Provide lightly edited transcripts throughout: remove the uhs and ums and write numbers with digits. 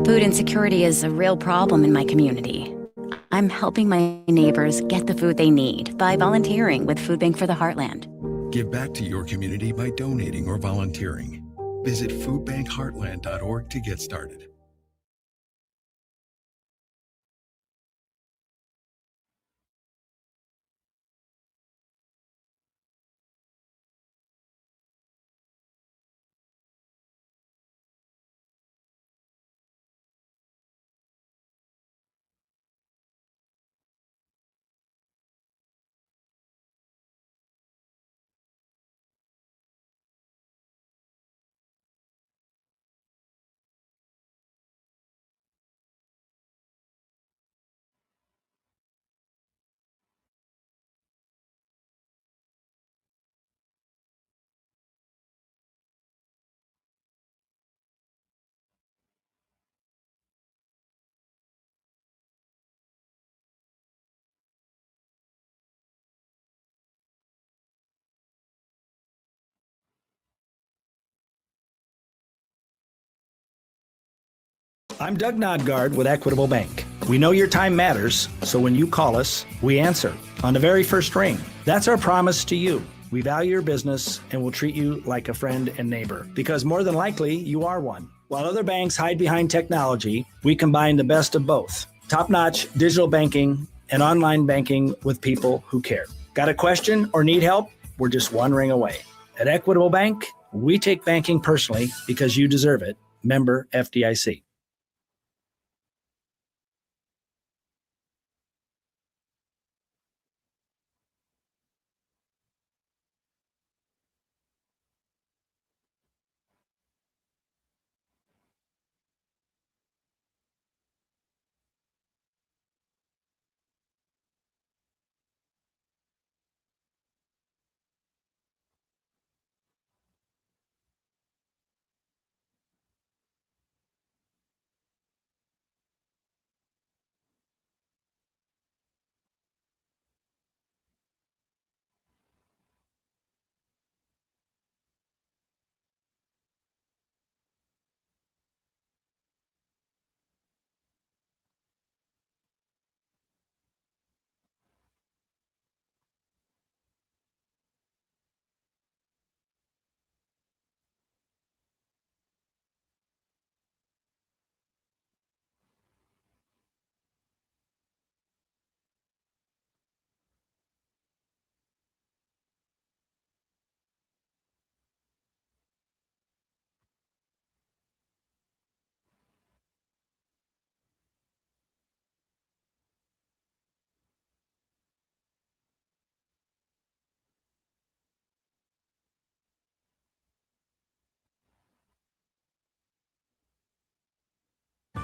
Food insecurity is a real problem in my community. I'm helping my neighbors get the food they need by volunteering with Food Bank for the Heartland. Give back to your community by donating or volunteering. Visit foodbankheartland.org to get started. I'm Doug Nodgard with Equitable Bank. We know your time matters, so when you call us, we answer on the very first ring. That's our promise to you. We value your business and will treat you like a friend and neighbor, because more than likely, you are one. While other banks hide behind technology, we combine the best of both. Top-notch digital banking and online banking with people who care. Got a question or need help? We're just one ring away. At Equitable Bank, we take banking personally because you deserve it. Member FDIC.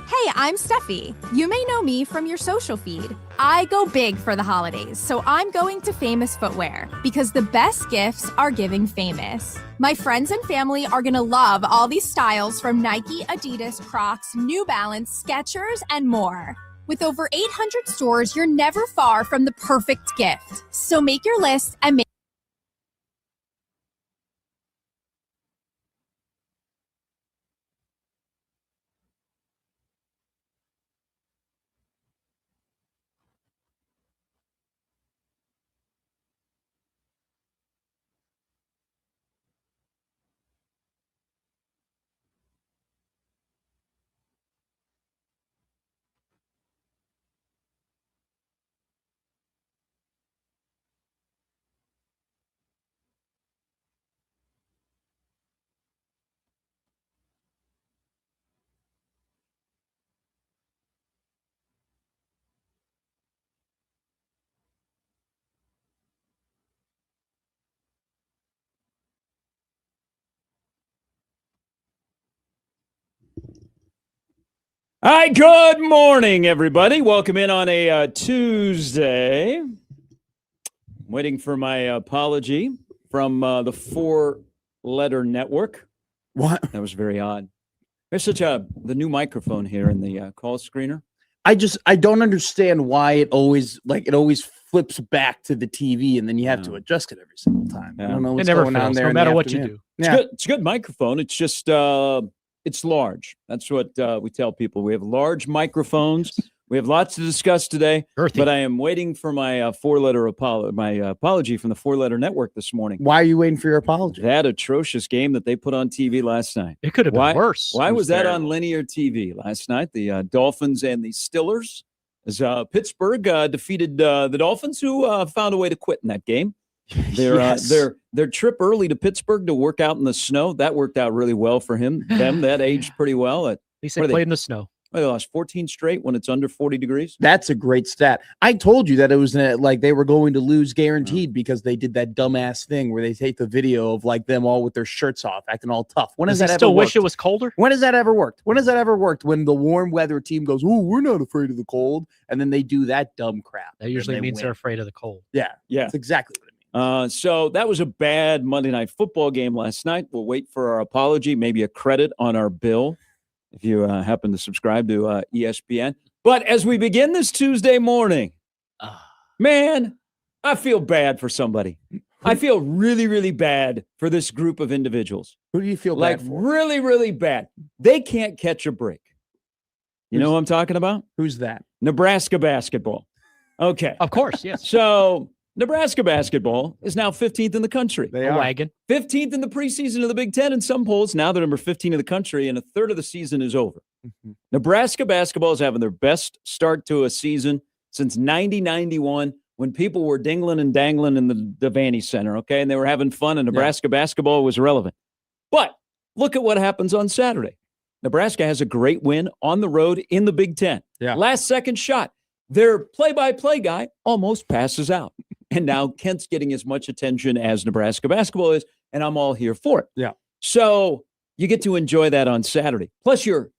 Hey, I'm Steffi. You may know me from your social feed. I go big for the holidays, so I'm going to Famous Footwear because the best gifts are giving famous. My friends and family are gonna love all these styles from Nike, Adidas, Crocs, New Balance, Skechers, and more. With over 800 stores, you're never far from the perfect gift. So make your list and make Hi, good morning, everybody. Welcome in on a Tuesday. Waiting for my apology from the four-letter network. What? That was very odd. There's the new microphone here in the call screener. I don't understand why it always flips back to the TV and then you have to adjust it every single time. I don't know what's going on there. No matter what you do. It's good. It's a good microphone. It's just it's large. That's what we tell people. We have large microphones. We have lots to discuss today, Earthy. but I am waiting for my apology from the 4-letter network this morning. Why are you waiting for your apology? That atrocious game that they put on TV last night. It could have been worse. Why was that terrible. on linear TV last night? The Dolphins and the Steelers. As Pittsburgh defeated the Dolphins, who found a way to quit in that game. Their trip early to Pittsburgh to work out in the snow, that worked out really well for them. That aged pretty well. At least they played in the snow. They lost 14 straight when it's under 40 degrees. That's a great stat. I told you that it was like they were going to lose guaranteed because they did that dumbass thing where they take the video of like them all with their shirts off, acting all tough. When has that ever still worked? wish it was colder? When has that ever worked? When has that ever worked? When the warm weather team goes, "Oh, we're not afraid of the cold," and then they do that dumb crap. That usually means win. they're afraid of the cold. Yeah, that's exactly what it means. So that was a bad Monday Night Football game last night. We'll wait for our apology, maybe a credit on our bill if you happen to subscribe to ESPN. But as we begin this Tuesday morning, man, I feel bad for somebody. I feel really, really bad for this group of individuals. Who do you feel like bad for? Really, really bad. They can't catch a break. You know who I'm talking about? Who's that? Nebraska basketball. Okay. Of course, yes. So Nebraska basketball is now 15th in the country. They A are. wagon. 15th in the preseason of the Big Ten in some polls. Now they're number 15 in the country, and a third of the season is over. Mm-hmm. Nebraska basketball is having their best start to a season since 90-91 when people were dingling and dangling in the Devaney Center, okay? And they were having fun, and Nebraska basketball was irrelevant. But look at what happens on Saturday. Nebraska has a great win on the road in the Big Ten. Yeah. Last second shot. Their play-by-play guy almost passes out. And now Kent's getting as much attention as Nebraska basketball is, and I'm all here for it. Yeah. So you get to enjoy that on Saturday. Plus, your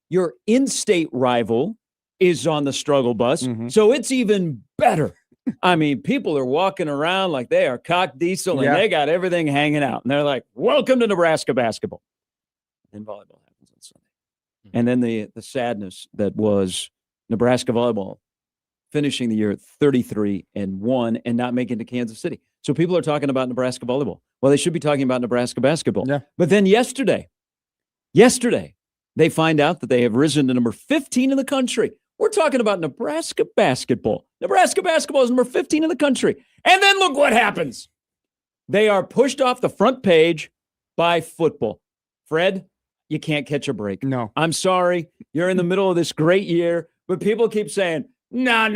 in-state rival is on the struggle bus, so it's even better. I mean, people are walking around like they are cock diesel, and they got everything hanging out. And they're like, welcome to Nebraska basketball. And volleyball happens on Sunday. And then the sadness that was Nebraska volleyball finishing the year at 33-1 and not making it to Kansas City. So people are talking about Nebraska volleyball. Well, they should be talking about Nebraska basketball. Yeah. But then yesterday, they find out that they have risen to number 15 in the country. We're talking about Nebraska basketball. Nebraska basketball is number 15 in the country. And then look what happens. They are pushed off the front page by football. Fred, you can't catch a break. No. I'm sorry. You're in the middle of this great year, but people keep saying, no.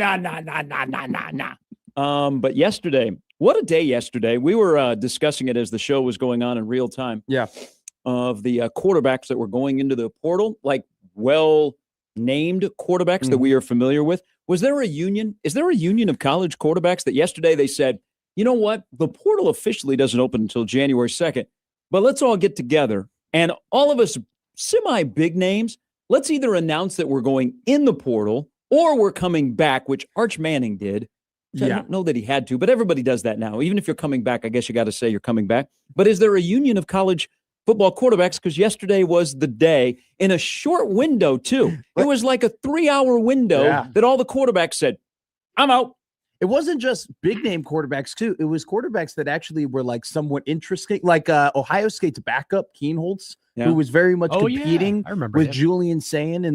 But yesterday, what a day yesterday. We were discussing it as the show was going on in real time. Yeah. Of the quarterbacks that were going into the portal, like well-named quarterbacks that we are familiar with. Was there a union? Is there a union of college quarterbacks that yesterday they said, you know what? The portal officially doesn't open until January 2nd, but let's all get together and all of us semi-big names, let's either announce that we're going in the portal or we're coming back, which Arch Manning did. I don't know that he had to, but everybody does that now. Even if you're coming back, I guess you got to say you're coming back. But is there a union of college football quarterbacks? Because yesterday was the day in a short window, too. It was like a 3-hour window that all the quarterbacks said, I'm out. It wasn't just big name quarterbacks, too. It was quarterbacks that actually were like somewhat interesting, like Ohio State's backup, Keenholz, who was very much competing with Julian Sayin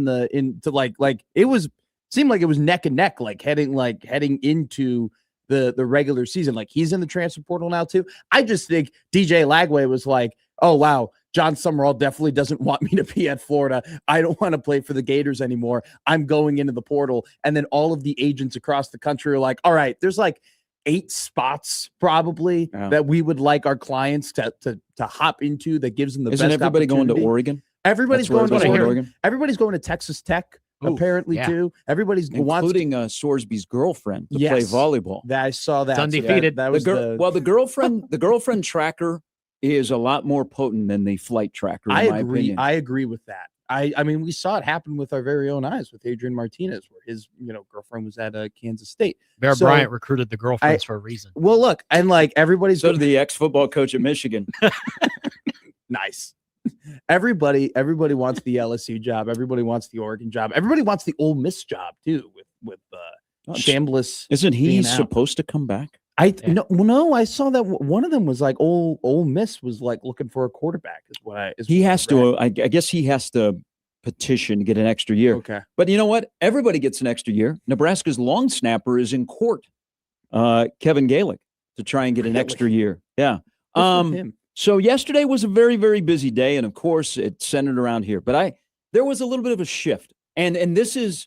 seemed like it was neck and neck, heading into the regular season. Like he's in the transfer portal now too. I just think DJ Lagway was like, oh wow, John Summerall definitely doesn't want me to be at Florida. I don't want to play for the Gators anymore. I'm going into the portal. And then all of the agents across the country are like, all right, there's like 8 spots probably that we would like our clients to hop into that gives them the Isn't best everybody going to opportunity. Oregon? Everybody's going to Oregon. Everybody's going to Texas Tech. Apparently too. Everybody's including Sorsby's girlfriend to play volleyball. I saw that. It's undefeated. That was the girlfriend tracker is a lot more potent than the flight tracker. In my opinion. I agree with that. I mean, we saw it happen with our very own eyes with Adrian Martinez, where his girlfriend was at Kansas State. Bear Bryant recruited the girlfriends for a reason. Well, look, and like everybody's so did the ex-football coach at Michigan. Nice. Everybody wants the LSU job. Everybody wants the Oregon job. Everybody wants the Ole Miss job too. With Chambliss. Isn't he supposed to come back? No, I saw that one of them was like Ole Miss was like looking for a quarterback. He has to. I guess he has to petition to get an extra year. Okay, but you know what? Everybody gets an extra year. Nebraska's long snapper is in court, Kevin Galick, to try and get an extra year. Yeah. Him. So yesterday was a very, very busy day, and of course, it centered around here. But there was a little bit of a shift, and this is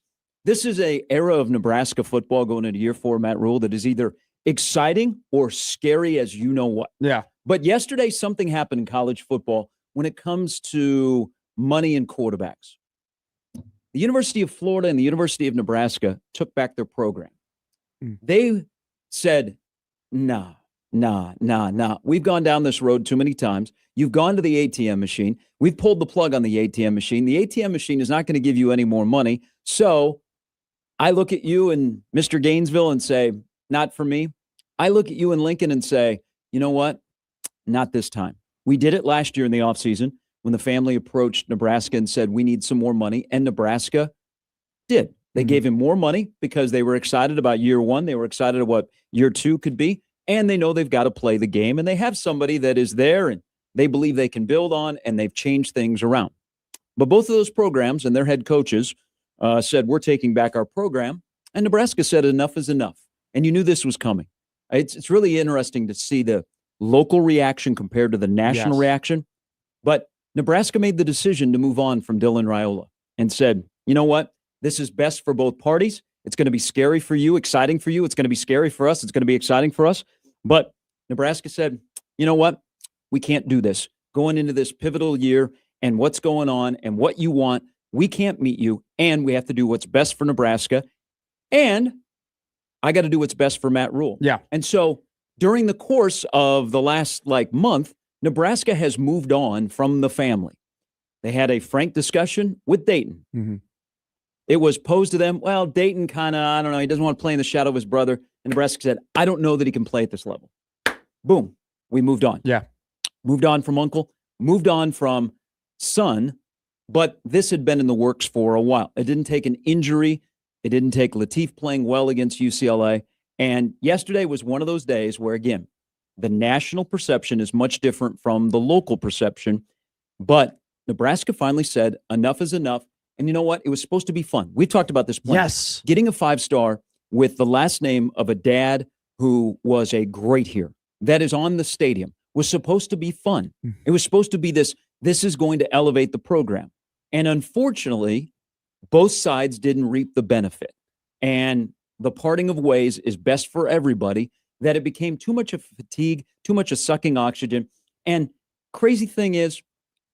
a era of Nebraska football going into year 4, Matt Rule, that is either exciting or scary as you know what. Yeah. But yesterday, something happened in college football when it comes to money and quarterbacks. The University of Florida and the University of Nebraska took back their program. They said, nah. We've gone down this road too many times. You've gone to the ATM machine. We've pulled the plug on the ATM machine. The ATM machine is not going to give you any more money. So I look at you in Mr. Gainesville and say, not for me. I look at you in Lincoln and say, you know what? Not this time. We did it last year in the offseason when the family approached Nebraska and said, we need some more money. And Nebraska did. They gave him more money because they were excited about year 1. They were excited about what year 2 could be. And they know they've got to play the game. And they have somebody that is there and they believe they can build on, and they've changed things around. But both of those programs and their head coaches said, we're taking back our program. And Nebraska said, enough is enough. And you knew this was coming. It's really interesting to see the local reaction compared to the national reaction. But Nebraska made the decision to move on from Dylan Raiola and said, you know what? This is best for both parties. It's going to be scary for you, exciting for you. It's going to be scary for us. It's going to be exciting for us. But Nebraska said, you know what? We can't do this. Going into this pivotal year and what's going on and what you want, we can't meet you. And we have to do what's best for Nebraska. And I got to do what's best for Matt Rule. Yeah. And so during the course of the last month, Nebraska has moved on from the family. They had a frank discussion with Dayton. It was posed to them, well, Dayton kind of, I don't know, he doesn't want to play in the shadow of his brother. And Nebraska said, I don't know that he can play at this level. Boom. We moved on. Yeah. Moved on from uncle, moved on from son, but this had been in the works for a while. It didn't take an injury. It didn't take Latif playing well against UCLA. And yesterday was one of those days where, again, the national perception is much different from the local perception. But Nebraska finally said, enough is enough. And you know what? It was supposed to be fun. We've talked about this plenty. Yes. Getting a 5-star with the last name of a dad who was a great here that is on the stadium was supposed to be fun. It was supposed to be this is going to elevate the program. And unfortunately, both sides didn't reap the benefit. And the parting of ways is best for everybody, that it became too much of fatigue, too much of sucking oxygen. And crazy thing is,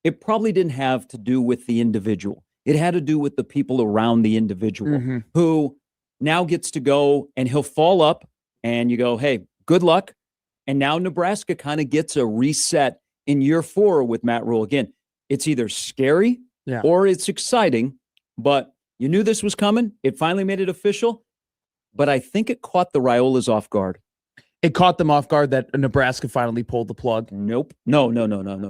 it probably didn't have to do with the individual. It had to do with the people around the individual who now gets to go and he'll fall up and you go, hey, good luck. And now Nebraska kind of gets a reset in year 4 with Matt Rule. Again, it's either scary or it's exciting, but you knew this was coming. It finally made it official, but I think it caught the Raiolas off guard. It caught them off guard that Nebraska finally pulled the plug. Nope. No.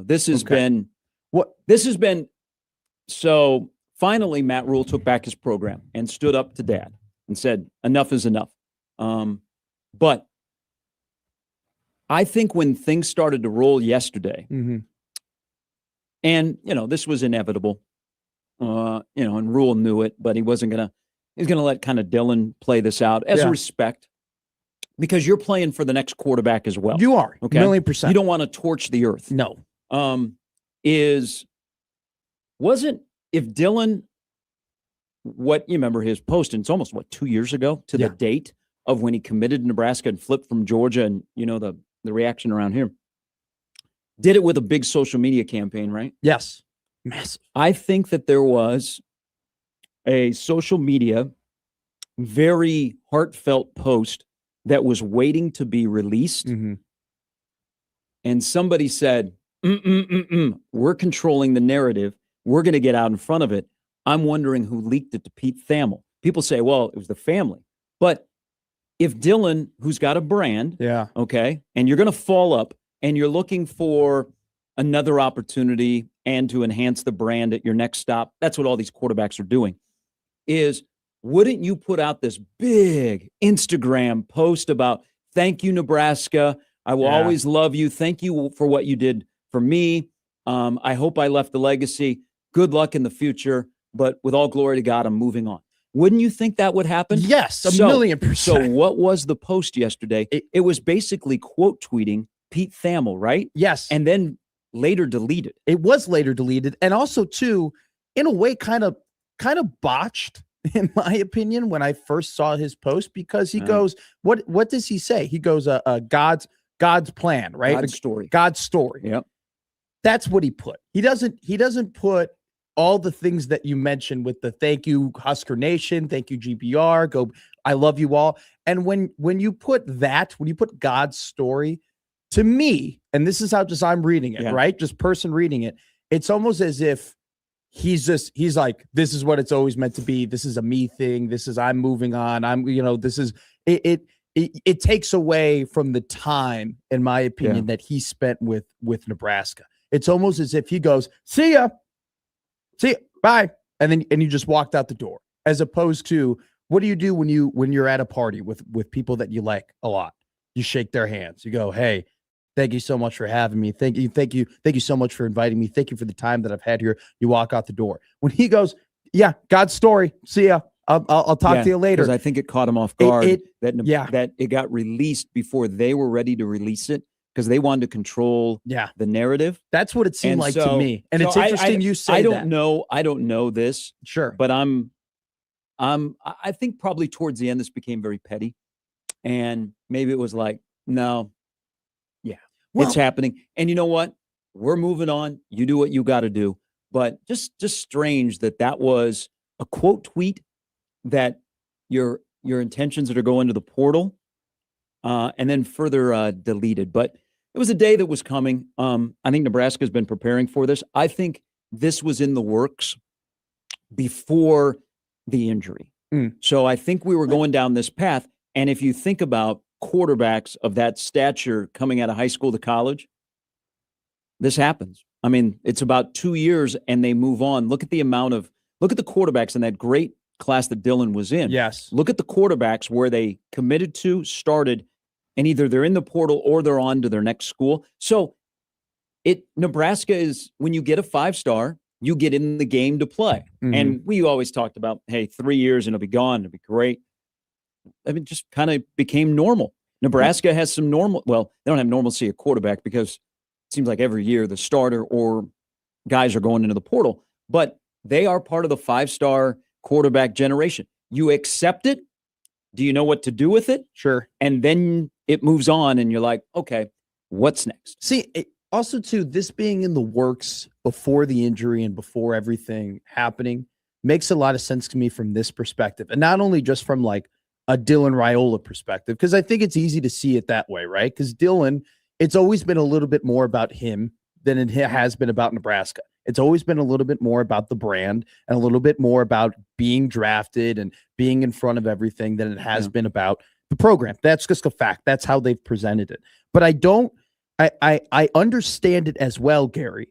This has been what this has been. So finally, Matt Rule took back his program and stood up to dad and said, enough is enough. But I think when things started to roll yesterday, and, this was inevitable, and Rule knew it, but he was going to let kind of Dylan play this out as a respect, because you're playing for the next quarterback as well. You are. Okay. 1,000,000%. You don't want to torch the earth. No. If Dylan, what you remember his post, and it's almost 2 years ago to the date of when he committed to Nebraska and flipped from Georgia, and the reaction around here. Did it with a big social media campaign, right? Yes. Massive. I think that there was a social media, very heartfelt post that was waiting to be released. And somebody said, we're controlling the narrative. We're going to get out in front of it. I'm wondering who leaked it to Pete Thamel. People say, well, it was the family. But if Dylan, who's got a brand, okay, and you're going to fall up and you're looking for another opportunity and to enhance the brand at your next stop, that's what all these quarterbacks are doing, wouldn't you put out this big Instagram post about Thank you, Nebraska. I will always love you. Thank you for what you did for me. I hope I left a legacy. Good luck in the future. But with all glory to God, I'm moving on. Wouldn't you think that would happen? Yes, a million %. So what was the post yesterday? It was basically quote tweeting Pete Thamel, right? Yes. And then later deleted. It was later deleted. And also, too, in a way, kind of botched, in my opinion, when I first saw his post, because he goes, what does he say? He goes, God's plan, right? God's story. Yep. That's what he put. He doesn't put all the things that you mentioned with the thank you Husker Nation, thank you GBR, go, I love you all. And when you put God's story, to me, and this is how just I'm reading it, right? Just person reading it, it's almost as if he's like, this is what it's always meant to be. This is a me thing. This is, I'm moving on. This is it takes away from the time, in my opinion, that he spent with Nebraska. It's almost as if he goes, see ya, bye. And you just walked out the door, as opposed to, what do you do when you're at a party with people that you like a lot? You shake their hands. You go, hey, thank you so much for having me. Thank you so much for inviting me. Thank you for the time that I've had here. You walk out the door. When he goes, yeah, God's story. See ya. I'll talk to you later. Because I think it caught him off guard that it got released before they were ready to release it, because they wanted to control the narrative. That's what it seemed to me. And it's interesting you say that. I don't know this. Sure. But I think probably towards the end this became very petty. And maybe it was like, no. It's happening. And you know what? We're moving on. You do what you got to do. But just strange that was a quote tweet, that your intentions are to go into the portal, and then further deleted. But it was a day that was coming. I think Nebraska's been preparing for this. I think this was in the works before the injury. So I think we were going down this path. And if you think about quarterbacks of that stature coming out of high school to college, this happens. I mean, it's about 2 years and they move on. Look at the quarterbacks in that great class that Dylan was in. Yes. Look at the quarterbacks where they committed to, started, and either they're in the portal or they're on to their next school. So Nebraska is, when you get a 5-star, you get in the game to play. Mm-hmm. And we always talked about, hey, 3 years and it'll be gone. It'll be great. I mean, just kind of became normal. Nebraska has some normal. Well, they don't have normalcy at quarterback, because it seems like every year the starter or guys are going into the portal. But they are part of the 5-star quarterback generation. You accept it. Do you know what to do with it? Sure. And then it moves on and you're like, okay, what's next? See, also, too, this being in the works before the injury and before everything happening makes a lot of sense to me from this perspective. And not only just from like a Dylan Raiola perspective, because I think it's easy to see it that way, right? Because Dylan, it's always been a little bit more about him than it has been about Nebraska. It's always been a little bit more about the brand and a little bit more about being drafted and being in front of everything than it has been about the program. That's just a fact. That's how they've presented it. But I understand it as well, Gary,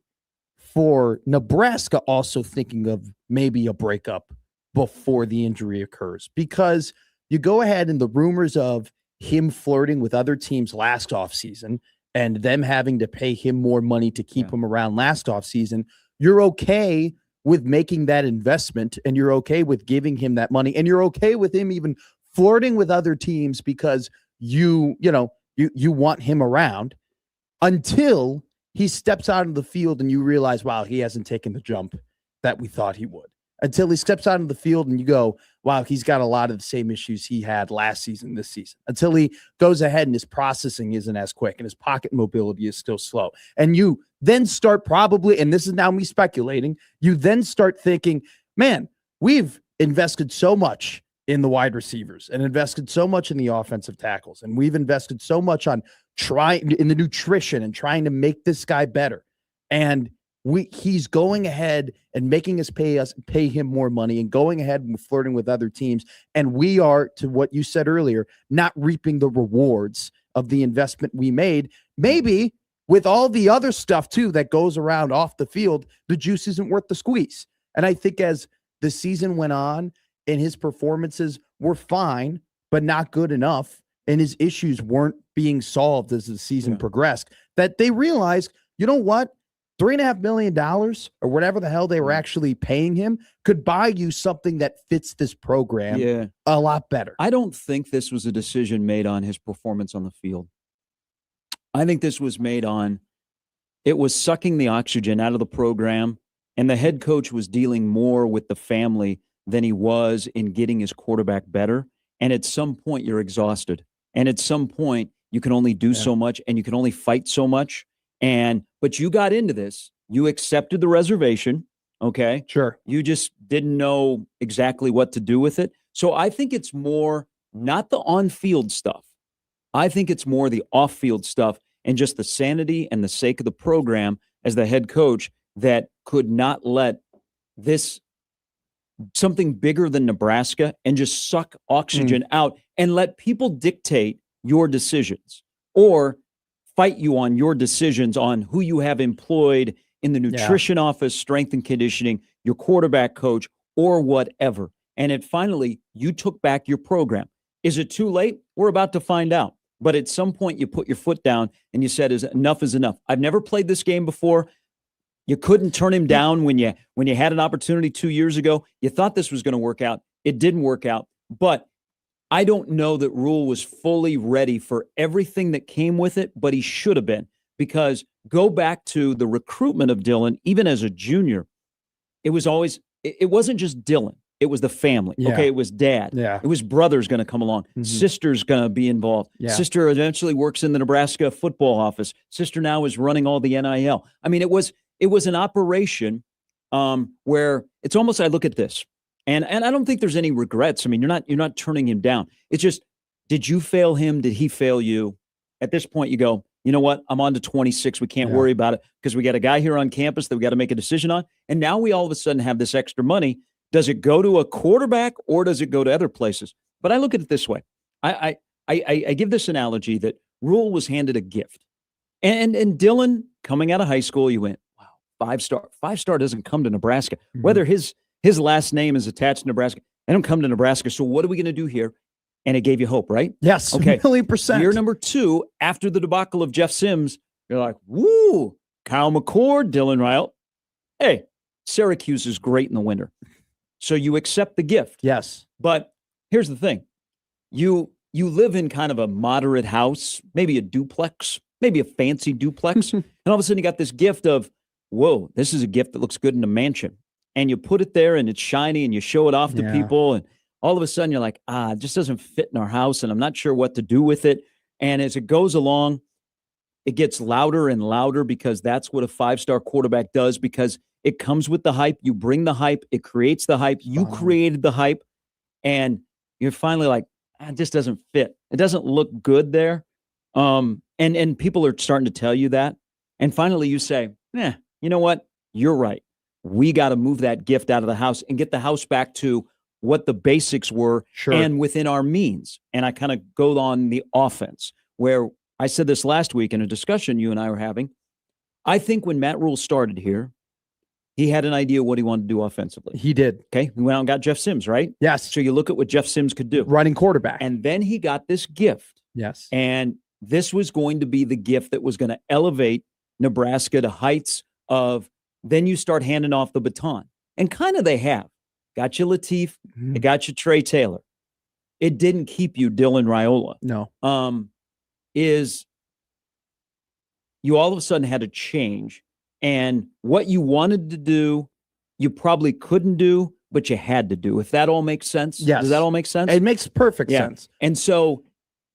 for Nebraska also thinking of maybe a breakup before the injury occurs, because you go ahead and the rumors of him flirting with other teams last offseason and them having to pay him more money to keep him around last offseason, you're okay with making that investment, and you're okay with giving him that money, and you're okay with him even flirting with other teams because you want him around, until he steps out of the field and you realize, wow, he hasn't taken the jump that we thought he would. Until he steps out of the field and you go, wow, he's got a lot of the same issues he had last season, this season. Until he goes ahead and his processing isn't as quick and his pocket mobility is still slow. And you then start probably, and this is now me speculating, you then start thinking, man, we've invested so much in the wide receivers and invested so much in the offensive tackles. And we've invested so much on trying in the nutrition and trying to make this guy better. And he's going ahead and making us pay him more money and going ahead and flirting with other teams. And we are, to what you said earlier, not reaping the rewards of the investment we made. Maybe with all the other stuff too that goes around off the field, the juice isn't worth the squeeze. And I think as the season went on and his performances were fine, but not good enough, and his issues weren't being solved as the season progressed, that they realized, you know what? $3.5 million or whatever the hell they were actually paying him could buy you something that fits this program a lot better. I don't think this was a decision made on his performance on the field. I think this was made on, it was sucking the oxygen out of the program, and the head coach was dealing more with the family than he was in getting his quarterback better. And at some point, you're exhausted. And at some point, you can only do so much, and you can only fight so much. But you got into this. You accepted the reservation, okay? Sure. You just didn't know exactly what to do with it. So I think it's more not the on-field stuff. I think it's more the off-field stuff and just the sanity and the sake of the program as the head coach that could not let this something bigger than Nebraska and just suck oxygen out and let people dictate your decisions or fight you on your decisions on who you have employed in the nutrition office, strength and conditioning, your quarterback coach, or whatever. And finally, you took back your program. Is it too late? We're about to find out. But at some point, you put your foot down and you said, enough is enough. I've never played this game before. You couldn't turn him down when you had an opportunity 2 years ago. You thought this was going to work out. It didn't work out. But I don't know that Rule was fully ready for everything that came with it, but he should have been. Because go back to the recruitment of Dylan, even as a junior, it wasn't just Dylan. It was the family. Yeah. Okay, it was dad. Yeah. It was brother's going to come along. Sister's going to be involved. Yeah. Sister eventually works in the Nebraska football office. Sister now is running all the NIL. I mean, it was an operation where it's almost, I look at this, and I don't think there's any regrets. I mean, you're not turning him down. It's just, did you fail him? Did he fail you? At this point, you go, you know what? I'm on to 26. We can't worry about it because we got a guy here on campus that we got to make a decision on. And now we all of a sudden have this extra money. Does it go to a quarterback or does it go to other places? But I look at it this way. I give this analogy that Rule was handed a gift. And Dylan, coming out of high school, you went, wow, 5-star. 5-star doesn't come to Nebraska. Whether his last name is attached to Nebraska, they don't come to Nebraska. So what are we going to do here? And it gave you hope, right? Yes. Okay. 1,000,000%. Year number 2, after the debacle of Jeff Sims, you're like, woo, Kyle McCord, Dylan Ryle. Hey, Syracuse is great in the winter. So you accept the gift. Yes. But here's the thing. You live in kind of a moderate house, maybe a duplex, maybe a fancy duplex. And all of a sudden you got this gift of, whoa, this is a gift that looks good in a mansion. And you put it there and it's shiny and you show it off to people. And all of a sudden you're like, it just doesn't fit in our house and I'm not sure what to do with it. And as it goes along, it gets louder and louder because that's what a 5-star quarterback does, because it comes with the hype. You bring the hype. It creates the hype. You created the hype. And you're finally like, it just doesn't fit. It doesn't look good there. And people are starting to tell you that. And finally you say, you know what? You're right. We got to move that gift out of the house and get the house back to what the basics were and within our means. And I kind of go on the offense, where I said this last week in a discussion you and I were having. I think when Matt Rule started here, he had an idea what he wanted to do offensively. He did. Okay. We went out and got Jeff Sims, right? Yes. So you look at what Jeff Sims could do. Running quarterback. And then he got this gift. Yes. And this was going to be the gift that was going to elevate Nebraska to heights of, then you start handing off the baton. And kind of they have. Got you Latif. They got you Trey Taylor. It didn't keep you Dylan Raiola. No. Is you all of a sudden had to change. And what you wanted to do, you probably couldn't do, but you had to do. If that all makes sense. Yes. Does that all make sense? It makes perfect sense. And so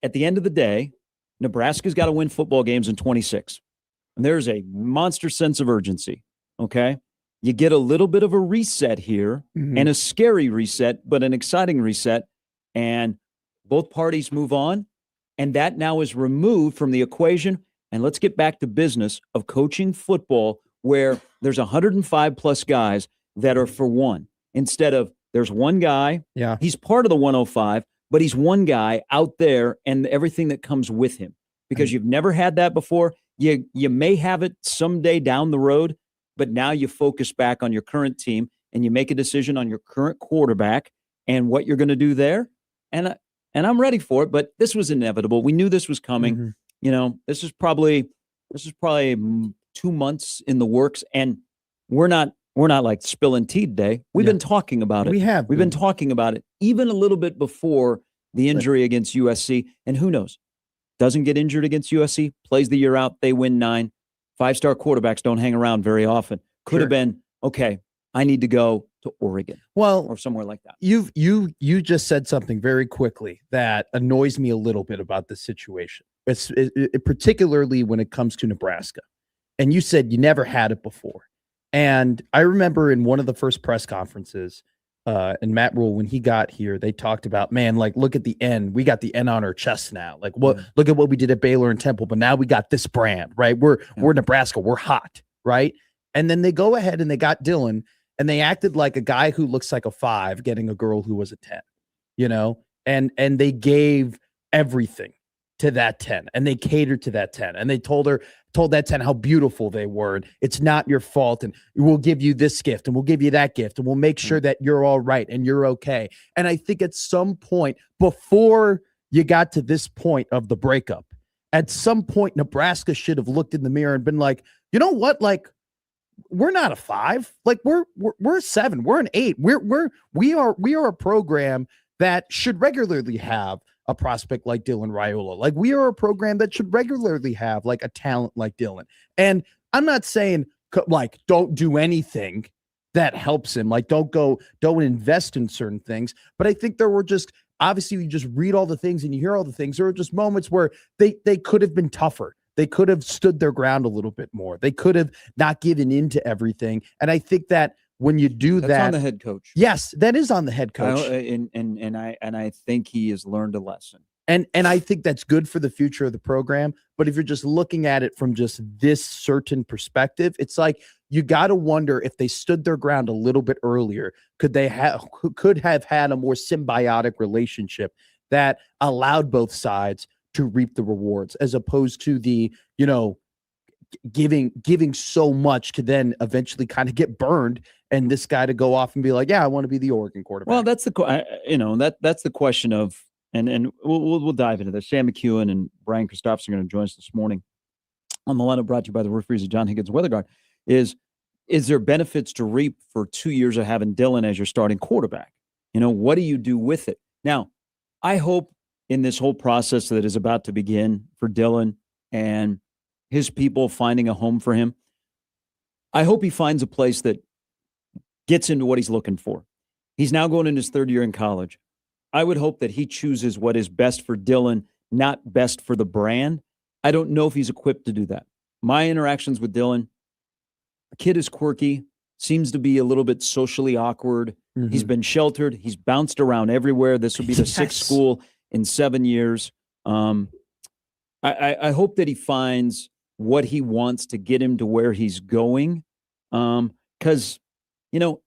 at the end of the day, Nebraska's got to win football games in 26. And there's a monster sense of urgency. Okay. You get a little bit of a reset here and a scary reset, but an exciting reset. And both parties move on. And that now is removed from the equation. And let's get back to business of coaching football, where there's 105 plus guys that are for one, instead of there's one guy. Yeah. He's part of the 105, but he's one guy out there and everything that comes with him, because you've never had that before. You may have it someday down the road, but now you focus back on your current team and you make a decision on your current quarterback and what you're going to do there. And and I'm ready for it. But this was inevitable. We knew this was coming. Mm-hmm. You know, this is probably 2 months in the works, and we're not like spilling tea today. We've been talking about it. We've been talking about it even a little bit before the injury against USC. And who knows? Doesn't get injured against USC, plays the year out, they win 9. 5-star quarterbacks don't hang around very often. Could have been, okay, I need to go to Oregon. Well, or somewhere like that. You just said something very quickly that annoys me a little bit about this situation. It's particularly when it comes to Nebraska. And you said you never had it before. And I remember in one of the first press conferences, and Matt Rule, when he got here, they talked about, man, like, look at the N. We got the N on our chest now. Like, look at what we did at Baylor and Temple, but now we got this brand, right? We're Nebraska. We're hot, right? And then they go ahead and they got Dylan, and they acted like a guy who looks like a 5 getting a girl who was a 10, you know? And they gave everything to that 10, and they catered to that 10, and they told that 10 how beautiful they were, and it's not your fault, and we'll give you this gift, and we'll give you that gift, and we'll make sure that you're all right and you're okay. And I think at some point, before you got to this point of the breakup, at some point Nebraska should have looked in the mirror and been like, you know what, like, we're not a 5, like we're a 7, we're an 8, we are a program that should regularly have a prospect like Dylan Raiola. Like, we are a program that should regularly have like a talent like Dylan. And I'm not saying like don't do anything that helps him. Like, don't invest in certain things. But I think there were just, obviously you just read all the things and you hear all the things. There were just moments where they could have been tougher. They could have stood their ground a little bit more. They could have not given in to everything. And I think that when you do That's on the head coach. Yes, that is on the head coach. And I think he has learned a lesson. And I think that's good for the future of the program. But if you're just looking at it from just this certain perspective, it's like you got to wonder if they stood their ground a little bit earlier, could have had a more symbiotic relationship that allowed both sides to reap the rewards, as opposed to the, you know, giving so much to then eventually kind of get burned, and this guy to go off and be like, yeah, I want to be the Oregon quarterback. Well, that's that's the question of, and we'll dive into this. Sam McEwen and Brian Christopherson are going to join us this morning on the lineup, brought to you by the referees of John Higgins Weather Guard. Is there benefits to reap for 2 years of having Dylan as your starting quarterback? You know, what do you do with it? Now, I hope in this whole process that is about to begin for Dylan and his people finding a home for him, I hope he finds a place that gets into what he's looking for. He's now going into his 3rd year in college. I would hope that he chooses what is best for Dylan, not best for the brand. I don't know if he's equipped to do that. My interactions with Dylan, the kid is quirky, seems to be a little bit socially awkward. Mm-hmm. He's been sheltered. He's bounced around everywhere. This will be the 6th school in 7 years. I hope that he finds what he wants to get him to where he's going. Because, you know,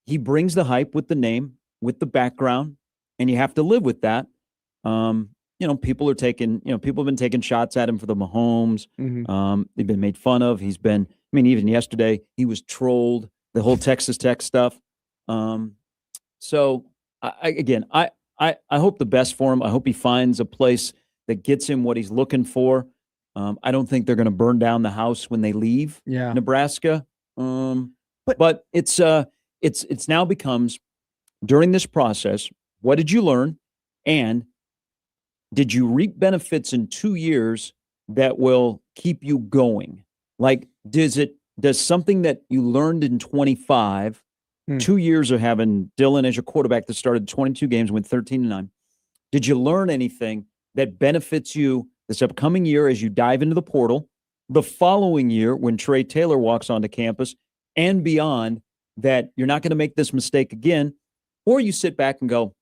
he brings the hype with the name, with the background, and you have to live with that. You know, people have been taking shots at him for the Mahomes. Mm-hmm. They've been made fun of. Even yesterday, he was trolled, the whole Texas Tech stuff. So I hope the best for him. I hope he finds a place that gets him what he's looking for. I don't think they're going to burn down the house when they leave Nebraska. But it's now becomes, during this process, what did you learn? And did you reap benefits in 2 years that will keep you going? Like, does something that you learned in 25, 2 years of having Dylan as your quarterback that started 22 games, went 13-9, did you learn anything that benefits you this upcoming year as you dive into the portal, the following year when Trey Taylor walks onto campus, and beyond, that you're not going to make this mistake again? Or you sit back and go,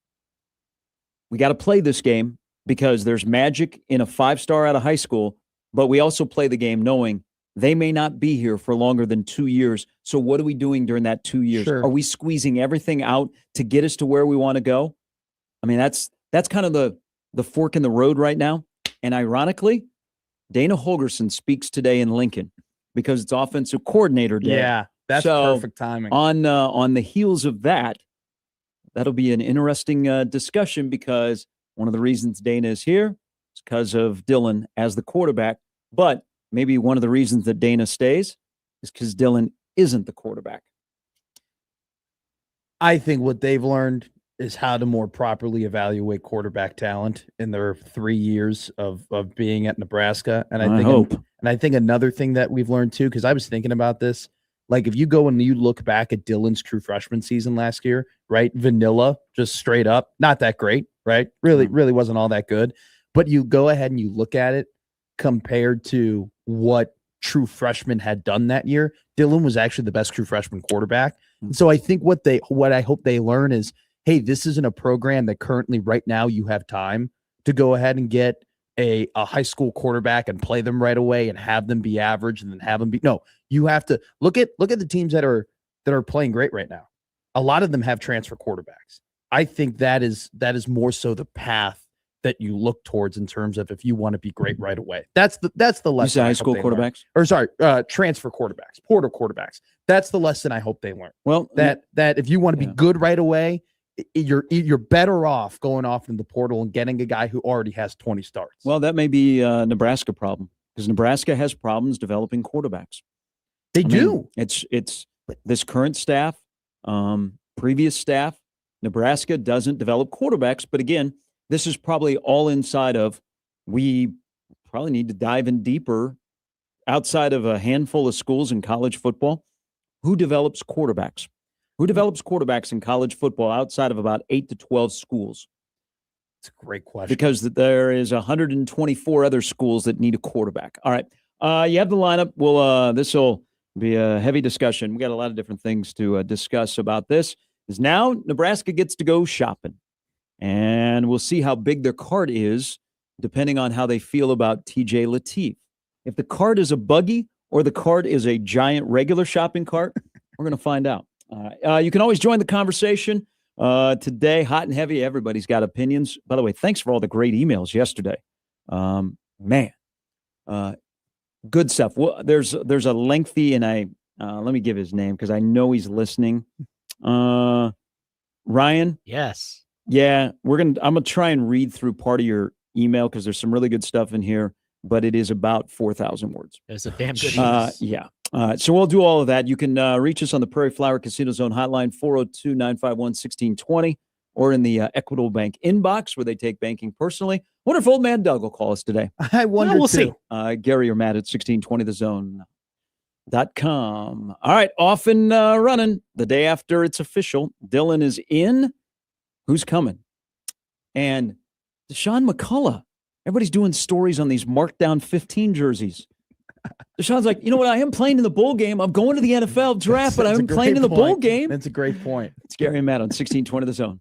we got to play this game because there's magic in a 5-star out of high school, but we also play the game knowing they may not be here for longer than 2 years. So what are we doing during that 2 years? Sure. Are we squeezing everything out to get us to where we want to go? I mean, that's kind of the fork in the road right now. And ironically, Dana Holgorsen speaks today in Lincoln because it's offensive coordinator day. Yeah, that's perfect timing. On the heels of that, that'll be an interesting discussion, because One of the reasons Dana is here is because of Dylan as the quarterback. But maybe one of the reasons that Dana stays is because Dylan isn't the quarterback. I think what they've learned is how to more properly evaluate quarterback talent in their 3 years of being at Nebraska. And I hope. And I think another thing that we've learned too, because I was thinking about this, like if you go and you look back at Dylan's true freshman season last year, right? Vanilla, just straight up, not that great, right? Really wasn't all that good. But you go ahead and you look at it compared to what true freshman had done that year. Dylan was actually the best true freshman quarterback. And so I think what I hope they learn is, hey, this isn't a program that currently right now you have time to go ahead and get a high school quarterback and play them right away and have them be average and then have them be no. You have to look at the teams that are playing great right now. A lot of them have transfer quarterbacks. I think that is more so the path that you look towards in terms of if you want to be great right away. That's the lesson. You say high school quarterbacks? Or sorry, transfer quarterbacks, portal quarterbacks. That's the lesson I hope they learn. Well, that if you want to be good right away, you're better off going off in the portal and getting a guy who already has 20 starts. Well, that may be a Nebraska problem because Nebraska has problems developing quarterbacks. They do. It's this current staff, previous staff. Nebraska doesn't develop quarterbacks, but again, this is probably all inside of. We probably need to dive in deeper outside of a handful of schools in college football. Who develops quarterbacks? Who develops quarterbacks in college football outside of about 8 to 12 schools? It's a great question. Because there is 124 other schools that need a quarterback. All right. You have the lineup. This will be a heavy discussion. We got a lot of different things to discuss about this. Is now Nebraska gets to go shopping. And we'll see how big their cart is depending on how they feel about TJ Lateef. If the cart is a buggy or the cart is a giant regular shopping cart, we're going to find out. You can always join the conversation today, hot and heavy. Everybody's got opinions. By the way, thanks for all the great emails yesterday. Good stuff. Well, there's a lengthy, and let me give his name because I know he's listening. Ryan. Yes. Yeah, I'm gonna try and read through part of your email because there's some really good stuff in here, but it is about 4,000 words. It's a damn good email. Yeah. So we'll do all of that. You can reach us on the Prairie Flower Casino Zone hotline, 402-951-1620, or in the Equitable Bank inbox where they take banking personally. Wonder if old man Doug will call us today. I wonder we'll too. see. Gary or Matt at 1620thezone.com. All right, off and running. The day after it's official, Dylan is in. Who's coming? And Deshaun McCullough. Everybody's doing stories on these marked down 15 jerseys. Deshaun's like, you know what? I am playing in the bowl game. I'm going to the NFL draft, but I'm playing in the bowl game. That's a great point. It's Gary and Matt on 1620 The Zone.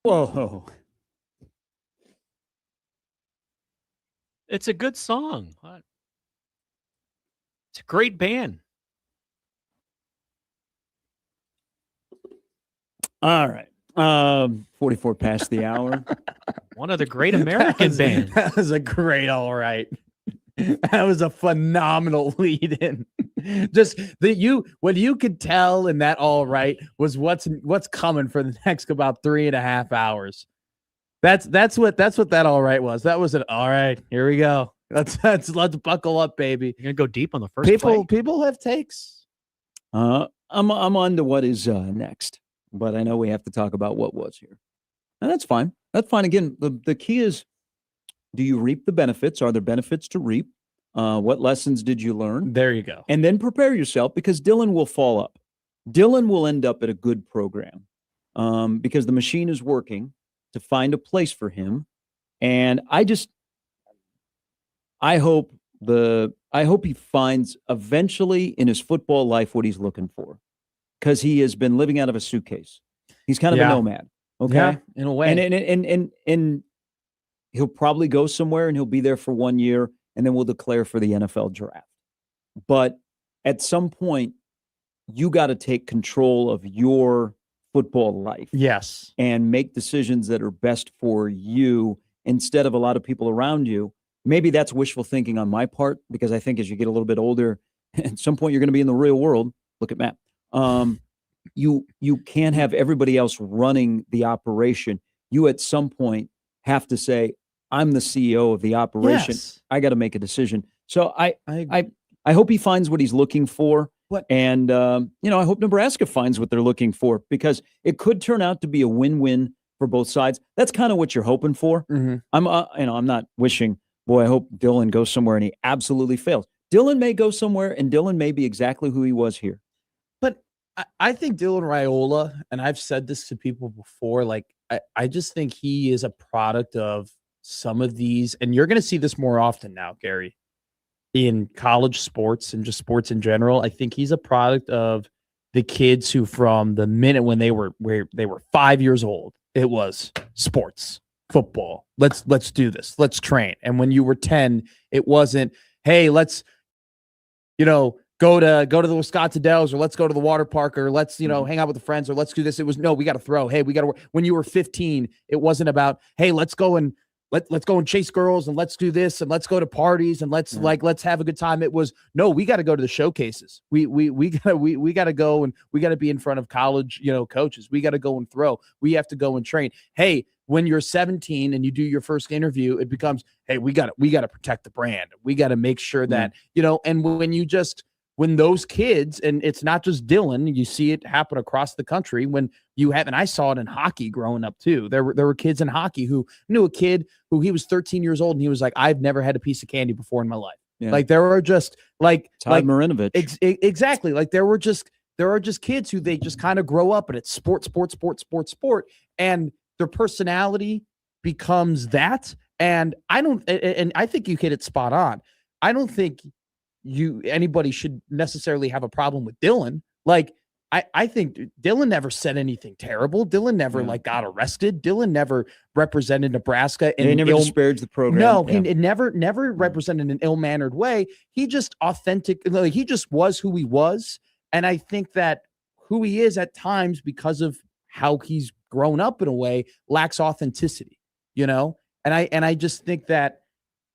Whoa. It's a good song. What? It's a great band. All right. 44 past the hour. One of the great American bands. That was a great all right. That was a phenomenal lead in. Just what you could tell in that all right was what's coming for the next about 3.5 hours. That's what that all right was. That was an all right. Here we go. Let's buckle up, baby. You're gonna go deep on the first play? People have takes. I'm on to what is next, but I know we have to talk about what was here, and that's fine. That's fine. Again, the key is, do you reap the benefits? Are there benefits to reap? What lessons did you learn? There you go. And then prepare yourself, because Dylan will fall up. Dylan will end up at a good program because the machine is working to find a place for him. And I hope he finds eventually in his football life what he's looking for, because he has been living out of a suitcase. He's kind of a nomad. Okay. Yeah, in a way. And he'll probably go somewhere and he'll be there for 1 year, and then we'll declare for the NFL draft. But at some point, you got to take control of your football life. Yes. And make decisions that are best for you instead of a lot of people around you. Maybe that's wishful thinking on my part, because I think as you get a little bit older, at some point you're going to be in the real world. Look at Matt. You can't have everybody else running the operation. You at some point have to say, I'm the CEO of the operation. Yes. I got to make a decision. So I hope he finds what he's looking for. And I hope Nebraska finds what they're looking for, because it could turn out to be a win-win for both sides. That's kind of what you're hoping for. Mm-hmm. I'm not wishing, boy, I hope Dylan goes somewhere and he absolutely fails. Dylan may go somewhere and Dylan may be exactly who he was here. But I think Dylan Raiola, and I've said this to people before, like I just think he is a product of some of these, and you're going to see this more often now, Gary, in college sports and just sports in general. I think he's a product of the kids who, from the minute when they were 5 years old, it was sports, football. Let's do this. Let's train. And when you were 10, it wasn't, hey, let's, go to the Wisconsin Dells, or let's go to the water park, or let's, hang out with the friends, or let's do this. It was, no, we got to throw. Hey, we got to work. When you were 15, it wasn't about, hey, let's go and chase girls, and let's do this, and let's go to parties, and let's have a good time. It was, no, we got to go to the showcases. We got to go, and we got to be in front of college, coaches. We got to go and throw. We have to go and train. Hey, when you're 17 and you do your first interview, it becomes, hey, we got to protect the brand. We got to make sure that, and when those kids, and it's not just Dylan, you see it happen across the country when you have, and I saw it in hockey growing up too. There were kids in hockey who knew a kid who he was 13 years old, and he was like, I've never had a piece of candy before in my life. Yeah. Like there are just Todd Marinovich. Exactly. Like there are just kids who they just kind of grow up, and it's sport. And their personality becomes that. And I think you hit it spot on. I don't think anybody should necessarily have a problem with Dylan. Like I think Dylan never said anything terrible. Dylan never got arrested. Dylan never represented Nebraska. And he never disparaged the program. No, he never represented in an ill-mannered way. He just he just was who he was. And I think that who he is at times, because of how he's grown up in a way, lacks authenticity, And I just think that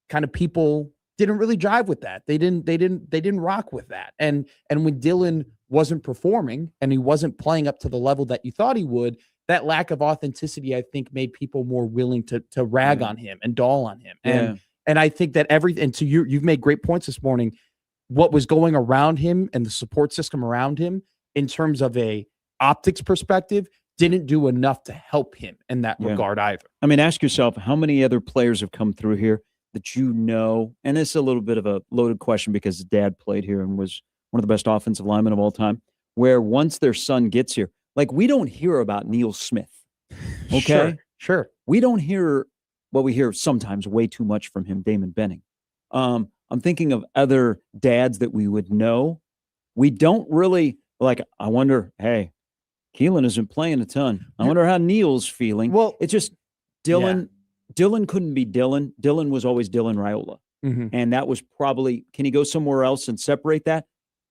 kind of people didn't really jive with that. They didn't rock with that. And when Dylan wasn't performing and he wasn't playing up to the level that you thought he would, that lack of authenticity, I think, made people more willing to rag on him and doll on him. And I think that so you've made great points this morning. What was going around him and the support system around him in terms of a optics perspective didn't do enough to help him in that regard either. I mean, ask yourself, how many other players have come through here that and it's a little bit of a loaded question because his dad played here and was one of the best offensive linemen of all time, where once their son gets here, like we don't hear about Neil Smith. Okay? Sure. We don't hear what we hear sometimes way too much from him, Damon Benning. I'm thinking of other dads that we would know. We don't really, I wonder, hey, Keelan isn't playing a ton. I wonder how Neil's feeling. Well, it's just Dylan. Dylan couldn't be Dylan. Dylan was always Dylan Raiola. And that was probably, can he go somewhere else and separate that?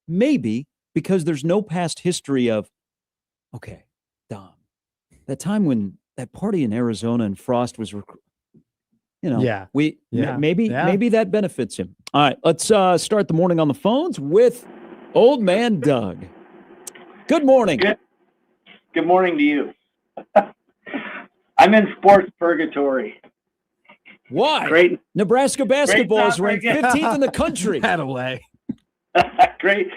Maybe, because there's no past history of, okay, Dom, that time when that party in Arizona and Frost was, maybe that benefits him. All right, let's start the morning on the phones with Old Man Doug. Good morning. Good morning to you. I'm in sports purgatory. Why? Great. Nebraska basketball is ranked 15th in the country. That away. Great.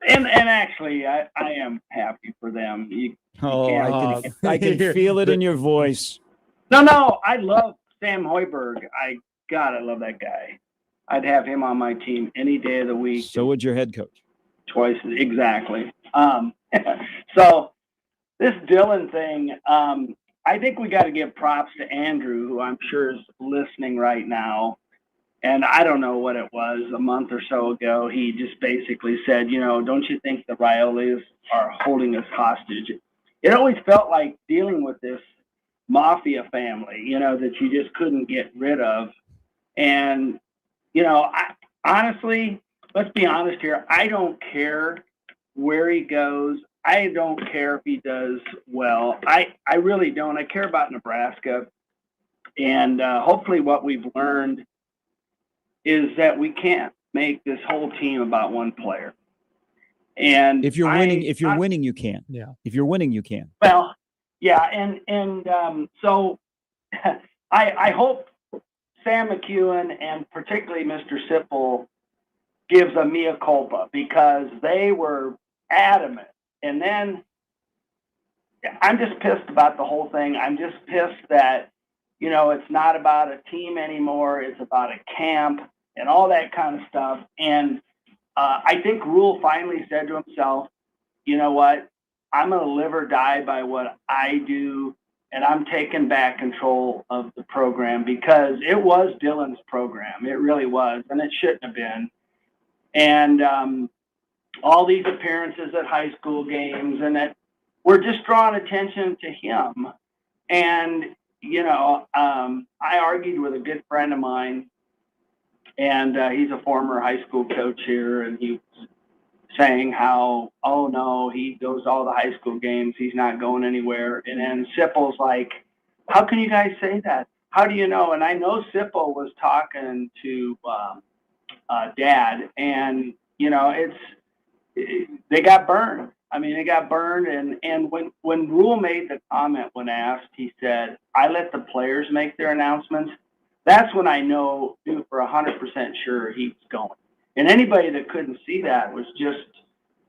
And actually, I am happy for them. I can feel it in your voice. No, I love Sam Hoiberg. I love that guy. I'd have him on my team any day of the week. So would your head coach. Twice, exactly. So this Dylan thing, I think we got to give props to Andrew, who I'm sure is listening right now. And I don't know what it was, a month or so ago, he just basically said, don't you think the Raiolas are holding us hostage? It always felt like dealing with this mafia family, that you just couldn't get rid of. And, honestly, let's be honest here. I don't care where he goes. I don't care if he does well. I really don't. I care about Nebraska. And hopefully what we've learned is that we can't make this whole team about one player. And if you're winning, you can. Yeah. If you're winning, you can. Well, yeah. And so I hope Sam McEwen and particularly Mr. Sipple gives a mea culpa, because they were adamant. And then I'm just pissed about the whole thing. I'm just pissed that, it's not about a team anymore. It's about a camp and all that kind of stuff. And I think Rule finally said to himself, you know what? I'm going to live or die by what I do, and I'm taking back control of the program, because it was Dylan's program. It really was, and it shouldn't have been. And all these appearances at high school games, and that we're just drawing attention to him. And, I argued with a good friend of mine, and he's a former high school coach here, and he was saying how, oh no, he goes to all the high school games, he's not going anywhere. And then Sipple's like, how can you guys say that? How do you know? And I know Sipple was talking to Dad, and they got burned. I mean, they got burned. And when Rule made the comment when asked, he said, I let the players make their announcements. That's when I knew for 100% sure he was going. And anybody that couldn't see that was just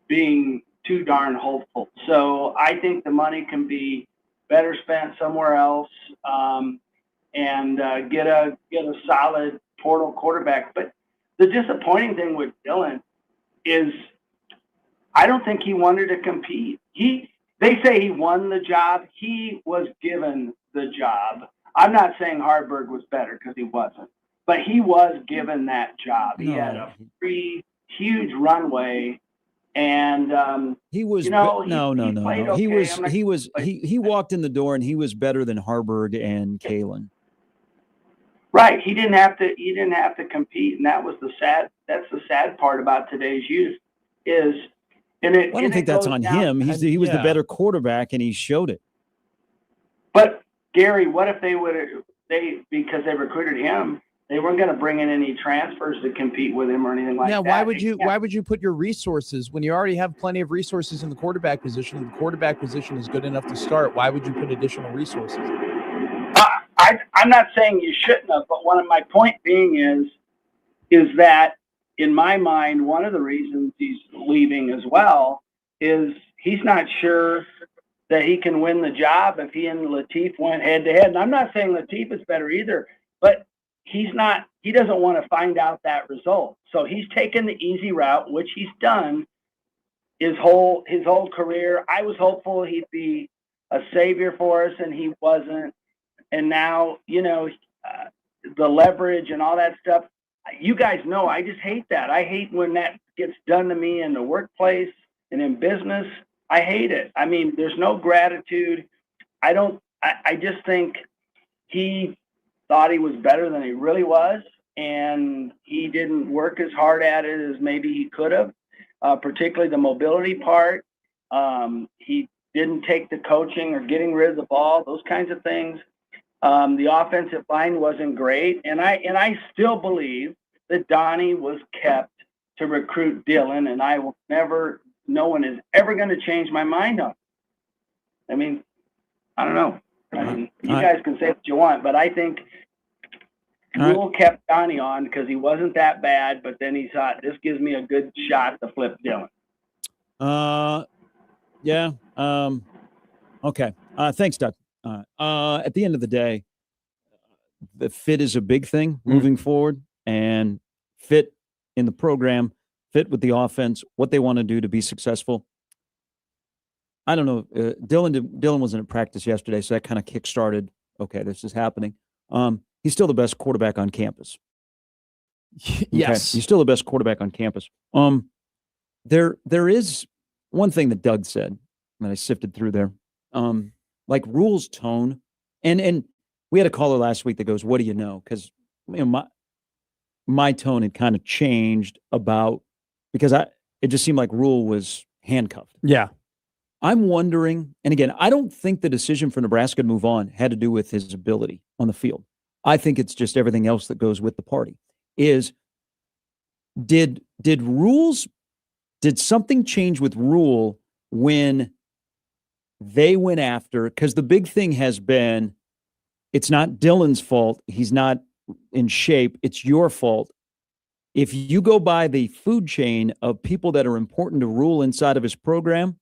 being too darn hopeful. So I think the money can be better spent somewhere else, and get a solid portal quarterback. But the disappointing thing with Dylan is I don't think he wanted to compete. They say he won the job. He was given the job. I'm not saying Harburg was better, because he wasn't, but he was given that job. He had a free, huge runway, and he was no. He walked in the door and he was better than Harburg and Kalen. Right. He didn't have to compete, and that's the sad part about today's youth is. I don't think that's on him. He was the better quarterback, and he showed it. But Gary, what if because they recruited him, they weren't going to bring in any transfers to compete with him or anything like that. Yeah, why would you put your resources when you already have plenty of resources in the quarterback position? And the quarterback position is good enough to start. Why would you put additional resources? I'm not saying you shouldn't have, but one of my point being is that in my mind, one of the reasons he's leaving as well is he's not sure that he can win the job if he and Latif went head to head. And I'm not saying Latif is better either, but he doesn't want to find out that result. So he's taken the easy route, which he's done his whole career. I was hopeful he'd be a savior for us, and he wasn't. And now, the leverage and all that stuff, you guys know, I just hate that. I hate when that gets done to me in the workplace and in business. I hate it. I mean, there's no gratitude. I just think he thought he was better than he really was, and he didn't work as hard at it as maybe he could have, particularly the mobility part. He didn't take the coaching or getting rid of the ball, those kinds of things. The offensive line wasn't great, and I still believe that Donnie was kept to recruit Dylan, and I will never. No one is ever going to change my mind on it. I mean, I don't know. I mean, you guys can say what you want, but I think Rule kept Donnie on because he wasn't that bad, but then he thought, this gives me a good shot to flip Dylan. Yeah. Okay. Thanks, Doug. At the end of the day, the fit is a big thing moving forward, and fit in the program, fit with the offense, what they want to do to be successful. I don't know. Dylan wasn't at practice yesterday, so that kind of kick-started, okay, this is happening. He's still the best quarterback on campus. Yes. He's still the best quarterback on campus. There is one thing that Doug said, and I sifted through there. Like Rule's tone, and we had a caller last week that goes, "What do you know?" Because my tone had kind of changed because it just seemed like Rule was handcuffed. Yeah. I'm wondering, and again, I don't think the decision for Nebraska to move on had to do with his ability on the field. I think it's just everything else that goes with the party. Did something change with Rule when they went after? Because the big thing has been, it's not Dylan's fault. He's not in shape. It's your fault. If you go by the food chain of people that are important to Rule inside of his program,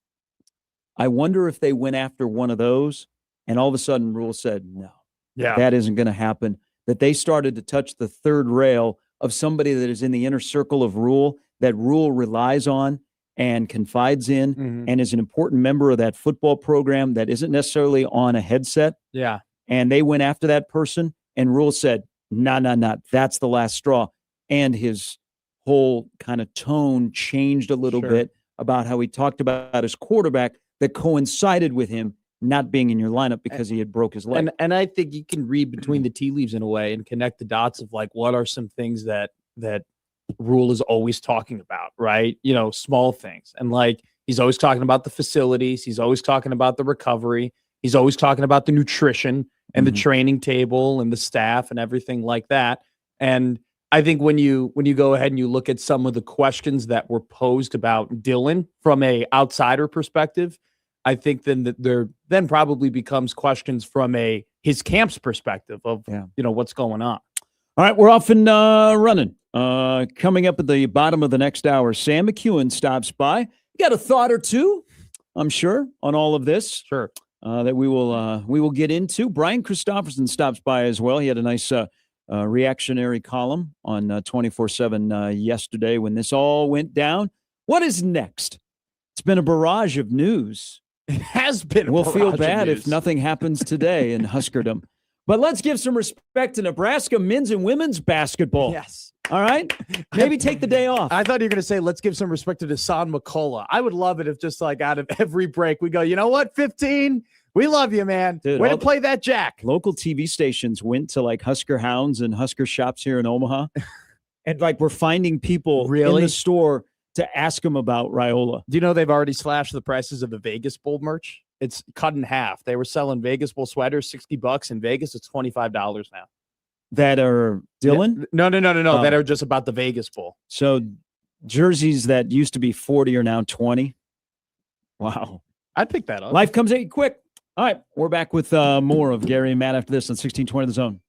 I wonder if they went after one of those, and all of a sudden Rule said, no, that isn't going to happen. That they started to touch the third rail of somebody that is in the inner circle of Rule, that Rule relies on and confides in, and is an important member of that football program that isn't necessarily on a headset. Yeah. And they went after that person, and Rule said, no, that's the last straw. And his whole kind of tone changed a little bit about how he talked about his quarterback that coincided with him not being in your lineup because he had broke his leg. And I think you can read between the tea leaves in a way and connect the dots of like, what are some things that Rule is always talking about, right? You know, small things. And like, he's always talking about the facilities. He's always talking about the recovery. He's always talking about the nutrition and the training table and the staff and everything like that. And I think when you go ahead and you look at some of the questions that were posed about Dylan from a outsider perspective, I think then that there then probably becomes questions from his camp's perspective of what's going on. All right, we're off and running. Coming up at the bottom of the next hour, Sam McEwen stops by. You got a thought or two, I'm sure, on all of this. Sure. That we will get into. Brian Christopherson stops by as well. He had a nice reactionary column on 24/7 yesterday when this all went down. What is next? It's been a barrage of news. It has been. We'll feel bad if nothing happens today in Huskerdom. But let's give some respect to Nebraska men's and women's basketball. Yes. All right? Maybe take the day off. I thought you were going to say, let's give some respect to Desan McCullough. I would love it if just like out of every break we go, you know what, 15? We love you, man. Dude, way to play that jack. Local TV stations went to like Husker Hounds and Husker shops here in Omaha. And like we're finding people in the store to ask them about Raiola. Do you know they've already slashed the prices of the Vegas Bowl merch? It's cut in half. They were selling Vegas Bowl sweaters, $60 in Vegas. It's $25 now. That are Dylan? No. That are just about the Vegas Bowl. So jerseys that used to be 40 are now 20. Wow. I'd pick that up. Life comes at you quick. All right. We're back with more of Gary and Matt after this on 1620 The Zone.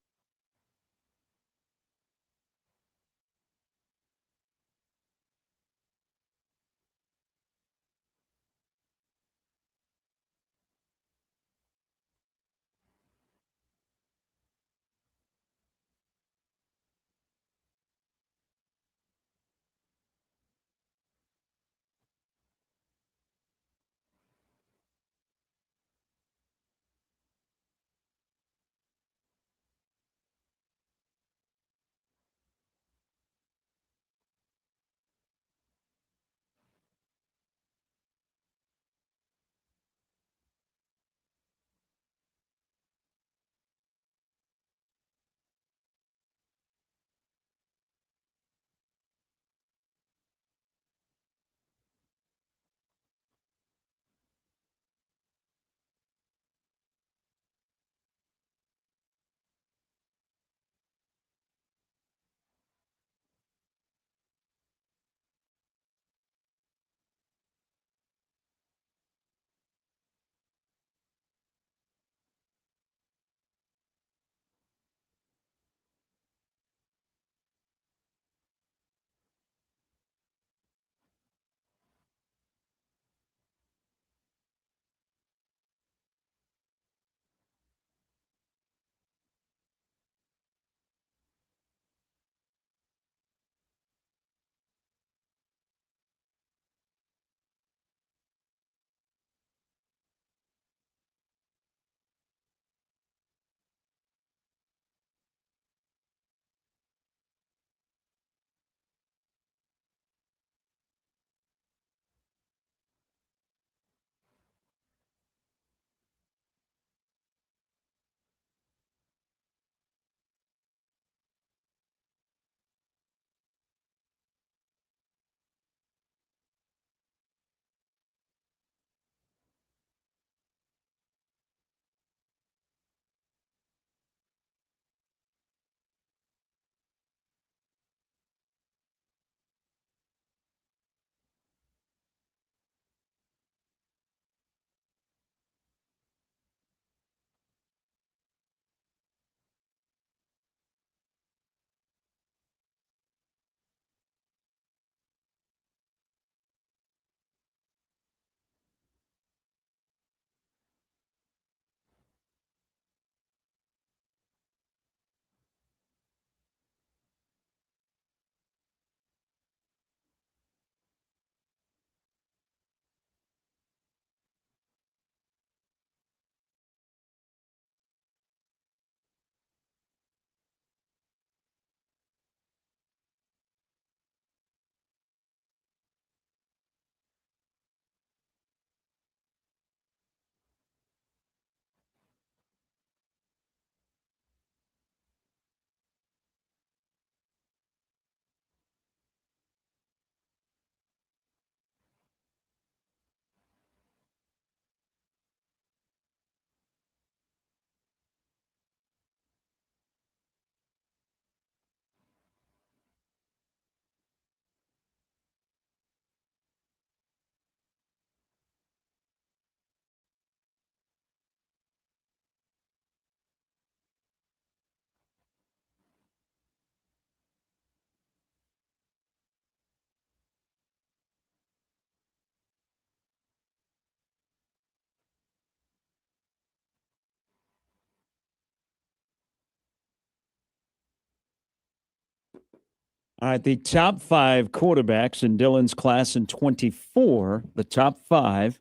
All right, the top 5 quarterbacks in Dylan's class in 24, the top 5,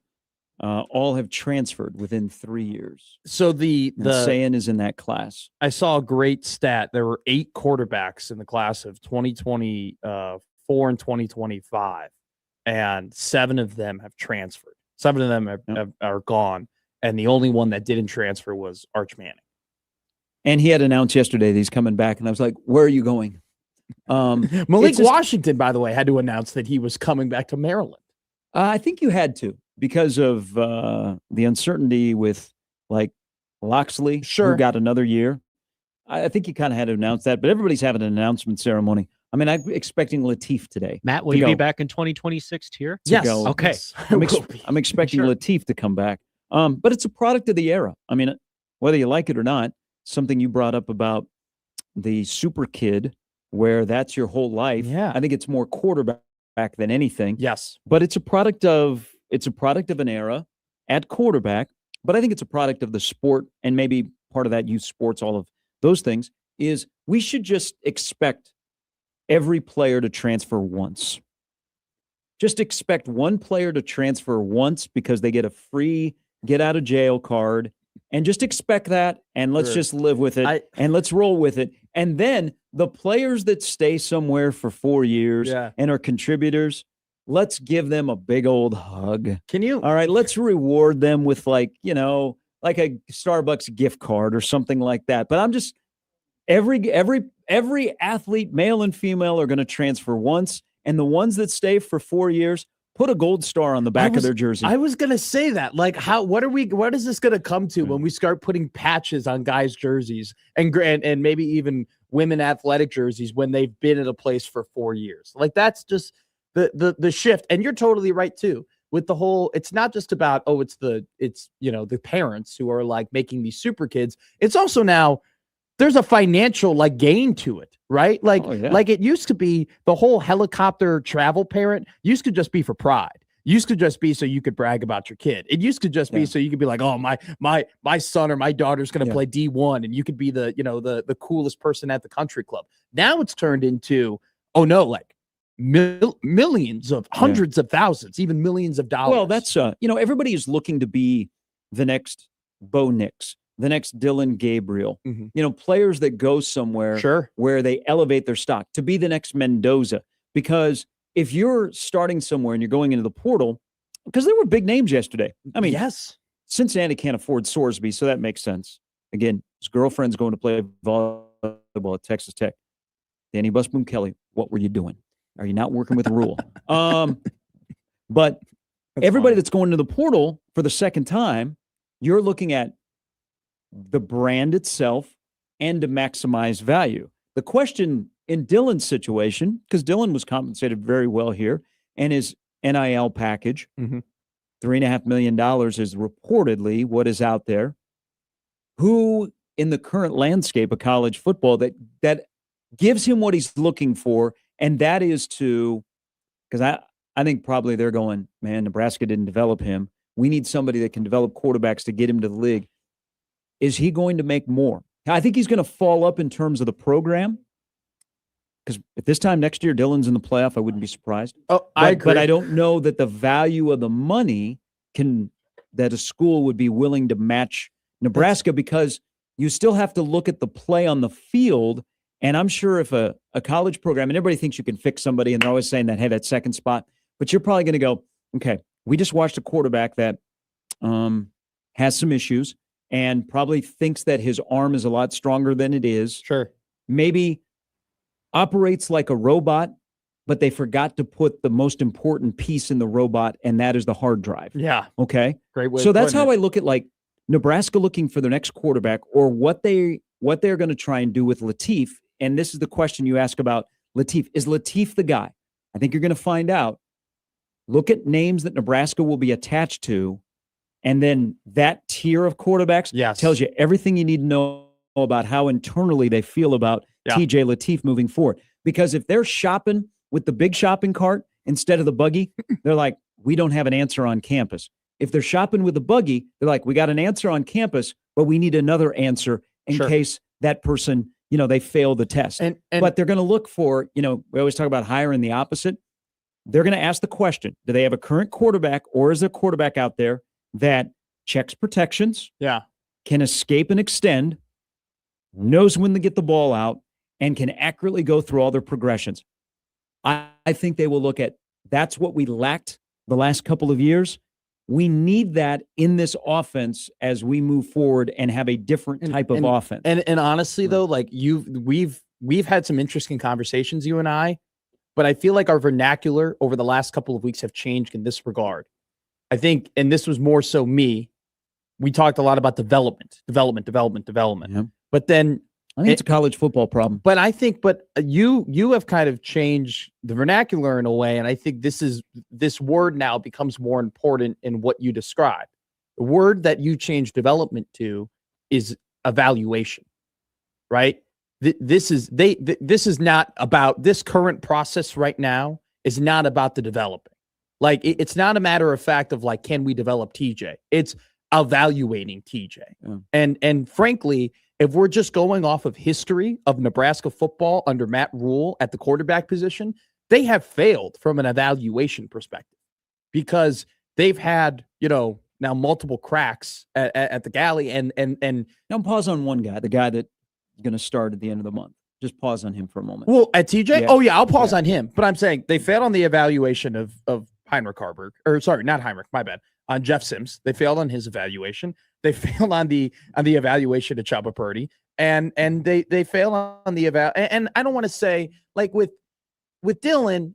all have transferred within 3 years. So the Sayan is in that class. I saw a great stat. There were 8 quarterbacks in the class of 2024 and 2025, and 7 of them have transferred. 7 of them are gone, and the only one that didn't transfer was Arch Manning. And he had announced yesterday that he's coming back, and I was like, "Where are you going?" Malik Washington, by the way, had to announce that he was coming back to Maryland. I think you had to because of the uncertainty with like Loxley, who got another year. I think you kind of had to announce that, but everybody's having an announcent ceremony. I mean, I'm expecting Latif today. Matt, will you be back in 2026 here? Yes. Okay. I'm expecting Latif to come back. But it's a product of the era. I mean, whether you like it or not, something you brought up about the super kid, where that's your whole life. Yeah. I think it's more quarterback than anything. Yes. But it's a product of an era at quarterback, but I think it's a product of the sport, and maybe part of that youth sports, all of those things, is we should just expect every player to transfer once. Just expect one player to transfer once because they get a free get out of jail card, and just expect that, and let's just live with it, and let's roll with it. And then the players that stay somewhere for 4 years and are contributors, let's give them a big old hug. All right, let's reward them with like a Starbucks gift card or something like that. But I'm just every athlete, male and female, are going to transfer once, and the ones that stay for 4 years, put a gold star on the back of their jersey. I was gonna say that. Like, what is this gonna come to when we start putting patches on guys' jerseys and maybe even women athletic jerseys when they've been at a place for 4 years? Like, that's just the shift. And you're totally right too. With the whole, it's not just about, it's the parents who are like making these super kids. It's also now there's a financial like gain to it, right? Like, like it used to be the whole helicopter travel parent used to just be for pride. Used to just be so you could brag about your kid. It used to just be so you could be like, oh, my son or my daughter's going to play D1, and you could be the coolest person at the country club. Now it's turned into, oh no, like millions of hundreds of thousands, even millions of dollars. Well, that's everybody is looking to be the next Bo Nix, the next Dylan Gabriel, players that go somewhere where they elevate their stock, to be the next Mendoza. Because if you're starting somewhere and you're going into the portal, because there were big names yesterday. I mean, Cincinnati can't afford Sorsby, so that makes sense. Again, his girlfriend's going to play volleyball at Texas Tech. Danny Busboom Kelly, what were you doing? Are you not working with the rule? But everybody that's going to the portal for the second time, you're looking at the brand itself and to maximize value. The question in Dylan's situation, because Dylan was compensated very well here, and his NIL package, $3.5 million is reportedly what is out there. Who in the current landscape of college football that gives him what he's looking for, and that is because I think probably they're going, man, Nebraska didn't develop him. We need somebody that can develop quarterbacks to get him to the league. Is he going to make more? I think he's going to fall up in terms of the program. Because at this time next year, Dylan's in the playoff, I wouldn't be surprised. I agree. But I don't know that the value of the money that a school would be willing to match Nebraska, because you still have to look at the play on the field. And I'm sure if a college program, and everybody thinks you can fix somebody, and they're always saying that, hey, that second spot, but you're probably going to go, okay, we just watched a quarterback that has some issues and probably thinks that his arm is a lot stronger than it is. Sure. Maybe operates like a robot, but they forgot to put the most important piece in the robot, and that is the hard drive. Yeah. Okay. Great way. So that's how I look at like Nebraska looking for the next quarterback, or what they're going to try and do with Latif. And this is the question you ask about Latif. Is Latif the guy? I think you're going to find out. Look at names that Nebraska will be attached to, and then that tier of quarterbacks tells you everything you need to know about how internally they feel about TJ Latif moving forward. Because if they're shopping with the big shopping cart instead of the buggy, they're like, we don't have an answer on campus. If they're shopping with the buggy, they're like, we got an answer on campus, but we need another answer in case that person they fail the test. But they're going to look for, we always talk about hiring the opposite. They're going to ask the question, do they have a current quarterback, or is there a quarterback out there that checks protections, can escape and extend, knows when to get the ball out, and can accurately go through all their progressions? I think they will look at, that's what we lacked the last couple of years. We need that in this offense as we move forward and have a different type of offense. And honestly, though, like we've had some interesting conversations, you and I, but I feel like our vernacular over the last couple of weeks have changed in this regard. I think, and this was more so me, we talked a lot about development. Yeah. But then I think it's a college football problem. But I think, you have kind of changed the vernacular in a way, and I think this word now becomes more important in what you describe. The word that you change development to is evaluation, right? This is not about this current process right now. Is not about the developing. Like it's not a matter of fact of like, can we develop TJ? It's evaluating TJ. Yeah. And frankly, if we're just going off of history of Nebraska football under Matt Rule at the quarterback position, they have failed from an evaluation perspective because they've had, now multiple cracks at the galley and now pause on one guy, the guy that's going to start at the end of the month. Just pause on him for a moment. Well, at TJ? Yeah. Oh, yeah, I'll pause on him. But I'm saying they failed on the evaluation of Heinrich Harburg. Or sorry, not Heinrich, my bad. On Jeff Sims. They failed on his evaluation. They failed on the evaluation of Chubba Purdy. And they fail on the and I don't want to say, like with Dylan,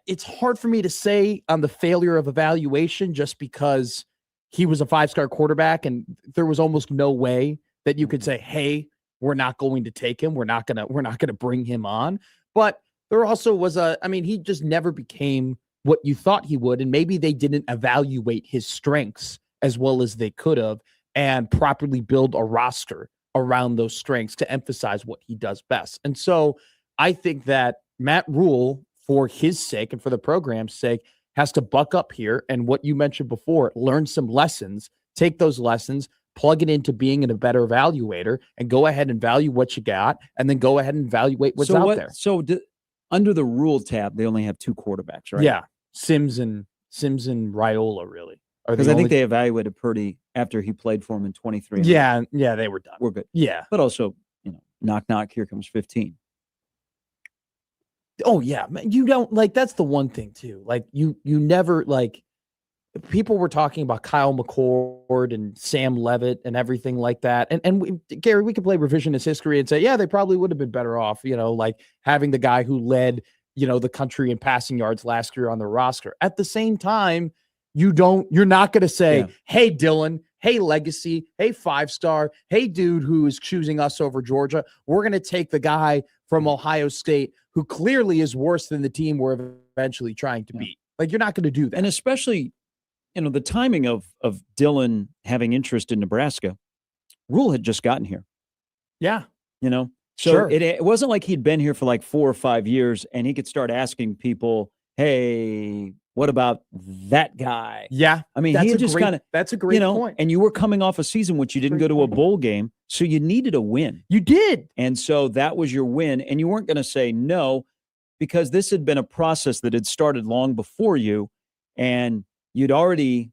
it's hard for me to say on the failure of evaluation just because he was a 5-star quarterback and there was almost no way that you could say, hey, we're not going to take him. We're not gonna bring him on. But there also was he just never became what you thought he would. And maybe they didn't evaluate his strengths as well as they could have and properly build a roster around those strengths to emphasize what he does best. And so I think that Matt Rule, for his sake and for the program's sake, has to buck up here. And what you mentioned before, learn some lessons, take those lessons, plug it into being a better evaluator, and go ahead and value what you got, and then go ahead and evaluate what's out there. So under the Rule tab, they only have 2 quarterbacks, right? Yeah, Sims and Raiola, really. Because I think they evaluated Purdy after he played for him in 23. Yeah, they were done. We're good. Yeah. But also, knock, knock, here comes 15. Oh, yeah. You don't, that's the one thing, too. Like, you never, people were talking about Kyle McCord and Sam Levitt and everything like that. And Gary, we could play revisionist history and say, yeah, they probably would have been better off, having the guy who led, the country in passing yards last year on the roster. At the same time, you're not going to say, hey, Dylan, hey, Legacy, hey, 5-star, hey, dude who is choosing us over Georgia. We're going to take the guy from Ohio State who clearly is worse than the team we're eventually trying to beat. You're not going to do that. And especially, the timing of Dylan having interest in Nebraska, Rule had just gotten here. Yeah. So sure. It wasn't like he'd been here for 4 or 5 years and he could start asking people, hey, what about that guy? Yeah. He just kind of, that's a great point. And you were coming off a season which you didn't go to a bowl game. So you needed a win. You did. And so that was your win. And you weren't going to say no, because this had been a process that had started long before you. And you'd already,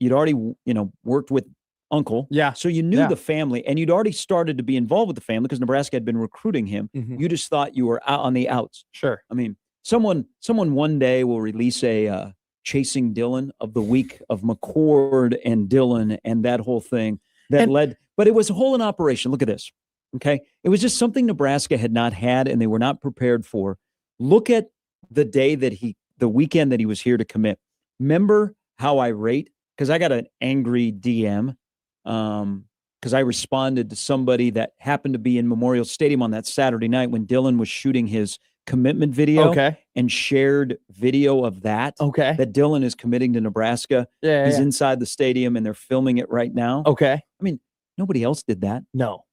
worked with Uncle. Yeah. So you knew the family and you'd already started to be involved with the family because Nebraska had been recruiting him. Mm-hmm. You just thought you were out on the outs. Sure. Someone one day will release a Chasing Dylan of the week of McCord and Dylan and that whole thing but it was a whole in operation. Look at this. Okay. It was just something Nebraska had not had and they were not prepared for. Look at the weekend that he was here to commit. Remember how irate, because I got an angry DM because I responded to somebody that happened to be in Memorial Stadium on that Saturday night when Dylan was shooting his commitment video and shared video of that Dylan is committing to Nebraska. He's inside the stadium and they're filming it right now. Nobody else did that. No,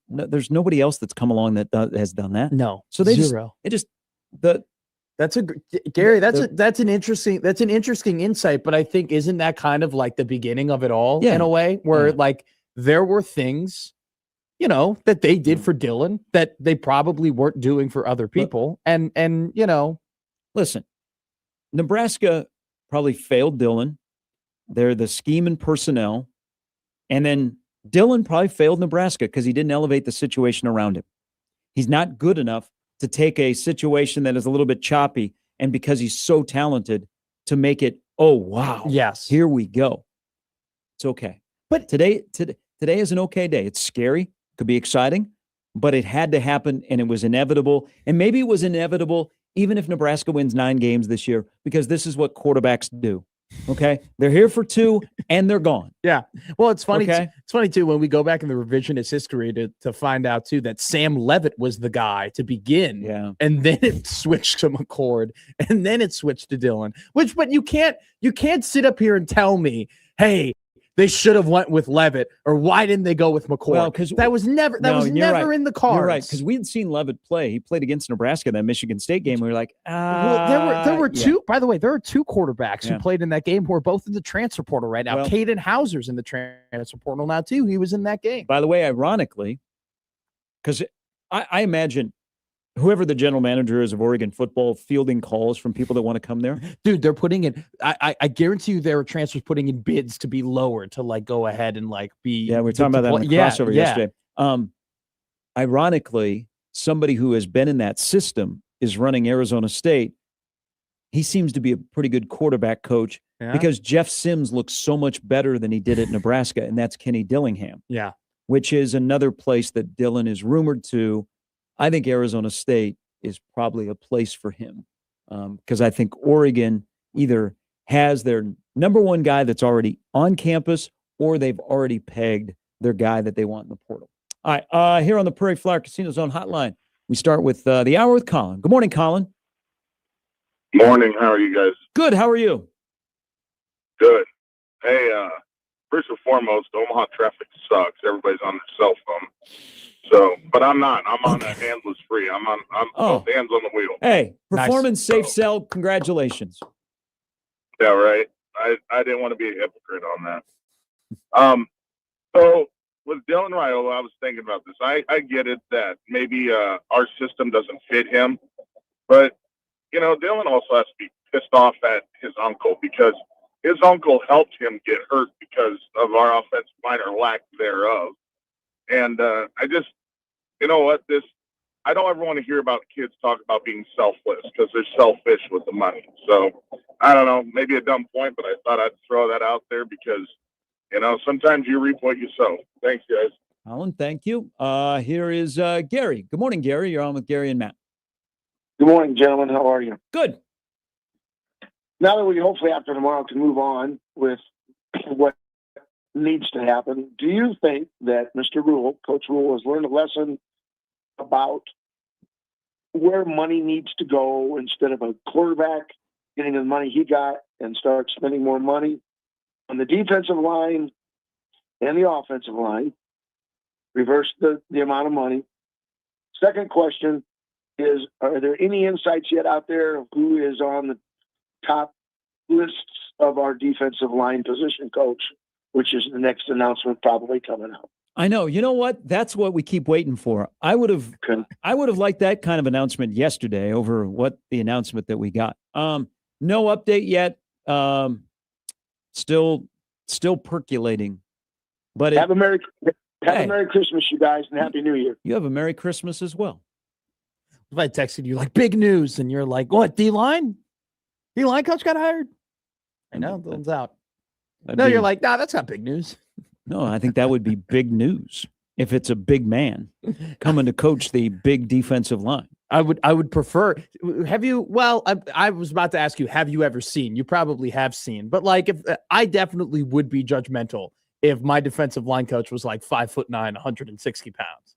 there's nobody else that's come along that has done that. No. So they Zero. That's an interesting insight, but I think isn't that kind of like the beginning of it all in a way where there were things that they did for Dylan that they probably weren't doing for other people. And listen, Nebraska probably failed Dylan. They're the scheme and personnel. And then Dylan probably failed Nebraska because he didn't elevate the situation around him. He's not good enough to take a situation that is a little bit choppy and because he's so talented to make it, oh, wow. Yes. Here we go. It's okay. But today is an okay day. It's scary. Could be exciting, but it had to happen and it was inevitable. And maybe it was inevitable even if Nebraska wins 9 games this year, because this is what quarterbacks do. Okay. They're here for 2 and they're gone. Yeah. Well, it's funny. Okay. It's funny too, when we go back in the revisionist history to find out too, that Sam Levitt was the guy to begin. Yeah. And then it switched to McCord and then it switched to Dylan, but you can't sit up here and tell me, hey, they should have went with Levitt, or why didn't they go with McCord? Well, because that was never in the cards. You're right, because we had seen Levitt play. He played against Nebraska in that Michigan State game. We were like, well, there were two. By the way, there are 2 quarterbacks who Yeah. played in that game who are both in the transfer portal right now. Well- Caden Hauser's in the transfer portal now too. He was in that game. By the way, ironically, because I imagine whoever the general manager is of Oregon football fielding calls from people that want to come there. Dude, they're putting in. I guarantee you, there are transfers putting in bids to be lower to like go ahead and like be. Yeah, we were talking about that in the crossover yesterday. Ironically, somebody who has been in that system is running Arizona State. He seems to be a pretty good quarterback coach because Jeff Sims looks so much better than he did at Nebraska, and that's Kenny Dillingham. Yeah, which is another place that Dylan is rumored to. I think Arizona State is probably a place for him because I think Oregon either has their number one guy that's already on campus or they've already pegged their guy that they want in the portal. All right, here on the Prairie Flower Casino Zone Hotline, we start with the hour with Colin. Good morning, Colin. Morning. How are you guys? Good. How are you? Good. Hey, first and foremost, Omaha traffic sucks. Everybody's on their cell phone. So, but I'm not. I'm on a handless free. I'm both hands on the wheel. Hey, performance safe cell. Congratulations. Yeah, right. I didn't want to be a hypocrite on that. So with Dylan Raiola, I was thinking about this. I get it that maybe our system doesn't fit him, but Dylan also has to be pissed off at his uncle because his uncle helped him get hurt because of our offensive line or lack thereof. And I just, I don't ever want to hear about kids talk about being selfless because they're selfish with the money. So I don't know, maybe a dumb point, but I thought I'd throw that out there because, sometimes you reap what you sow. Thanks, guys. Colin, thank you. Here is Gary. Good morning, Gary. You're on with Gary and Matt. Good morning, gentlemen. How are you? Good. Now that we hopefully after tomorrow can move on with what needs to happen, do you think that Mr. Rule, Coach Rule, has learned a lesson about where money needs to go instead of a quarterback getting the money he got and start spending more money on the defensive line and the offensive line, reverse the amount of money? Second question is, are there any insights yet out there of who is on the top lists of our defensive line position coach, which is the next announcement probably coming out? I know. You know what? That's what we keep waiting for. I would have liked that kind of announcement yesterday over what the announcement that we got. No update yet. Still percolating. But have a Merry Christmas, you guys, and Happy New Year. You have a Merry Christmas as well. If I texted you like big news and you're like, what, D-line? D-line coach got hired? I know, Dylan's out. You're like, nah, that's not big news. No, I think that would be big news if it's a big man coming to coach the big defensive line. I would prefer. Have you? Well, I was about to ask you, have you ever seen? You probably have seen, but like, if I definitely would be judgmental if my defensive line coach was like 5'9", 160 pounds.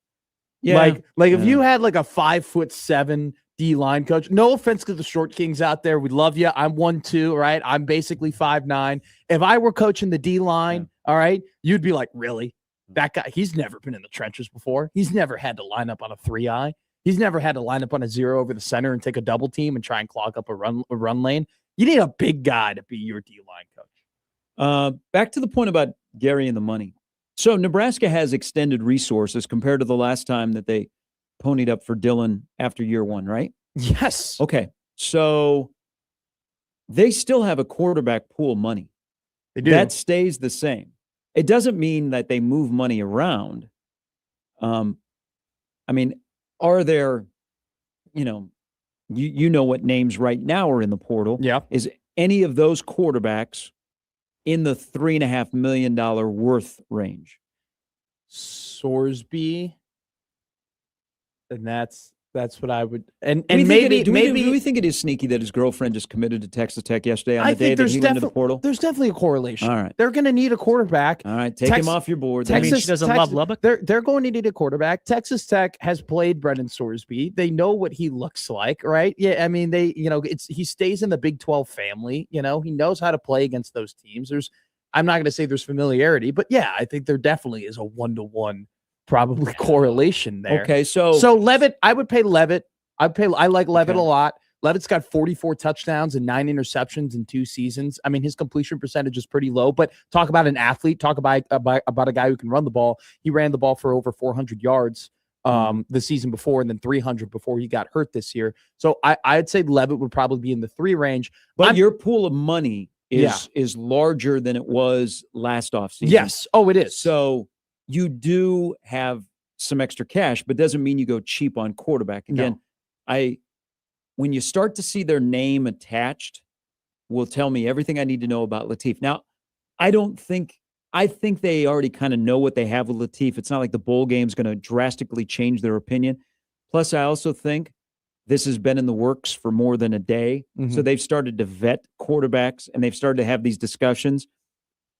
Yeah, like if you had like a 5'7" D line coach. No offense to the short kings out there, we love you. I'm 1'2", right? I'm basically 5'9". If I were coaching the D line, all right, you'd be like, really? That guy? He's never been in the trenches before. He's never had to line up on a 3-eye. He's never had to line up on a 0 over the center and take a double team and try and clog up a run lane. You need a big guy to be your D line coach. Back to the point about Gary and the money. So Nebraska has extended resources compared to the last time that they ponied up for Dillon after year one, right? Yes. Okay. So they still have a quarterback pool money. They do. That stays the same. It doesn't mean that they move money around. I mean, are there, you know what names right now are in the portal? Yeah. Is any of those quarterbacks in the $3.5 million worth range? Sorsby, and that's what I would and Do maybe we think it is sneaky that his girlfriend just committed to Texas Tech yesterday on the day that he went into the portal? There's definitely a correlation. All right. They're going to need a quarterback. All right, take him off your board. I mean, she doesn't love Lubbock. They're going to need a quarterback. Texas Tech has played Brendan Sorsby. They know what he looks like, right? Yeah, I mean, he stays in the Big 12 family. He knows how to play against those teams. I'm not going to say there's familiarity, but yeah, I think there definitely is a 1-to-1 probably correlation there. Okay, so Levitt, I would pay Levitt. I like Levitt Okay. a lot. Levitt's got 44 touchdowns and 9 interceptions in 2 seasons. I mean, his completion percentage is pretty low, but talk about an athlete, talk about a guy who can run the ball. He ran the ball for over 400 yards the season before, and then 300 before he got hurt this year. So I'd say Levitt would probably be in the 3 range. But your pool of money is larger than it was last offseason. Yes. Oh, it is. So you do have some extra cash, but doesn't mean you go cheap on quarterback. Again, when you start to see their name attached, will tell me everything I need to know about Latif. Now, I think they already kind of know what they have with Latif. It's not like the bowl game's going to drastically change their opinion. Plus, I also think this has been in the works for more than a day. Mm-hmm. So they've started to vet quarterbacks and they've started to have these discussions.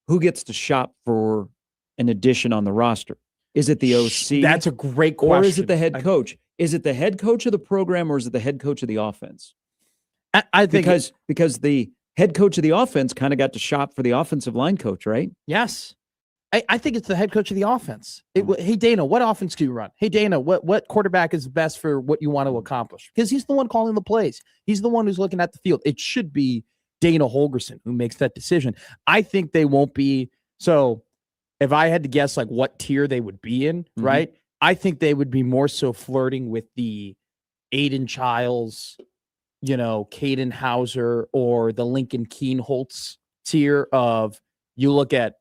Who gets to shop for an addition on the roster? Is it the OC? That's a great question. Or is it the head coach? Is it the head coach of the program or is it the head coach of the offense? I think because the head coach of the offense kind of got to shop for the offensive line coach, right? Yes. I think it's the head coach of the offense. Hey, Dana, what offense do you run? Hey, Dana, what quarterback is best for what you want to accomplish? Because he's the one calling the plays. He's the one who's looking at the field. It should be Dana Holgerson who makes that decision. I think they won't be. So if I had to guess like what tier they would be in, right? I think they would be more so flirting with the Aiden Childs, Caden Hauser, or the Lincoln Keenholz tier of you look at,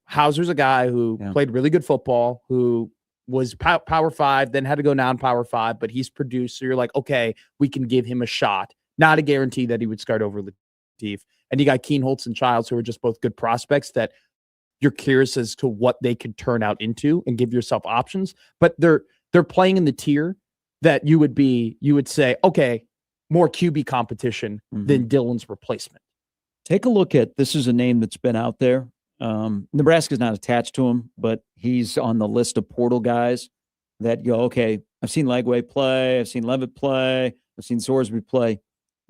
Hauser's a guy who played really good football, who was Power 5, then had to go non-Power 5, but he's produced. So you're like, okay, we can give him a shot. Not a guarantee that he would start over Latif. And you got Keenholz and Childs, who are just both good prospects that you're curious as to what they could turn out into and give yourself options. But they're playing in the tier that you would say, okay, more QB competition than Dillon's replacement. Take a look at, this is a name that's been out there. Nebraska's not attached to him, but he's on the list of portal guys that go, okay, I've seen Lagway play, I've seen Levitt play, I've seen Sorsby play.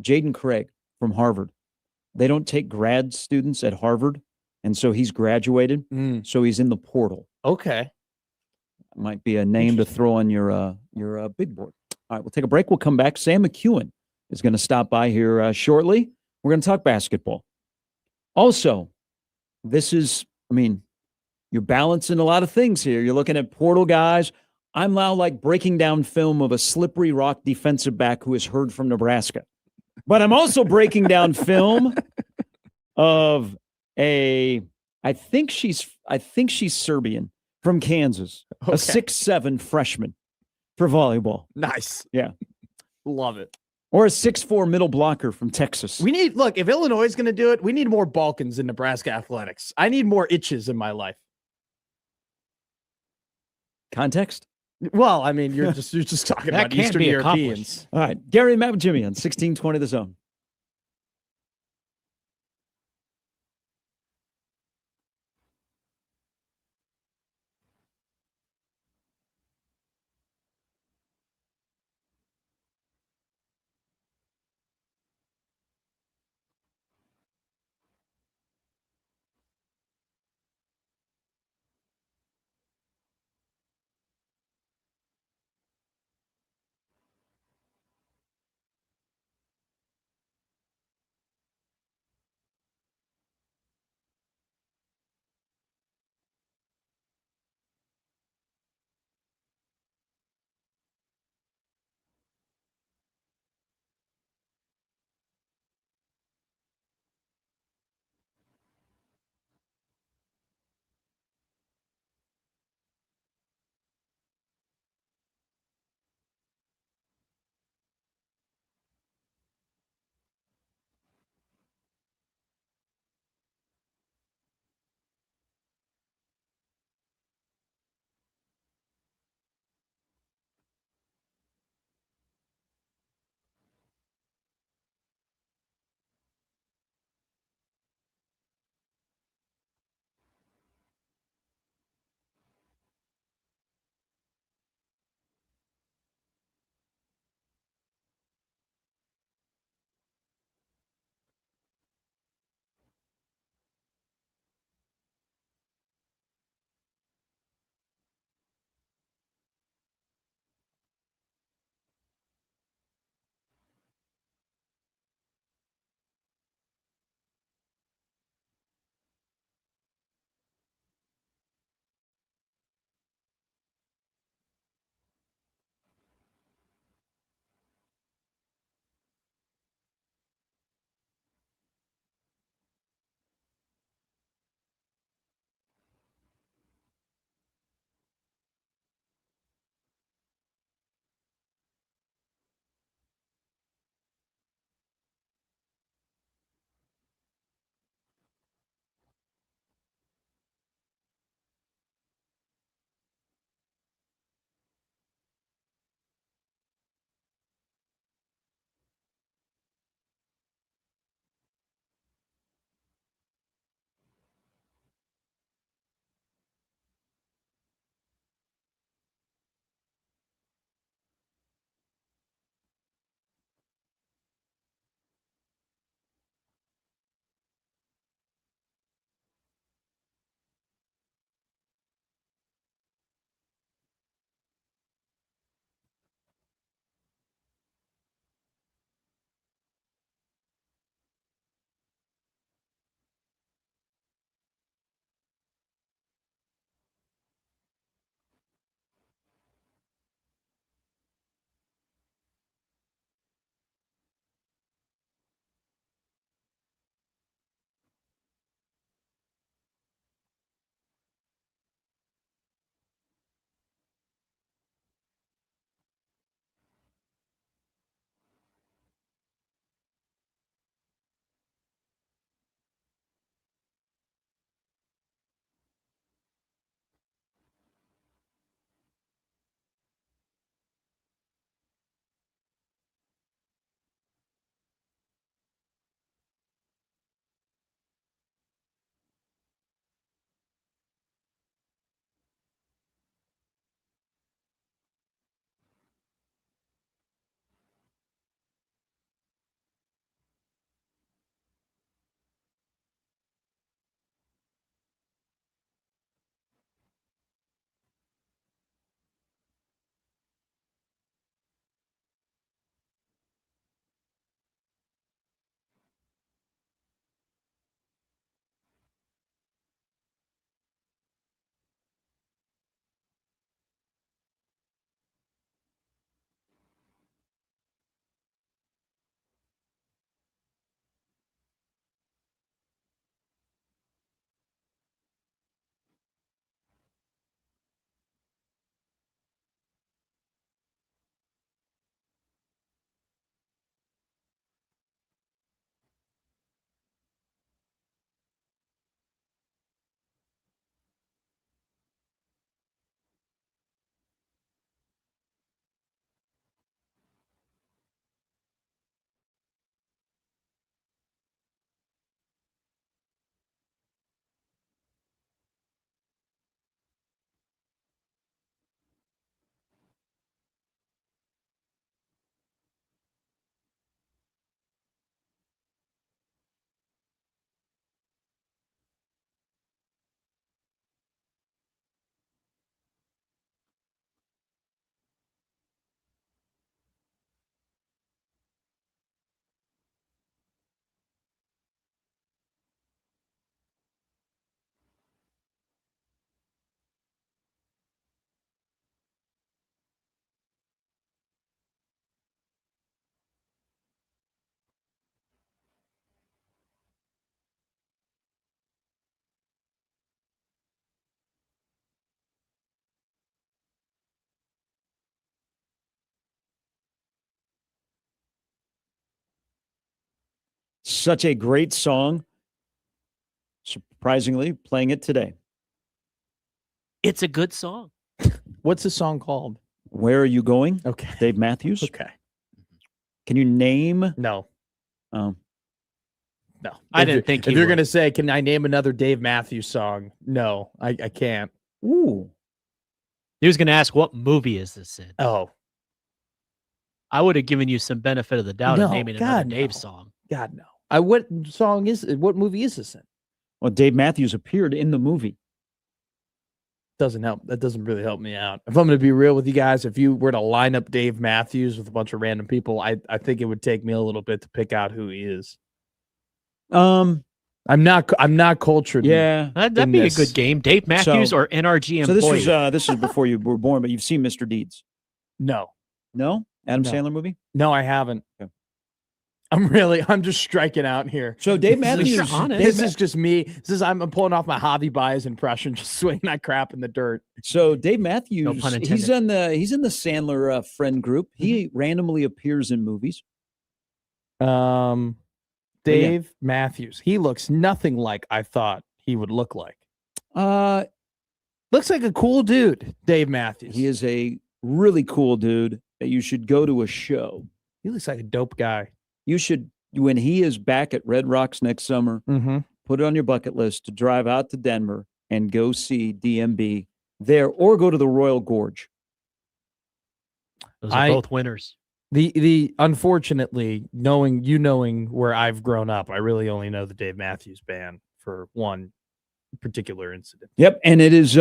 Jaden Craig from Harvard. They don't take grad students at Harvard, and so he's graduated, so he's in the portal. Okay. Might be a name to throw on your big board. All right, we'll take a break. We'll come back. Sam McEwen is going to stop by here shortly. We're going to talk basketball. Also, you're balancing a lot of things here. You're looking at portal guys. I'm now like breaking down film of a slippery rock defensive back who has heard from Nebraska. But I'm also breaking down film of I think she's Serbian from Kansas, a 6'7" freshman for volleyball. Nice. Yeah. Love it. Or a 6'4" middle blocker from Texas. If Illinois is going to do it, we need more Balkans in Nebraska athletics. I need more itches in my life. Context? Well, I mean, you're just talking about Eastern Europeans. All right. Gary and Matt with Jimmy on 1620 The Zone. Such a great song. Surprisingly, playing it today. It's a good song. What's the song called? Where Are You Going? Okay. Dave Matthews. Okay. Can you name? No. Oh, No. I If didn't you- think If he you're would. going to say, can I name another Dave Matthews song? No, I can't. ooh. He was going to ask, what movie is this in? Oh, I would have given you some benefit of the doubt No, of naming another God, Dave no. song. God, no. What movie is this in? Well, Dave Matthews appeared in the movie. Doesn't help. That doesn't really help me out. If I'm going to be real with you guys, if you were to line up Dave Matthews with a bunch of random people, I think it would take me a little bit to pick out who he is. I'm not cultured. Yeah. That'd be a good game. Dave Matthews So- or NRG So employee. this is before you were born, but you've seen Mr. Deeds. No, No? Adam No. Sandler movie? no, I haven't. Okay. I'm just striking out here. So Dave At least Matthews. you're honest. This is just me. I'm pulling off my Javi Baez impression, just swinging that crap in the dirt. So Dave Matthews, No pun he's intended. he's in the Sandler friend group. He randomly appears in movies. Dave yeah. Matthews. He looks nothing like I thought he would look like. Uh, Looks like a cool dude, Dave Matthews. he is a really cool dude that you should go to a show. He looks like a dope guy. You should, when he is back at Red Rocks next summer, Mm-hmm. put it on your bucket list to drive out to Denver and go see DMB there, or go to the Royal Gorge. Those are both winners. The unfortunately, knowing where I've grown up, I really only know the Dave Matthews Band for one particular incident. Yep, and it is it's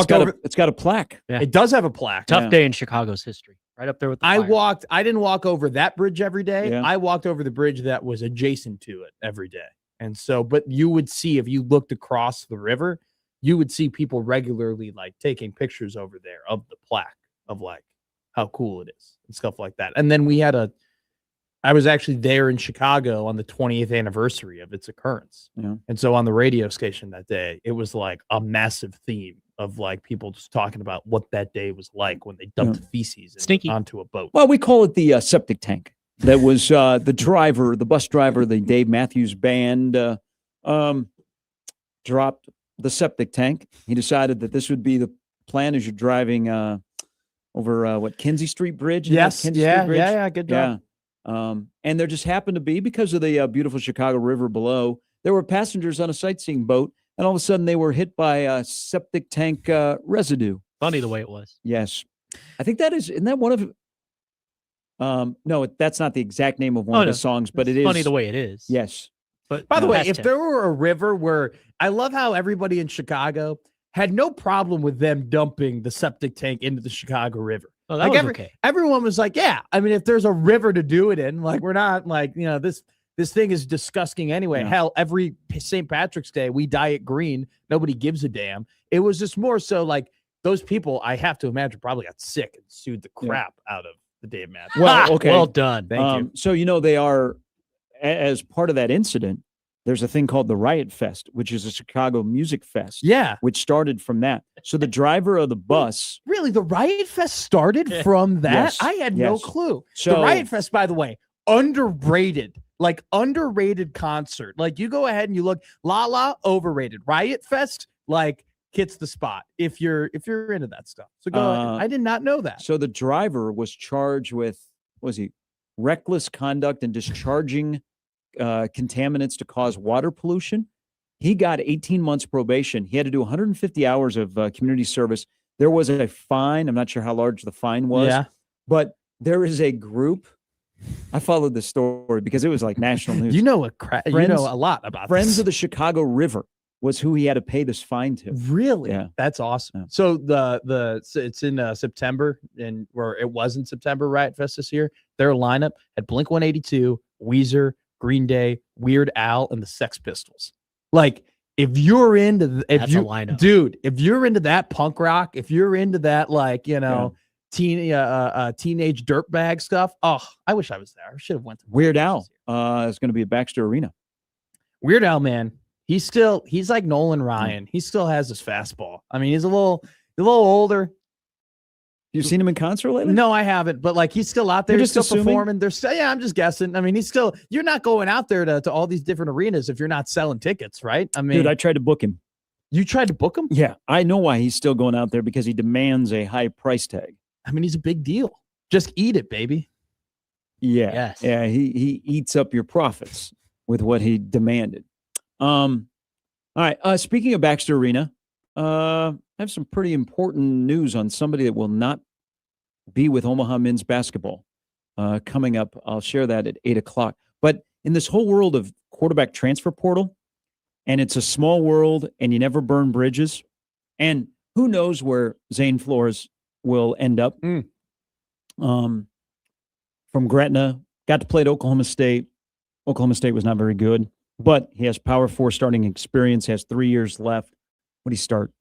got a plaque. Yeah. It does have a plaque. Tough Yeah. day in Chicago's history. Right up there with the I fire. didn't walk over that bridge every day. Yeah. I walked over the bridge that was adjacent to it every day. And so, but you would see, if you looked across the river, you would see people regularly like taking pictures over there of the plaque of like how cool it is and stuff like that. And then I was actually there in Chicago on the 20th anniversary of its occurrence. Yeah. And so on the radio station that day, it was like a massive theme of like people just talking about what that day was like when they dumped feces Stinky. onto a boat. Well, we call it the septic tank. That was the bus driver, the Dave Matthews Band dropped the septic tank. He decided that this would be the plan as you're driving over Kinsey Street Bridge. You know, Yes. Kinsey Yeah. Street Bridge? Yeah. Good job. Yeah. And there just happened to be, because of the beautiful Chicago River below, there were passengers on a sightseeing boat, and all of a sudden they were hit by septic tank residue. Funny the way it was. Yes. I think isn't that one of no, that's not the exact name of one of the songs, but it is Funny the way it is. Yes. But By the way, past if tense. there were a river where I love how everybody in Chicago had no problem with them dumping the septic tank into the Chicago River. Oh, that Like was okay. Everyone was like, yeah, I mean, if there's a river to do it in, like we're not like, this thing is disgusting anyway. Yeah. Hell, every St. Patrick's Day, we dye it green. Nobody gives a damn. It was just more so like those people, I have to imagine, probably got sick and sued the crap out of the Dave Matthews. Well, okay. Well done. Thank you. So, they are, as part of that incident, there's a thing called the Riot Fest, which is a Chicago music fest. Yeah. Which started from that. So the driver of the bus. Really, the Riot Fest started from that? Yes, I had no yes. clue. So The Riot Fest, by the way, underrated concert. Like you go ahead and you look, La overrated. Riot Fest, like hits the spot if you're into that stuff. So go ahead. I did not know that. So the driver was charged with, reckless conduct and discharging contaminants to cause water pollution. He got 18 months probation. He had to do 150 hours of community service. There was a fine. I'm not sure how large the fine was. Yeah. But there is a group. I followed this story because it was like national news. You know a lot about Friends this. of the Chicago River was who he had to pay this fine to. Really? Yeah. That's awesome. Yeah. So it's in September, and where it was in September, Riot Fest this year. Their lineup had Blink-182, Weezer, Green Day, Weird Al, and the Sex Pistols. Like, if you're into That's a lineup. dude, if you're into that punk rock, if you're into that teenage dirtbag stuff, oh, I wish I was there. I should have went to Weird Al is going to be at Baxter Arena. Weird Al, man. He's like Nolan Ryan. He still has his fastball. I mean, he's a little older. You seen him in concert lately? No, I haven't. But like, he's still out there. You're He's just still assuming? performing. Yeah, I'm just guessing. I mean, you're not going out there to all these different arenas if you're not selling tickets, right? I mean, Dude, I tried to book him. You tried to book him? Yeah, I know why he's still going out there, because he demands a high price tag. I mean, he's a big deal. Just eat it, baby. Yeah. Yes. Yeah, he eats up your profits with what he demanded. All right. Speaking of Baxter Arena, I have some pretty important news on somebody that will not be with Omaha men's basketball coming up. I'll share that at 8:00. But in this whole world of quarterback transfer portal, and it's a small world, and you never burn bridges, and who knows where Zane Flores will end up. From Gretna, got to play at Oklahoma State. Oklahoma State was not very good, but he has Power 4 starting experience, has 3 years left. What did he start?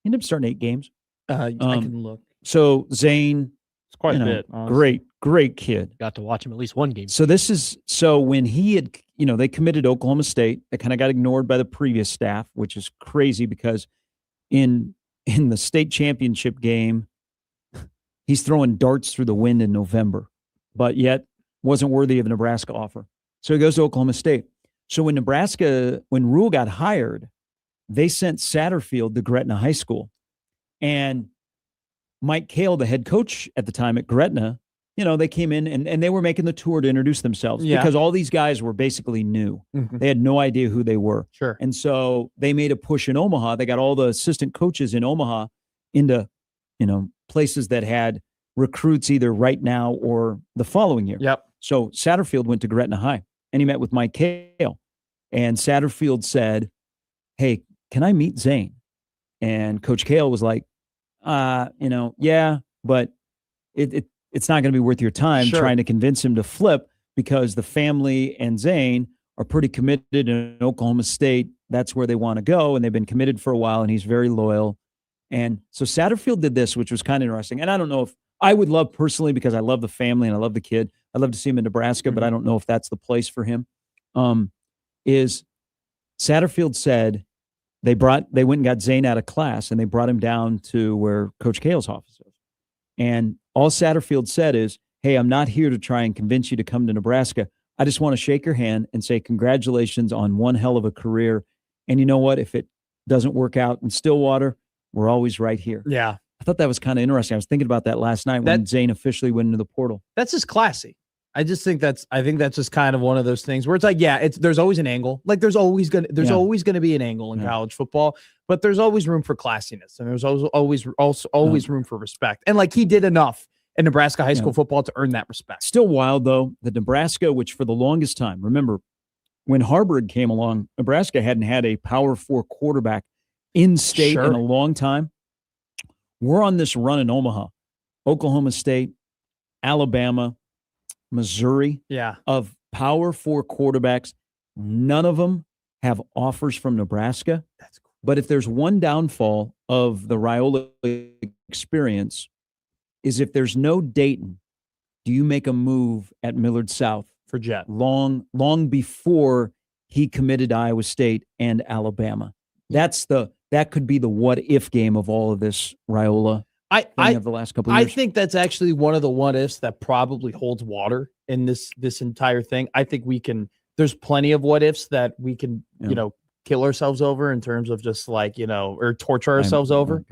He ended up starting 8 games. I can look. So Zane, It's quite a bit. Honestly. great kid. Got to watch him at least one game. So when he had, they committed Oklahoma State, that kind of got ignored by the previous staff, which is crazy because in the state championship game, he's throwing darts through the wind in November, but yet wasn't worthy of a Nebraska offer. So he goes to Oklahoma State. So when Rule got hired, they sent Satterfield to Gretna High School. And Mike Cale, the head coach at the time at Gretna, they came in and they were making the tour to introduce themselves because all these guys were basically new. Mm-hmm. They had no idea who they were. Sure. And so they made a push in Omaha. They got all the assistant coaches in Omaha into, places that had recruits either right now or the following year. Yep. So Satterfield went to Gretna High and he met with Mike Cale. And Satterfield said, "Hey, can I meet Zane?" And Coach Cale was like, yeah, but it's not going to be worth your time trying to convince him to flip because the family and Zane are pretty committed in Oklahoma State. That's where they want to go. And they've been committed for a while and he's very loyal. And so Satterfield did this, which was kind of interesting. And I don't know if I would love personally, because I love the family and I love the kid. I'd love to see him in Nebraska, but I don't know if that's the place for him. Is Satterfield said they went and got Zane out of class and they brought him down to where Coach Cale's office is. And all Satterfield said is, "Hey, I'm not here to try and convince you to come to Nebraska. I just want to shake your hand and say congratulations on one hell of a career. And you know what? If it doesn't work out in Stillwater, we're always right here." Yeah. I thought that was kind of interesting. I was thinking about that last night when Zane officially went into the portal. That's just classy. I think that's just kind of one of those things where it's like, there's always an angle. Like there's always going to be an angle in college football, but there's always room for classiness and there's always room for respect. And like he did enough in Nebraska high school football to earn that respect. Still wild though, that Nebraska, which for the longest time, remember when Harburg came along, Nebraska hadn't had a Power 4 quarterback in state in a long time. We're on this run in Omaha, Oklahoma State, Alabama, Missouri, of Power 4 quarterbacks. None of them have offers from Nebraska. That's cool. But if there's one downfall of the Raiola experience is if there's no Dayton, do you make a move at Millard South for Jet long before he committed to Iowa State and Alabama? That could be the what if game of all of this Raiola. Of the last couple of years. I think that's actually one of the what ifs that probably holds water in this entire thing. I think there's plenty of what ifs that we can, kill ourselves over in terms of just like, or torture ourselves over.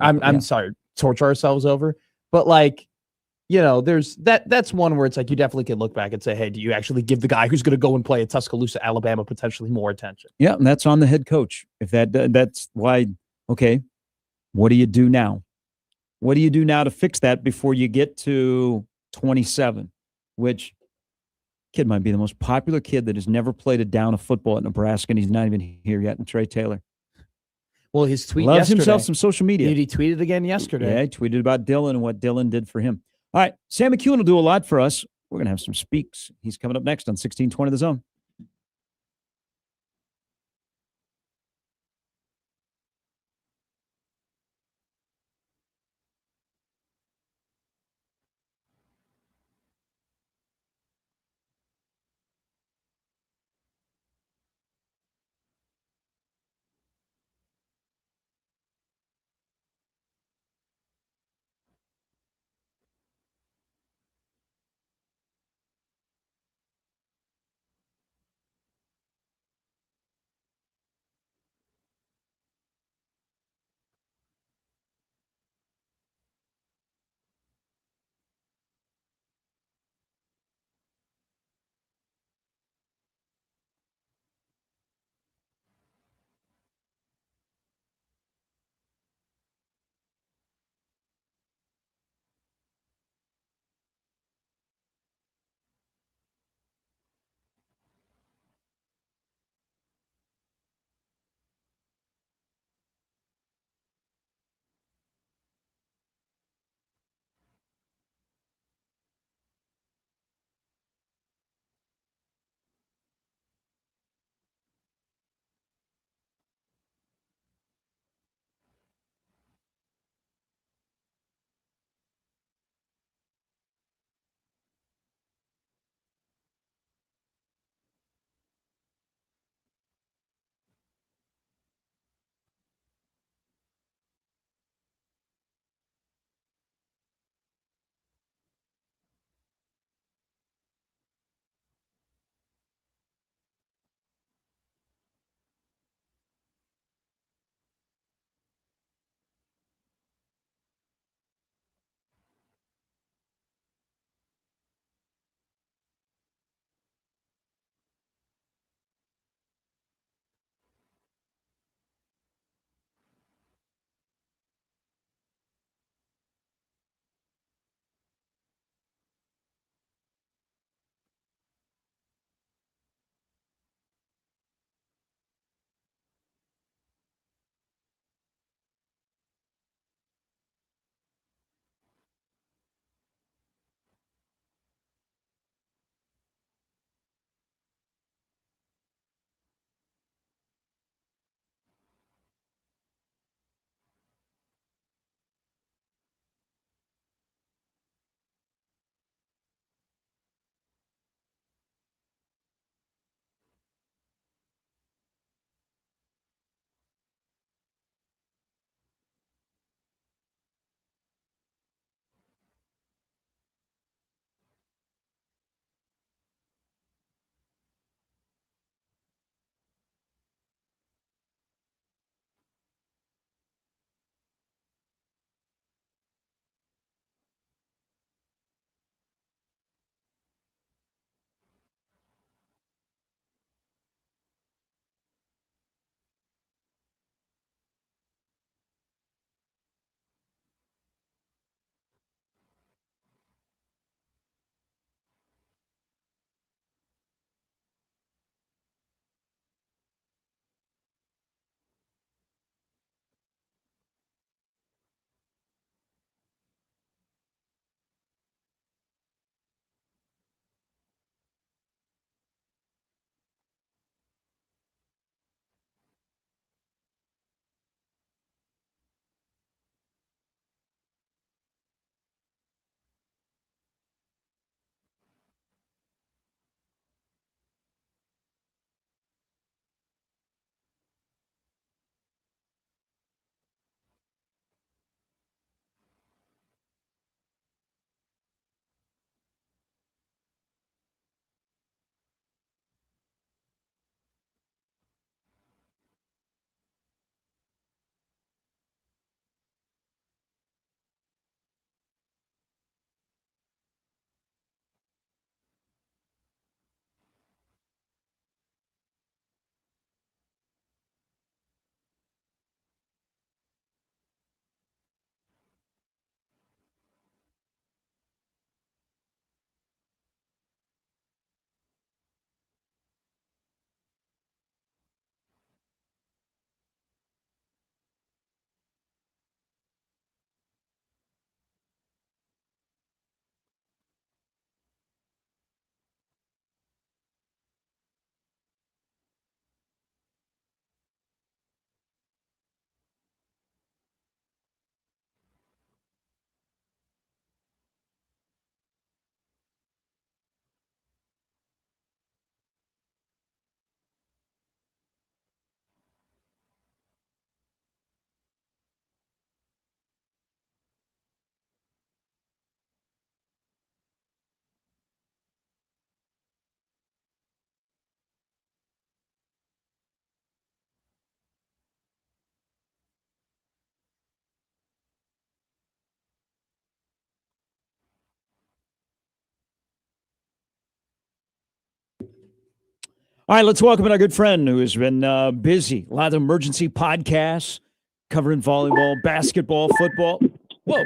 I'm sorry, torture ourselves over. But like, there's that's one where it's like you definitely can look back and say, hey, do you actually give the guy who's going to go and play at Tuscaloosa, Alabama, potentially more attention? Yeah, and that's on the head coach. If that's why, okay, what do you do now? What do you do now to fix that before you get to 27, which kid might be the most popular kid that has never played a down of football at Nebraska, and he's not even here yet, and Trey Taylor. Well, his tweet loves yesterday, himself some social media. He tweeted again yesterday. Yeah, he tweeted about Dylan and what Dylan did for him. All right, Sam McEwen will do a lot for us. We're going to have some speaks. He's coming up next on 1620 The Zone. All right, let's welcome in our good friend who has been busy. A lot of emergency podcasts covering volleyball, basketball, football. Whoa,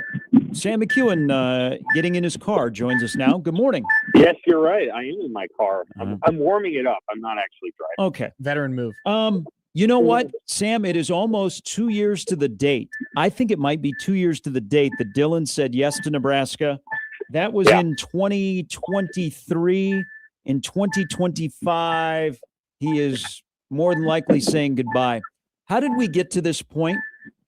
Sam McEwen getting in his car joins us now. Good morning. Yes, you're right. I am in my car. I'm warming it up. I'm not actually driving. Okay. Veteran move. You know what, Sam? It is almost 2 years to the date. I think it might be 2 years to the date that Dylan said yes to Nebraska. That was in 2023. In 2025, he is more than likely saying goodbye. How did we get to this point?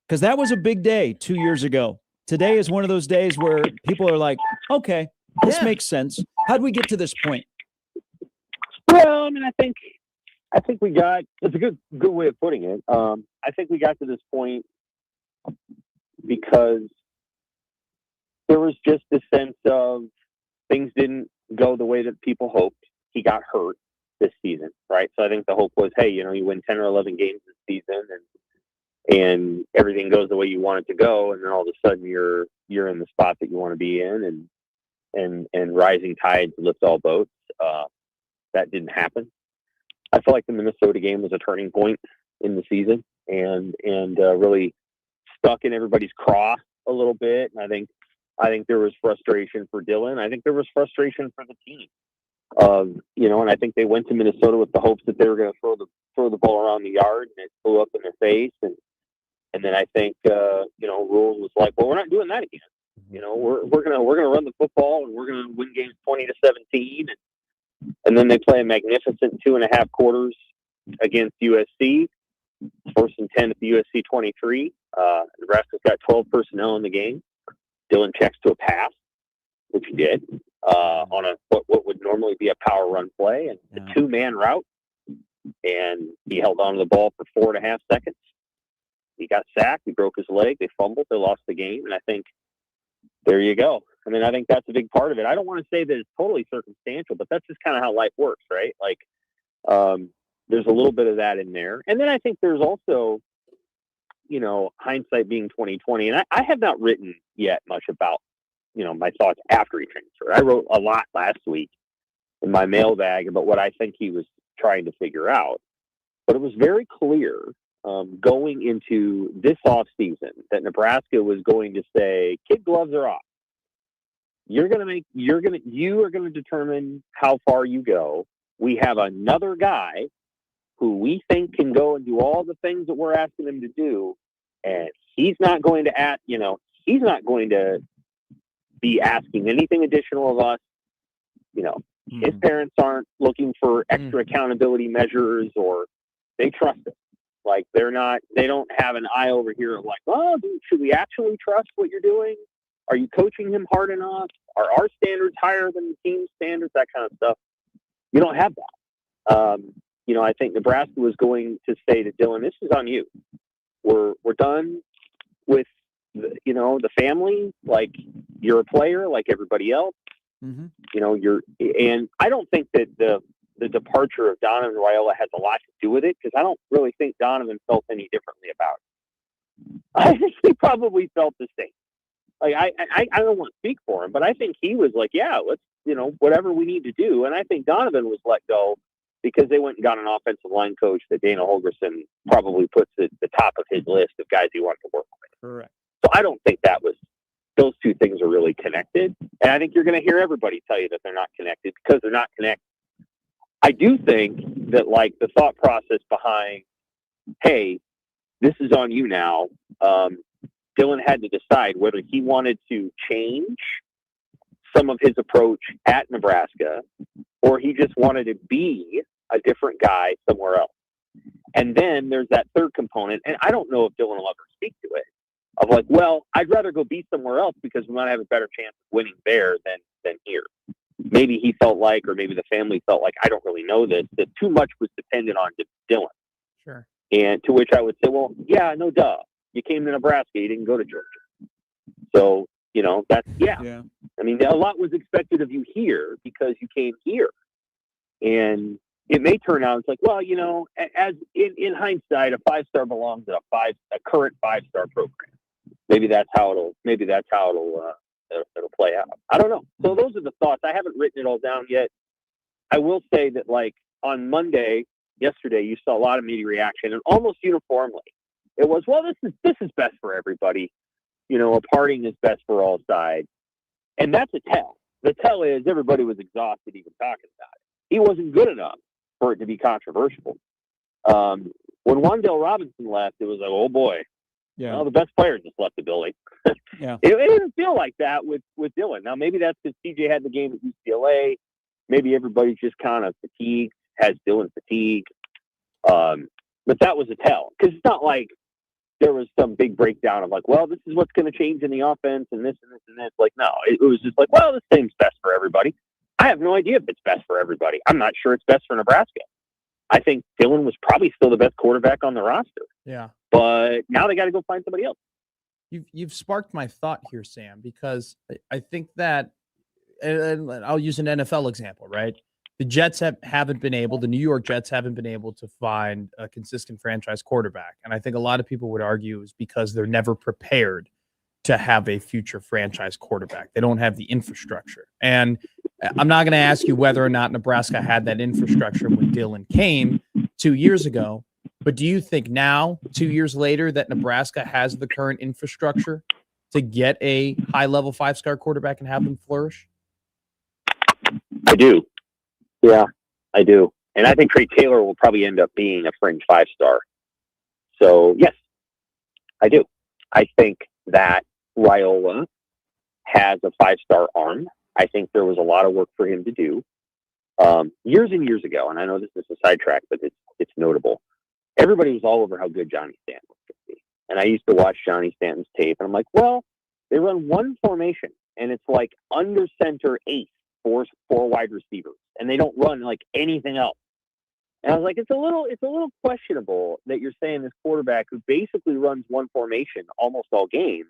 Because that was a big day 2 years ago. Today is one of those days where people are like, okay, this makes sense. How did we get to this point? Well, I mean, I think we got. It's a good way of putting it. I think we got to this point because there was just a sense of things didn't go the way that people hoped. He got hurt this season, right? So I think the hope was, hey, you win 10 or 11 games this season, and everything goes the way you want it to go, and then all of a sudden you're in the spot that you want to be in, and rising tides lift all boats. That didn't happen. I feel like the Minnesota game was a turning point in the season, and really stuck in everybody's craw a little bit. And I think there was frustration for Dylan. I think there was frustration for the team. And I think they went to Minnesota with the hopes that they were going to throw the ball around the yard, and it flew up in their face. And then I think Rule was like, well, we're not doing that again. We're gonna run the football, and we're gonna win games 20-17. And then they play a magnificent 2.5 quarters against USC. First and 10 at the USC 23. Nebraska's got 12 personnel in the game. Dylan checks to a pass, which he did, on what would normally be a power run play, and a 2-man route. And he held on to the ball for 4.5 seconds. He got sacked. He broke his leg. They fumbled. They lost the game. And I think there you go. I mean, I think that's a big part of it. I don't want to say that it's totally circumstantial, but that's just kind of how life works, right? Like, there's a little bit of that in there. And then I think there's also, hindsight being 2020. And I have not written yet much about, my thoughts after he transferred. I wrote a lot last week in my mailbag about what I think he was trying to figure out. But it was very clear going into this offseason that Nebraska was going to say, kid gloves are off. You are going to determine how far you go. We have another guy who we think can go and do all the things that we're asking him to do. And he's not going to he's not going to be asking anything additional of us. His parents aren't looking for extra accountability measures, or they trust us. Like they don't have an eye over here of like, oh, dude, should we actually trust what you're doing? Are you coaching him hard enough? Are our standards higher than the team's standards? That kind of stuff. You don't have that. I think Nebraska was going to say to Dylan, this is on you. We're done with the family. Like, you're a player like everybody else. Mm-hmm. And I don't think that the departure of Donovan Raiola has a lot to do with it, because I don't really think Donovan felt any differently about it. I think he probably felt the same. Like, I don't want to speak for him, but I think he was like, yeah, let's, whatever we need to do. And I think Donovan was let go because they went and got an offensive line coach that Dana Holgorsen probably puts at the top of his list of guys he wanted to work with. Correct. So I don't think those two things are really connected. And I think you're going to hear everybody tell you that they're not connected, because they're not connected. I do think that, like, the thought process behind, hey, this is on you now. Dylan had to decide whether he wanted to change some of his approach at Nebraska, or he just wanted to be a different guy somewhere else. And then there's that third component, and I don't know if Dylan will ever speak to it, of like, well, I'd rather go be somewhere else because we might have a better chance of winning there than here. Maybe he felt like, or maybe the family felt like, I don't really know this, that too much was dependent on Dylan. Sure. And to which I would say, well, yeah, no duh. You came to Nebraska, you didn't go to Georgia. So, that's, yeah. I mean, a lot was expected of you here because you came here. And it may turn out, it's like, well, as in hindsight, a 5-star belongs at a current 5-star program. Maybe that's how it'll play out. I don't know. So those are the thoughts. I haven't written it all down yet. I will say that, like, on Monday, yesterday, you saw a lot of media reaction, and almost uniformly, it was, well, this is best for everybody. A parting is best for all sides. And that's a tell. The tell is everybody was exhausted even talking about it. He wasn't good enough for it to be controversial. When Wan'Dale Robinson left, it was like, oh boy, well, the best player just left the building. Yeah. It didn't feel like that with Dylan. Now, maybe that's because TJ had the game at UCLA. Maybe everybody's just kind of fatigued, has Dylan fatigue. But that was a tell. Because it's not like there was some big breakdown of like, well, this is what's going to change in the offense and this and this and this. Like, no, it was just like, well, this thing's best for everybody. I have no idea if it's best for everybody. I'm not sure it's best for Nebraska. I think Dylan was probably still the best quarterback on the roster. Yeah. But now they got to go find somebody else. You've sparked my thought here, Sam, because I think that, and I'll use an NFL example, right? The Jets haven't been able, the New York Jets haven't been able to find a consistent franchise quarterback. And I think a lot of people would argue is because they're never prepared to have a future franchise quarterback. They don't have the infrastructure. And I'm not going to ask you whether or not Nebraska had that infrastructure when Dylan came 2 years ago, but do you think now, 2 years later, that Nebraska has the current infrastructure to get a high-level 5-star quarterback and have them flourish? I do. Yeah, I do. And I think Trey Taylor will probably end up being a fringe 5-star. So, yes, I do. I think that Raiola has a 5-star arm. I think there was a lot of work for him to do. Years and years ago, and I know this is a sidetrack, but it's notable. Everybody was all over how good Johnny Stanton was going to be. And I used to watch Johnny Stanton's tape, and I'm like, well, they run one formation, and it's like under center 8, four wide receivers, and they don't run like anything else. And I was like, it's a little questionable that you're saying this quarterback who basically runs one formation almost all game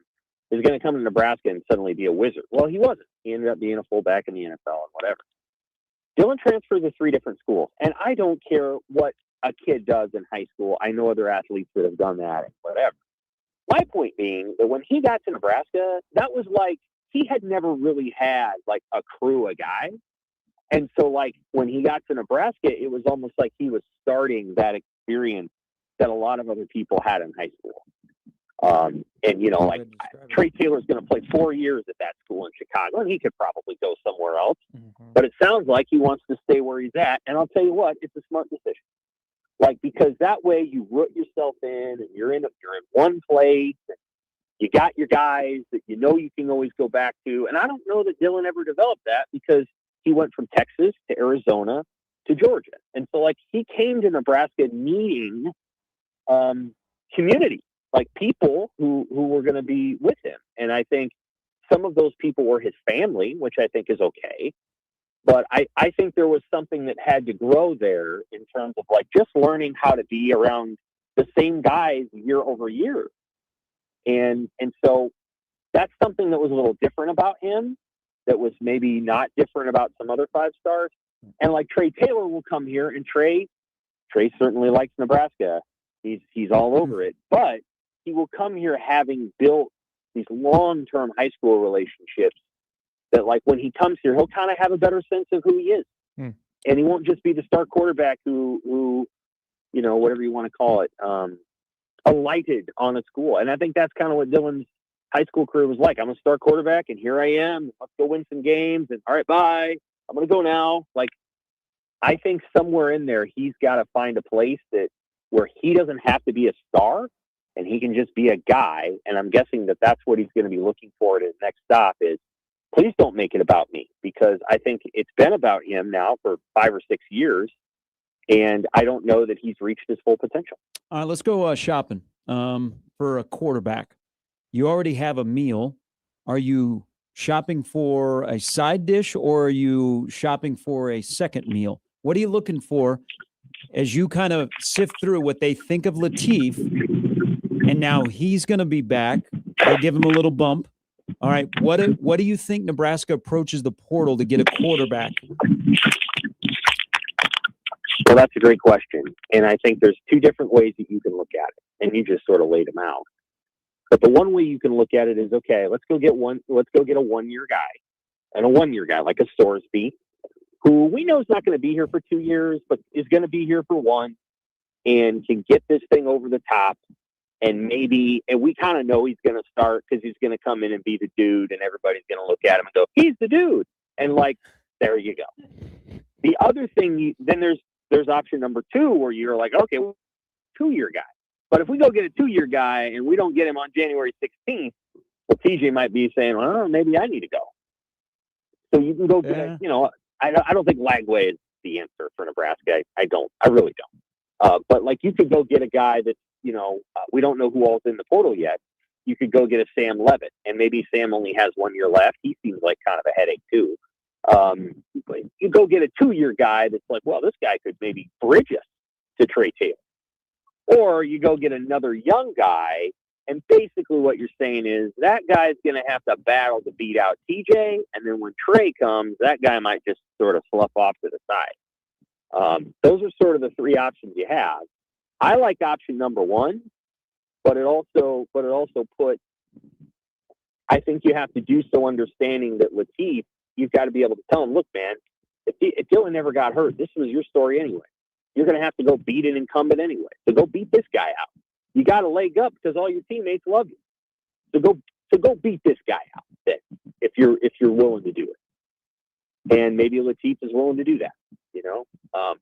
is going to come to Nebraska and suddenly be a wizard. Well, he wasn't. He ended up being a fullback in the NFL and whatever. Dylan transferred to 3 different schools, and I don't care what a kid does in high school. I know other athletes that have done that and whatever. My point being that when he got to Nebraska, that was like he had never really had like a crew of guys. And so like when he got to Nebraska, it was almost like he was starting that experience that a lot of other people had in high school. And, like Trey Taylor's going to play 4 years at that school in Chicago, and he could probably go somewhere else. Mm-hmm. But it sounds like he wants to stay where he's at. And I'll tell you what, it's a smart decision. Like, because that way you root yourself in and you're in one place and you got your guys that you know you can always go back to. And I don't know that Dylan ever developed that because he went from Texas to Arizona to Georgia. And so like he came to Nebraska needing community, like people who were going to be with him. And I think some of those people were his family, which I think is okay. But I think there was something that had to grow there in terms of like just learning how to be around the same guys year over year. And so that's something that was a little different about him that was maybe not different about some other 5-stars. And like Trey Taylor will come here, and Trey certainly likes Nebraska. He's all over it, but he will come here having built these long-term high school relationships that like when he comes here, he'll kind of have a better sense of who he is. And he won't just be the star quarterback who whatever you want to call it, alighted on a school. And I think that's kind of what Dylan's high school career was like. I'm a star quarterback, and here I am. Let's go win some games. And all right, bye. I'm going to go now. Like, I think somewhere in there, he's got to find a place where he doesn't have to be a star, and he can just be a guy. And I'm guessing that that's what he's going to be looking for at his next stop is, please don't make it about me, because I think it's been about him now for 5 or 6 years, and I don't know that he's reached his full potential. All right, let's go shopping for a quarterback. You already have a meal. Are you shopping for a side dish, or are you shopping for a second meal? What are you looking for as you kind of sift through what they think of Latif, and now he's going to be back? They give him a little bump. All right, what do you think Nebraska approaches the portal to get a quarterback? Well, that's a great question. And I think there's 2 different ways that you can look at it. And you just sort of laid them out. But the one way you can look at it is, okay, let's go get a 1-year guy. And a 1-year guy, like a Sorsby, who we know is not going to be here for 2 years, but is going to be here for one and can get this thing over the top. And we kind of know he's going to start because he's going to come in and be the dude, and everybody's going to look at him and go, he's the dude. And there you go. The other thing, then there's option number 2 where you're like, okay, 2-year guy. But if we go get a 2-year guy and we don't get him on January 16th, well, TJ might be saying, well, maybe I need to go. So you can go get I don't think Lagway is the answer for Nebraska. I really don't. But you could go get a guy that, we don't know who all's in the portal yet. You could go get a Sam Levitt, and maybe Sam only has 1 year left. He seems like kind of a headache too. You go get a 2-year guy that's like, well, this guy could maybe bridge us to Trey Taylor. Or you go get another young guy, and basically what you're saying is that guy's going to have to battle to beat out TJ, and then when Trey comes, that guy might just sort of slough off to the side. Those are sort of the 3 options you have. I like option number 1, but it also put. I think you have to do so understanding that Latif, you've got to be able to tell him, look, man, if Dylan never got hurt, this was your story anyway. You're going to have to go beat an incumbent anyway. So go beat this guy out. You got a leg up because all your teammates love you. So go beat this guy out then, if you're willing to do it. And maybe Latif is willing to do that.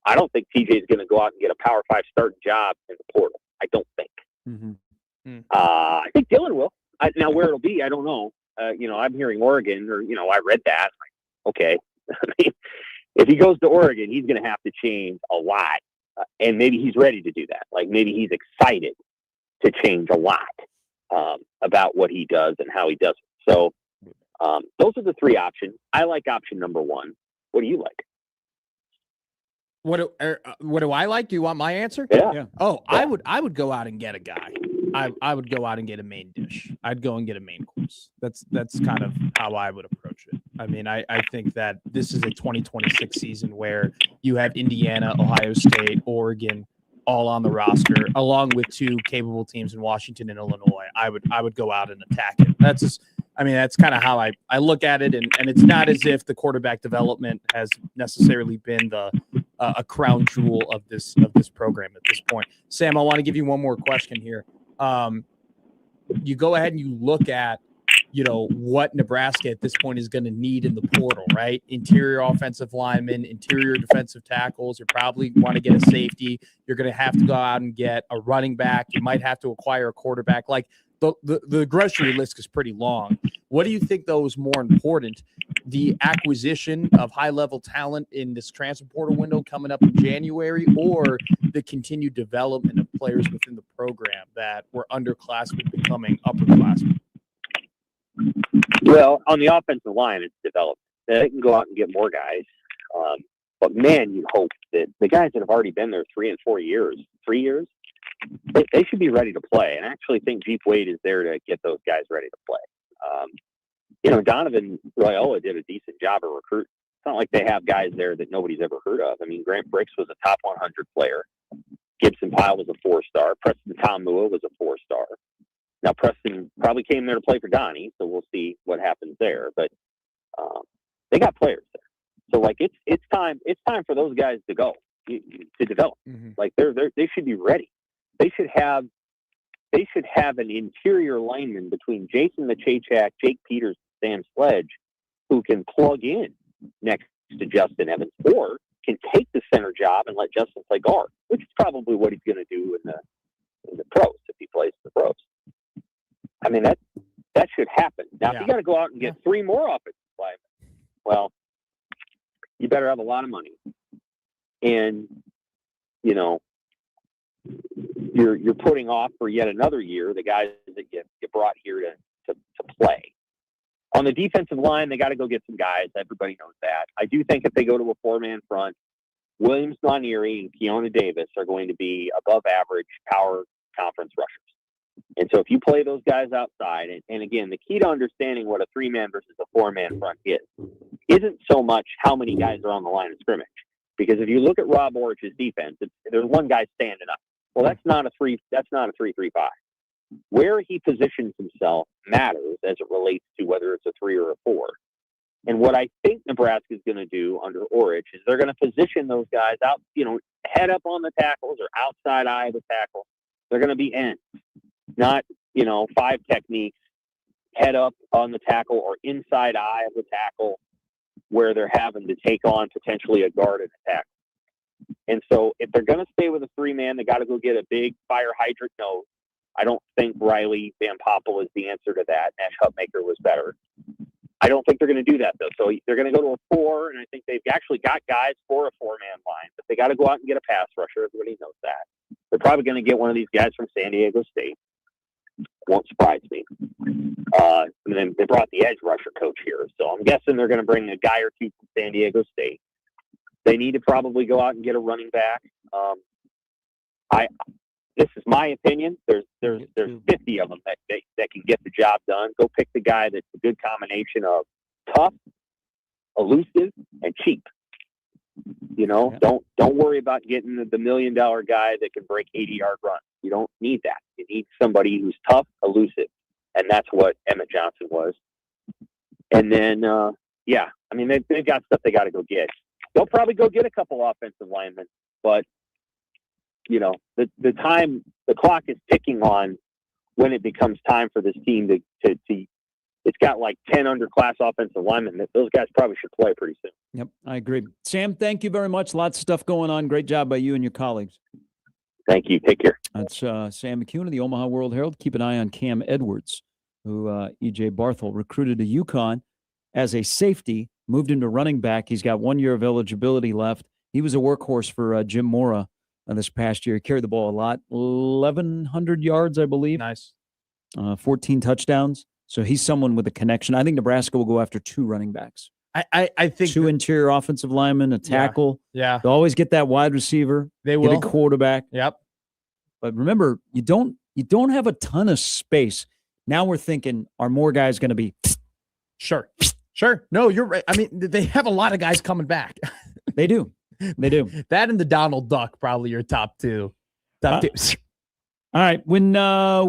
I don't think TJ is going to go out and get a Power 5 starting job in the portal. I don't think. Mm-hmm. I think Dylan will. Now where it'll be, I don't know. I'm hearing Oregon, or I read that. Okay, if he goes to Oregon, he's going to have to change a lot, and maybe he's ready to do that. Maybe he's excited to change a lot about what he does and how he does it. So those are the 3 options. I like option number 1. What do you like? What do I like? Do you want my answer? Yeah. Oh, yeah. I would go out and get a guy. I would go out and get a main dish. I'd go and get a main course. That's kind of how I would approach it. I mean, I think that this is a 2026 season where you have Indiana, Ohio State, Oregon all on the roster, along with 2 capable teams in Washington and Illinois. I would go out and attack it. That's kind of how I look at it. And it's not as if the quarterback development has necessarily been a crown jewel of this program at this point. Sam, I want to give you one more question here. You go ahead and you look at, what Nebraska at this point is going to need in the portal, right? Interior offensive linemen, interior defensive tackles. You probably want to get a safety. You're going to have to go out and get a running back. You might have to acquire a quarterback. The grocery list is pretty long. What do you think, though, is more important? The acquisition of high-level talent in this transfer portal window coming up in January, or the continued development of players within the program that were underclassmen becoming upperclassmen? Well, on the offensive line, it's developed. They can go out and get more guys. But, man, you hope that the guys that have already been there 3 and 4 years, 3 years, they should be ready to play. And I actually think Jeep Wade is there to get those guys ready to play. Donovan Raiola did a decent job of recruiting. It's not like they have guys there that nobody's ever heard of. I mean, Grant Bricks was a top 100 player. Gibson Pyle was a 4-star. Preston Tomua was a 4-star. Now, Preston probably came there to play for Donnie, so we'll see what happens there. But they got players there. So, it's time for those guys to go, to develop. Mm-hmm. They should be ready. They should have an interior lineman between Jason Machachak, Jake Peters, and Sam Sledge who can plug in next to Justin Evans, or can take the center job and let Justin play guard, which is probably what he's going to do in the pros if he plays in the pros. I mean, that should happen. Now, if you got to go out and get 3 more offensive linemen, well, you better have a lot of money. And, you're putting off for yet another year the guys that you brought here to play. On the defensive line, they got to go get some guys. Everybody knows that. I do think if they go to a 4-man front, Williams Nwaneri and Keona Davis are going to be above average power conference rushers. And so if you play those guys outside, and again, the key to understanding what a 3-man versus a 4-man front isn't so much how many guys are on the line of scrimmage. Because if you look at Rob Orrich's defense, there's one guy standing up. Well, that's not a 3-3-5. Where he positions himself matters as it relates to whether it's a 3 or a 4. And what I think Nebraska is going to do under Orich is they're going to position those guys out, head up on the tackles or outside eye of the tackle. They're going to be ends, not, 5 techniques, head up on the tackle or inside eye of the tackle where they're having to take on potentially a guard and a tackle. And so if they're going to stay with a 3-man, they got to go get a big fire hydrant nose. I don't think Riley Van Poppel is the answer to that. Nash Hutmaker was better. I don't think they're going to do that, though. So they're going to go to a 4, and I think they've actually got guys for a 4-man line, but they got to go out and get a pass rusher. Everybody knows that. They're probably going to get one of these guys from San Diego State. Won't surprise me. And then they brought the edge rusher coach here, so I'm guessing they're going to bring a guy or two from San Diego State. They need to probably go out and get a running back. This is my opinion. There's 50 of them that can get the job done. Go pick the guy that's a good combination of tough, elusive, and cheap. Don't worry about getting the $1 million guy that can break 80-yard runs. You don't need that. You need somebody who's tough, elusive, and that's what Emmett Johnson was. And then, they've got stuff they got to go get. They'll probably go get a couple offensive linemen, but the clock is ticking on when it becomes time for this team to it's got like 10 underclass offensive linemen. Those guys probably should play pretty soon. Yep, I agree. Sam, thank you very much. Lots of stuff going on. Great job by you and your colleagues. Thank you. Take care. That's Sam McEwen of the Omaha World Herald. Keep an eye on Cam Edwards, who E.J. Barthel recruited to UConn as a safety, moved into running back. He's got 1 year of eligibility left. He was a workhorse for Jim Mora this past year. He carried the ball a lot, 1,100 yards, I believe. Nice. 14 touchdowns. So he's someone with a connection. I think Nebraska will go after 2 running backs. I think 2 interior offensive linemen, a tackle. Yeah. They'll always get that wide receiver. They get will. a quarterback. Yep. But remember, you don't have a ton of space. Now we're thinking, are more guys going to be? Sure. No, you're right. I mean, they have a lot of guys coming back. They do. That and the Donald Duck, probably your top two. Top two. All right. When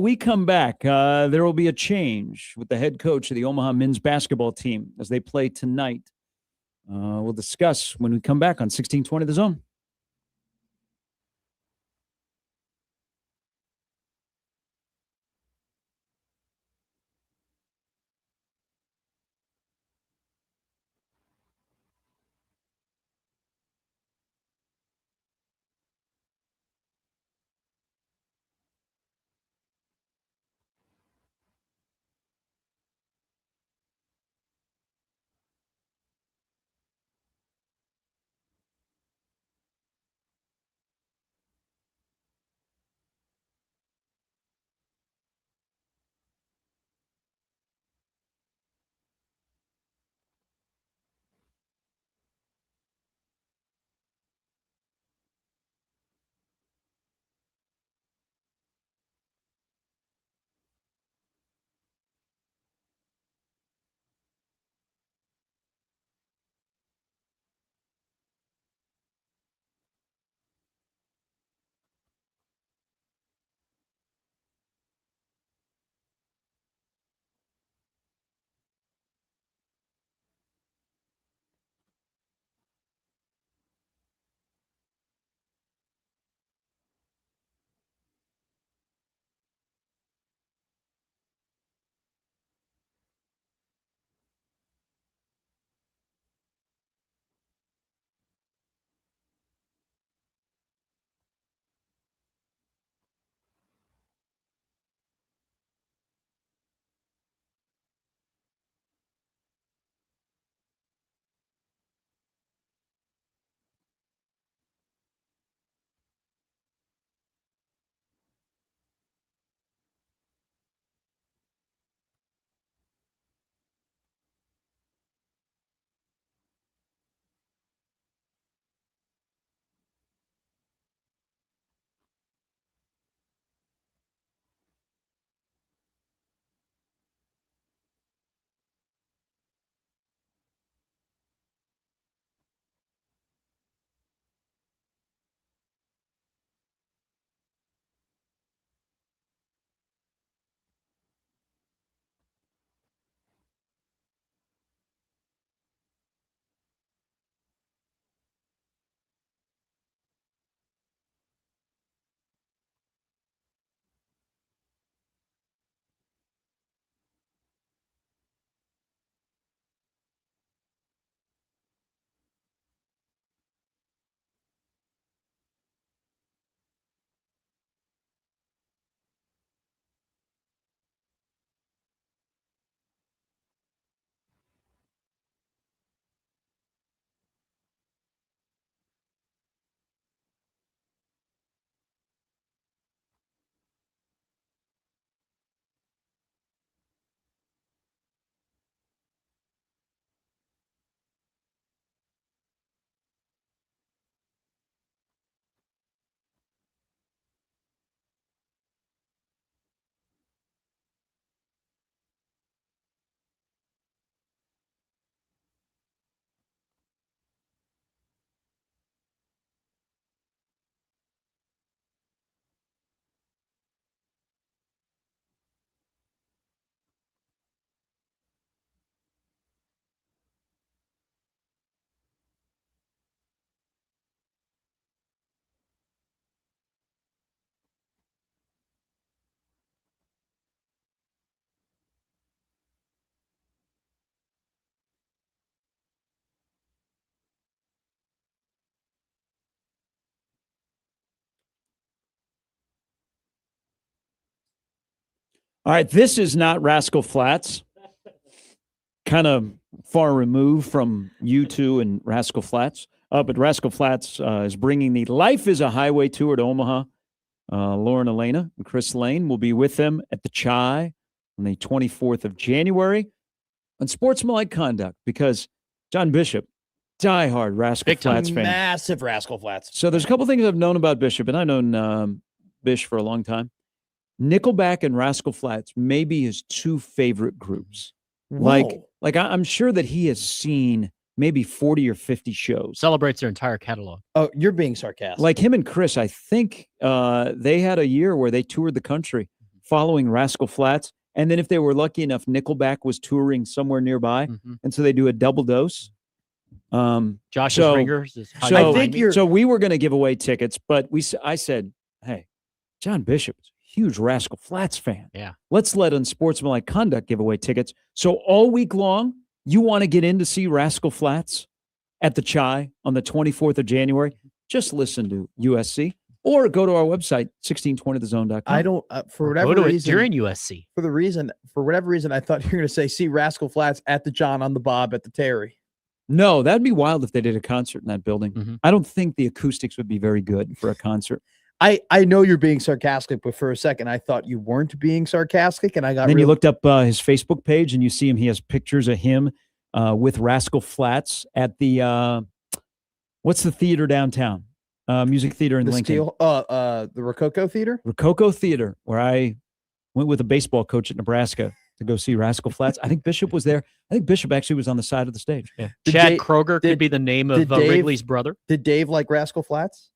we come back, there will be a change with the head coach of the Omaha men's basketball team as they play tonight. We'll discuss when we come back on 1620 The Zone. All right, this is not Rascal Flatts. Kind of far removed from U2 and Rascal Flatts. But Rascal Flatts is bringing the Life is a Highway tour to Omaha. Lauren Elena and Chris Lane will be with them at the Chai on the 24th of January on Sportsmanlike Conduct because John Bishop, diehard Rascal Flatts fan. Massive Rascal Flatts. So there's a couple things I've known about Bishop, and I've known Bish for a long time. Nickelback and Rascal Flatts may be his two favorite groups. Whoa. Like I'm sure that he has seen maybe 40 or 50 shows. Celebrates their entire catalog. Oh, you're being sarcastic. Like him and Chris, I think they had a year where they toured the country following Rascal Flatts. And then if they were lucky enough, Nickelback was touring somewhere nearby. And so they do a double dose. Josh's Ringers is so we were going to give away tickets, but I said, hey, John Bishop is a huge Rascal Flatts fan. Yeah. Let's let Unsportsmanlike Conduct give away tickets. So all week long, you want to get in to see Rascal Flatts at the Chai on the 24th of January, just listen to USC or go to our website, 1620thezone.com. I don't, for whatever go to reason. It during USC. For whatever reason, I thought you were going to say, see Rascal Flatts at the John, on the Bob, at the Terry. No, that'd be wild if they did a concert in that building. I don't think the acoustics would be very good for a concert. I know you're being sarcastic, but for a second, I thought you weren't being sarcastic, and I got. Then you looked up his Facebook page, and you see him. He has pictures of him with Rascal Flatts at the what's the theater downtown? Music Theater in Lincoln. The Rococo Theater. Rococo Theater, where I went with a baseball coach at Nebraska to go see Rascal Flatts. I think Bishop was there. I think Bishop actually was on the side of the stage. Yeah. Chad Kroger could be the name of Wrigley's brother. Did Dave like Rascal Flatts?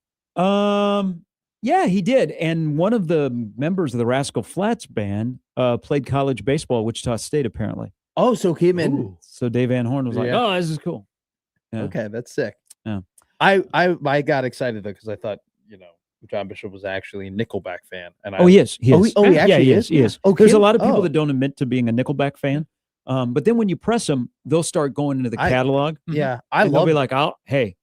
Yeah, he did. And one of the members of the Rascal Flatts band played college baseball at Wichita State, apparently. Oh, so him and so Dave Van Horn was like, "Oh, this is cool." Yeah. Okay, that's sick. Yeah, I got excited though because I thought John Bishop was actually a Nickelback fan, and he is. He is. He actually is. He is. Oh, there's a lot of people that don't admit to being a Nickelback fan, but then when you press them, they'll start going into the catalog. Yeah, they'll be like, "Oh, hey."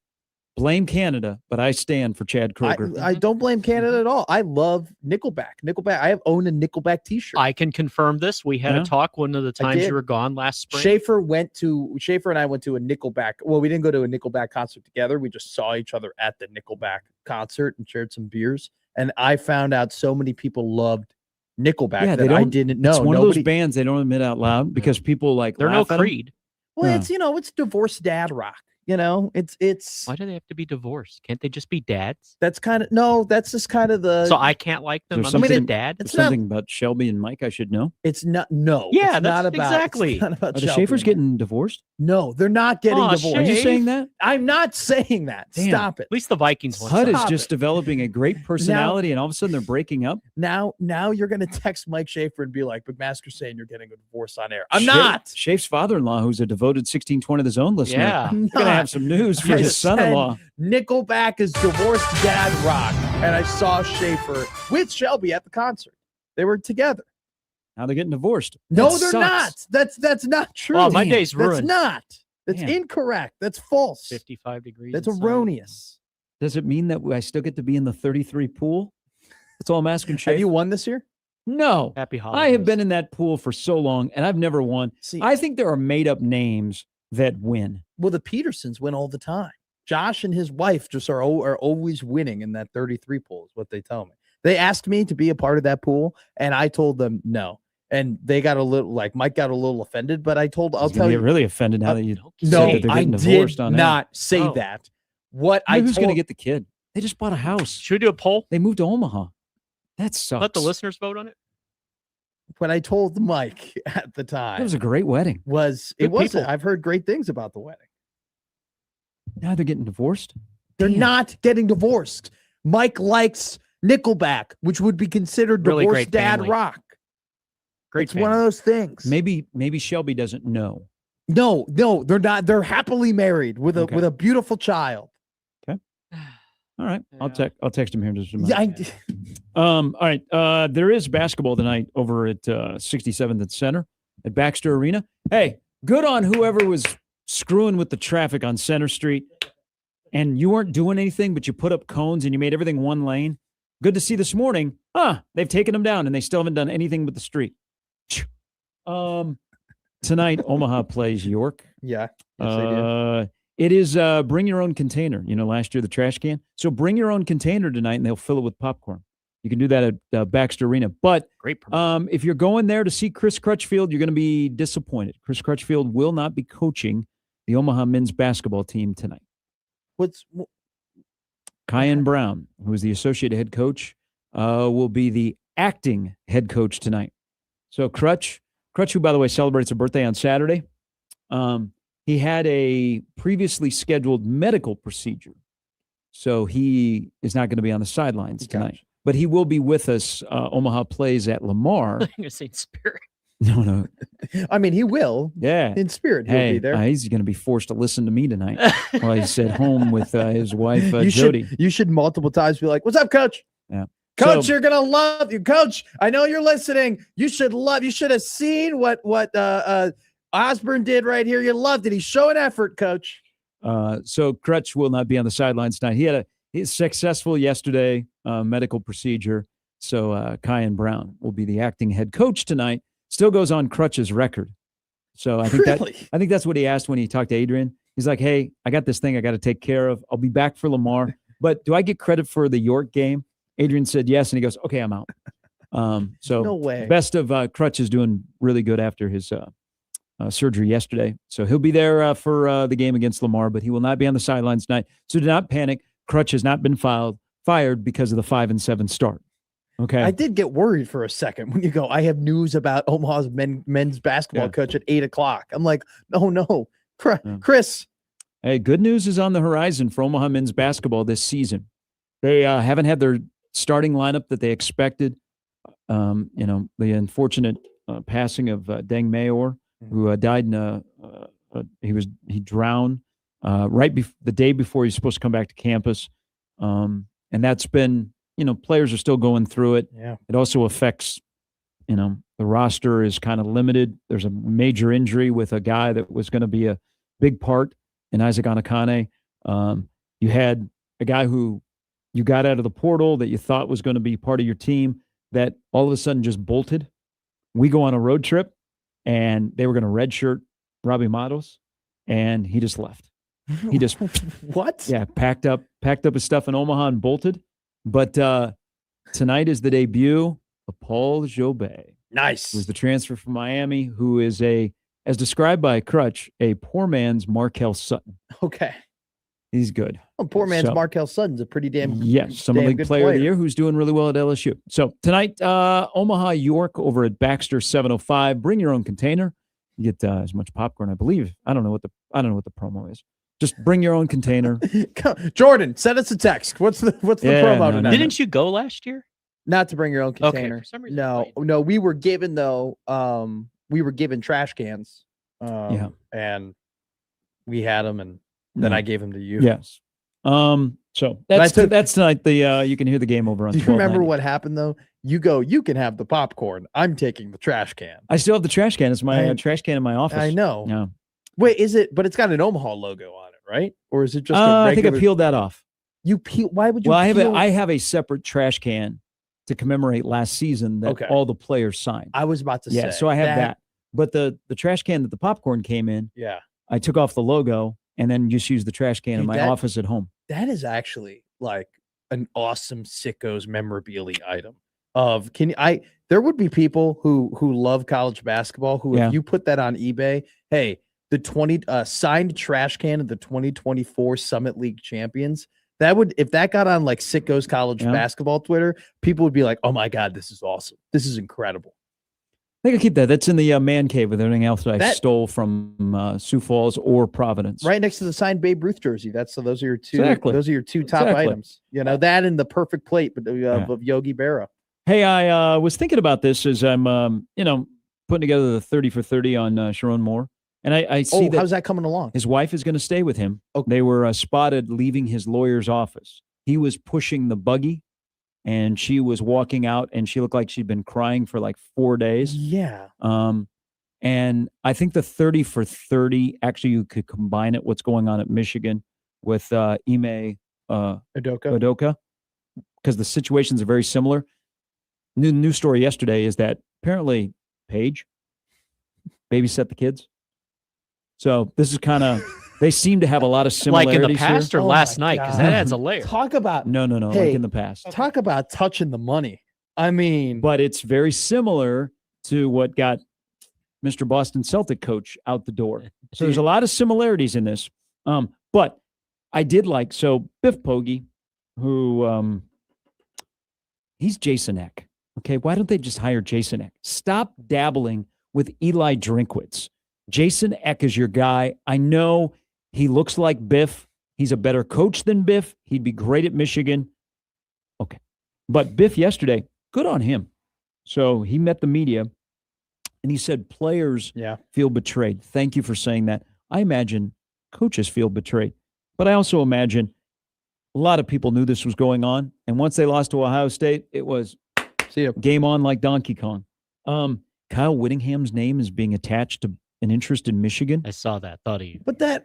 Blame Canada, but I stand for Chad Kroger. I don't blame Canada at all. I love Nickelback. I have owned a Nickelback T-shirt. I can confirm this. We had a talk one of the times you were gone last spring. Schaefer and I went to a Nickelback. Well, we didn't go to a Nickelback concert together. We just saw each other at the Nickelback concert and shared some beers. And I found out so many people loved Nickelback that I didn't know. It's one of those bands they don't admit out loud because people they're no Creed. Well, it's divorced dad rock. It's why do they have to be divorced? Can't they just be dads? That's just kind of the. So I can't like them. I'm a dad. It's something about Shelby and Mike I should know. It's not. No. Yeah, it's that's not about, exactly. It's not about Are the Schaefers getting divorced? No, they're not getting divorced. Are you saying that? I'm not saying that. Damn. Stop it. At least the Vikings won. HUD is just developing a great personality, and all of a sudden they're breaking up. Now you're going to text Mike Schaefer and be like, "McMaster's saying you're getting a divorce on air." I'm not. Schaef's father-in-law, who's a devoted 1620 The Zone listener, yeah, going to have some news for his son-in-law. Nickelback is divorced dad rock, and I saw Schaefer with Shelby at the concert. They were together. Now they're getting divorced. No, they're not. That's not true. Oh, my day's ruined. That's not. That's incorrect. That's false. 55 degrees. That's erroneous. Does it mean that I still get to be in the 33 pool? That's all I'm asking, Schaefer. Have you won this year? No. Happy holidays. I have been in that pool for so long, and I've never won. See, I think there are made-up names that win. Well, the Petersons win all the time. Josh and his wife just are always winning in that 33 pool is what they tell me. They asked me to be a part of that pool, and I told them no. And they got a little, Mike got a little offended, but I'll tell you. Really offended now that you no, that they're I getting divorced did on not say that. Who's going to get the kid? They just bought a house. Should we do a poll? They moved to Omaha. That sucks. Let the listeners vote on it. What I told Mike at the time. It was a great wedding. I've heard great things about the wedding. Now they're getting divorced? They're not getting divorced. Mike likes Nickelback, which would be considered really divorced dad family. rock. Great. It's one of those things. Maybe Shelby doesn't know. No, they're not. They're happily married with a beautiful child. Okay. All right. Yeah. I'll text him here in just a minute. All right. There is basketball tonight over at 67th and Center at Baxter Arena. Hey, good on whoever was screwing with the traffic on Center Street, and you weren't doing anything, but you put up cones and you made everything one lane. Good to see this morning. They've taken them down and they still haven't done anything with the street. Tonight, Omaha plays York. Yeah. Yes, they did. It is bring your own container. Last year, the trash can. So bring your own container tonight, and they'll fill it with popcorn. You can do that at Baxter Arena. But Great. if you're going there to see Chris Crutchfield, you're going to be disappointed. Chris Crutchfield will not be coaching the Omaha men's basketball team tonight. Kyan Brown, who is the associate head coach, will be the acting head coach tonight. So Crutch, who, by the way, celebrates a birthday on Saturday, he had a previously scheduled medical procedure. So he is not going to be on the sidelines tonight. But he will be with us. Omaha plays at Lamar. I'm going to say spirit. No. I mean, he will. Yeah. In spirit, he'll be there. He's going to be forced to listen to me tonight while he's at home with his wife, you Jody. You should multiple times be like, "What's up, Coach? Yeah. Coach, you're going to love you. Coach, I know you're listening. You should have seen what Osborne did right here. You loved it. He's showing effort, Coach." So Crutch will not be on the sidelines tonight. He had a successful yesterday medical procedure. So Kyan Brown will be the acting head coach tonight. Still goes on Crutch's record. So I think I think that's what he asked when he talked to Adrian. He's like, "Hey, I got this thing I got to take care of. I'll be back for Lamar, but do I get credit for the York game?" Adrian said yes, and he goes, "Okay, I'm out." So no way. Best of Crutch is doing really good after his surgery yesterday. So he'll be there for the game against Lamar, but he will not be on the sidelines tonight. So do not panic. Crutch has not been fired because of the 5-7 start. Okay. I did get worried for a second when you go, "I have news about Omaha's men's basketball coach at 8:00. I'm like, no. Chris. Hey, good news is on the horizon for Omaha men's basketball this season. They haven't had their starting lineup that they expected. The unfortunate passing of Deng Mayor, who died in he drowned the day before he was supposed to come back to campus. And that's been, players are still going through it. Yeah. It also affects, the roster is kind of limited. There's a major injury with a guy that was going to be a big part in Isaac Anakane. You had a guy who you got out of the portal that you thought was going to be part of your team that all of a sudden just bolted. We go on a road trip and they were going to redshirt Robbie Matos, and he just left. He just what? Yeah, packed up his stuff in Omaha and bolted. But tonight is the debut of Paul Jobet. Nice. Who's the transfer from Miami, who is as described by Crutch, a poor man's Markel Sutton. Okay. He's good. Well, poor man's Markel Sutton's a pretty damn Summer League player of the year who's doing really well at LSU. So tonight, Omaha, York over at Baxter 705. Bring your own container. You get as much popcorn, I believe. I don't know what the promo is. Just bring your own container. Jordan, send us a text. What's the promo tonight? Didn't you go last year? Not to bring your own container. Okay, for some reason, No. We were given trash cans. And we had them, and then I gave them to you. Yes. So that's tonight. You can hear the game over on. Do you remember what happened though? You go, you can have the popcorn. I'm taking the trash can. I still have the trash can. It's my trash can in my office. I know. Yeah. Wait, is it? But it's got an Omaha logo on it, right? Or is it just? I think I peeled that off. You peel? Why would you? Well, I have a separate trash can to commemorate last season that all the players signed. I was about to say. So I have that. But the trash can that the popcorn came in, I took off the logo and then just used the trash can in my office at home. That is actually like an awesome Sickos memorabilia item. There would be people who love college basketball who, if you put that on eBay, hey, the signed trash can of the 2024 Summit League champions, if that got on like Sickos college basketball Twitter, people would be like, "Oh my God, this is awesome. This is incredible." I think I keep that. That's in the man cave with everything else that I stole from Sioux Falls or Providence. Right next to the signed Babe Ruth jersey. Those are your two. Exactly. Those are your two top items. That and the perfect plate of Yogi Berra. Hey, I was thinking about this as I'm, putting together the 30 for 30 on Sharon Moore, and I see that. How's that coming along? His wife is going to stay with him. Okay. They were spotted leaving his lawyer's office. He was pushing the buggy, and she was walking out, and she looked like she'd been crying for like 4 days. Yeah. And I think the 30 for 30, actually, you could combine it, what's going on at Michigan, with Ime Udoka, because the situations are very similar. New story yesterday is that apparently Paige babysit the kids. So this is kind of, they seem to have a lot of Like similarities in the past here. or last night, because that adds a layer. Talk about No, Hey, like in the past. talk about touching the money. I mean, But it's very similar to what got Mr. Boston Celtic coach out the door. So there's a lot of similarities in this. But I did like, so Biff Poggi, who he's Jason Eck. Okay, why don't they just hire Jason Eck? Stop dabbling with Eli Drinkwitz. Jason Eck is your guy. I know he looks like Biff. He's a better coach than Biff. He'd be great at Michigan. Okay. But Biff yesterday, good on him. So he met the media and he said players feel betrayed. Thank you for saying that. I imagine coaches feel betrayed. But I also imagine a lot of people knew this was going on. And once they lost to Ohio State, it was game on like Donkey Kong. Kyle Whittingham's name is being attached to an interest in Michigan. I saw that. But that'd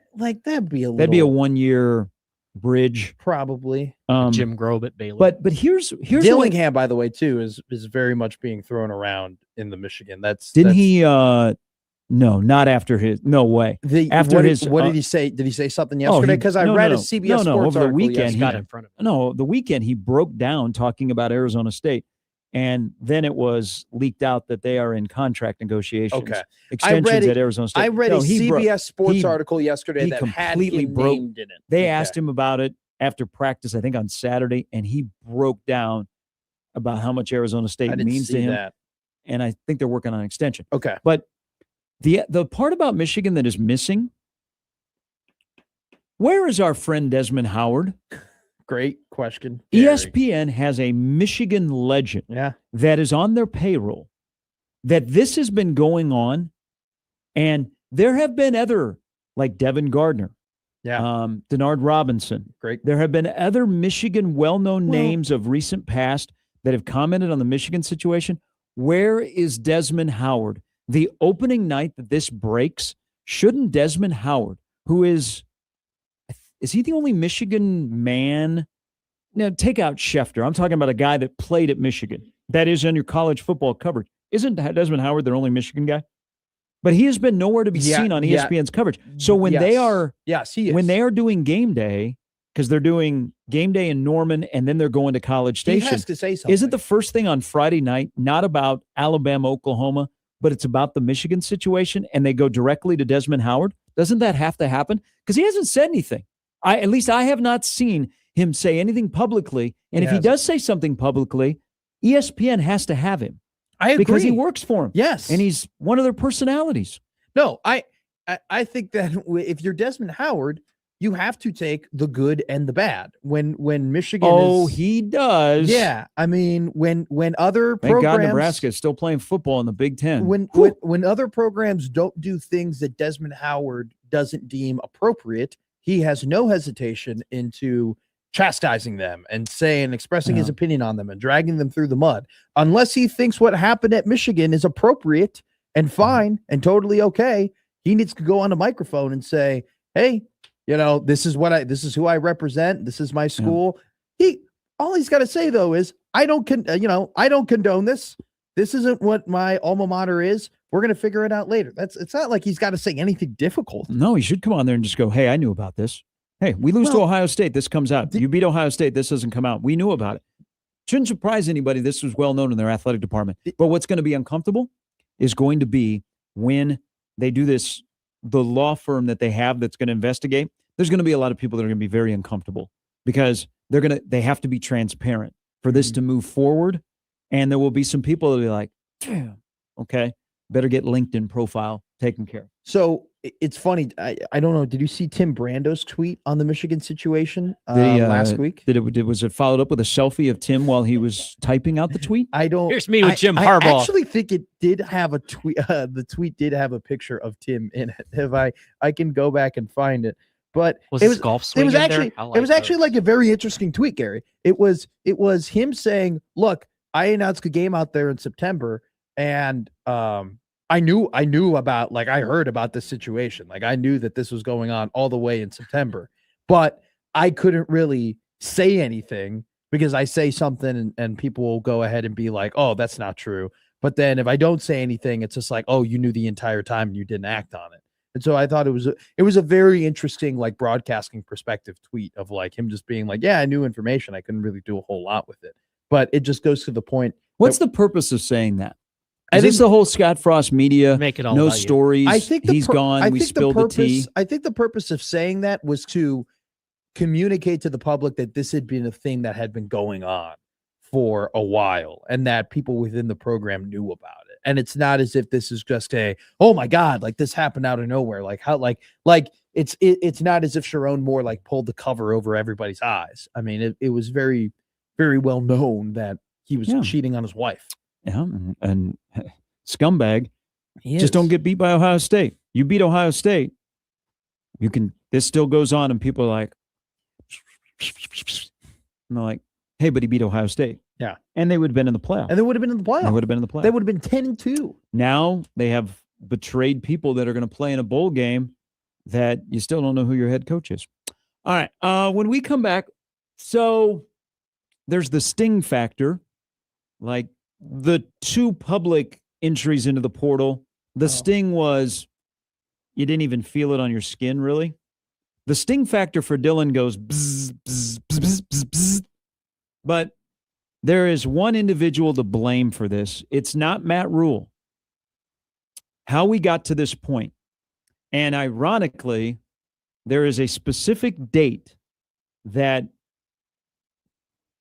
be a 1-year bridge. Probably. Jim Grobe at Baylor. But here's Dillingham, by the way, too, is very much being thrown around in the Michigan. Didn't he no, not after his no way. What did he say? Did he say something yesterday? Because I read a CBS Sports over the article weekend. yesterday. The weekend he broke down talking about Arizona State. And then it was leaked out that they are in contract negotiations. Okay. Extensions at Arizona State. I read a CBS Sports article yesterday that completely had him broke. named in it. They asked him about it after practice, I think on Saturday, and he broke down about how much Arizona State means to him. That. And I think they're working on an extension. Okay. But the part about Michigan that is missing, where is our friend Desmond Howard? Great question. ESPN has a Michigan legend that is on their payroll, that this has been going on, and there have been other, like Devin Gardner, Denard Robinson. Great. There have been other Michigan well-known names of recent past that have commented on the Michigan situation. Where is Desmond Howard? The opening night that this breaks, shouldn't Desmond Howard, who is he the only Michigan man? Now, take out Schefter. I'm talking about a guy that played at Michigan. That is on your college football coverage. Isn't Desmond Howard their only Michigan guy? But he has been nowhere to be seen on ESPN's coverage. So when they are when they are doing game day, because they're doing game day in Norman and then they're going to College Station. He has to say something. Isn't the first thing on Friday night not about Alabama, Oklahoma, but it's about the Michigan situation, and they go directly to Desmond Howard? Doesn't that have to happen? Because he hasn't said anything. At least I have not seen him say anything publicly. And if he does say something publicly, ESPN has to have him. I agree. Because he works for him. Yes. And he's one of their personalities. No, I think that if you're Desmond Howard, you have to take the good and the bad. When Michigan he does. Yeah. I mean, when other Thank programs, God Nebraska is still playing football in the Big Ten. When other programs don't do things that Desmond Howard doesn't deem appropriate, he has no hesitation into chastising them and expressing his opinion on them and dragging them through the mud, unless he thinks what happened at Michigan is appropriate and fine and totally okay. He needs to go on a microphone and say, "Hey, this is who I represent. This is my school." All he's got to say though is, I don't condone this. This isn't what my alma mater is. We're going to figure it out later. It's not like he's got to say anything difficult. No, he should come on there and just go, "Hey, I knew about this. Hey, we lose to Ohio State. This comes out. You beat Ohio State. This doesn't come out. We knew about it." Shouldn't surprise anybody. This was well known in their athletic department. But what's going to be uncomfortable is going to be when they do this, the law firm that they have that's going to investigate, there's going to be a lot of people that are going to be very uncomfortable because they have to be transparent for this to move forward. And there will be some people that will be like, okay, better get LinkedIn profile taken care of. So it's funny. I don't know. Did you see Tim Brando's tweet on the Michigan situation last week? Was it followed up with a selfie of Tim while he was typing out the tweet? I don't. Here's me with Jim Harbaugh. I actually think it did have a tweet. The tweet did have a picture of Tim in it. If I can go back and find it. But it was golf swing. It was actually like a very interesting tweet, Gary. It was him saying, "Look, I announced a game out there in September, and I knew about, like, I heard about this situation. Like, I knew that this was going on all the way in September, but I couldn't really say anything because I say something and people will go ahead and be like, oh, that's not true. But then if I don't say anything, it's just like, oh, you knew the entire time and you didn't act on it. And so I thought it was a very interesting like broadcasting perspective tweet of like him just being like, yeah, I knew information. I couldn't really do a whole lot with it. But it just goes to the point. What's the purpose of saying that? I Is this think- the whole Scott Frost media? Make it all no about you. stories. I think he's gone. We spilled the tea. I think the purpose of saying that was to communicate to the public that this had been a thing that had been going on for a while and that people within the program knew about it. And it's not as if this is just a, oh my God, like this happened out of nowhere. Like how, like it's not as if Sharon Moore like pulled the cover over everybody's eyes. I mean, it was very, very well known that he was cheating on his wife. Yeah. And scumbag. He Just don't is. get beat by Ohio State. You beat Ohio State. This still goes on and people are like, and they're like, hey, but he beat Ohio State. Yeah. And they would have been in the playoff. And they would have been in the playoff. They would have been in the playoff. They would have been 10-2. Now they have betrayed people that are going to play in a bowl game that you still don't know who your head coach is. All right. When we come back, so there's the sting factor, like the 2 public entries into the portal. The sting was you didn't even feel it on your skin, really. The sting factor for Dylan goes bzz, bzz, bzz, bzz, bzz, bzz. But there is one individual to blame for this. It's not Matt Rule. How we got to this point. And ironically, there is a specific date that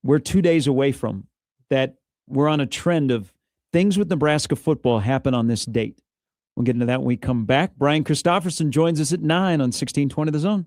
we're 2 days away from, that we're on a trend of things with Nebraska football happen on this date. We'll get into that when we come back. Brian Christopherson joins us at 9 on 1620 The Zone.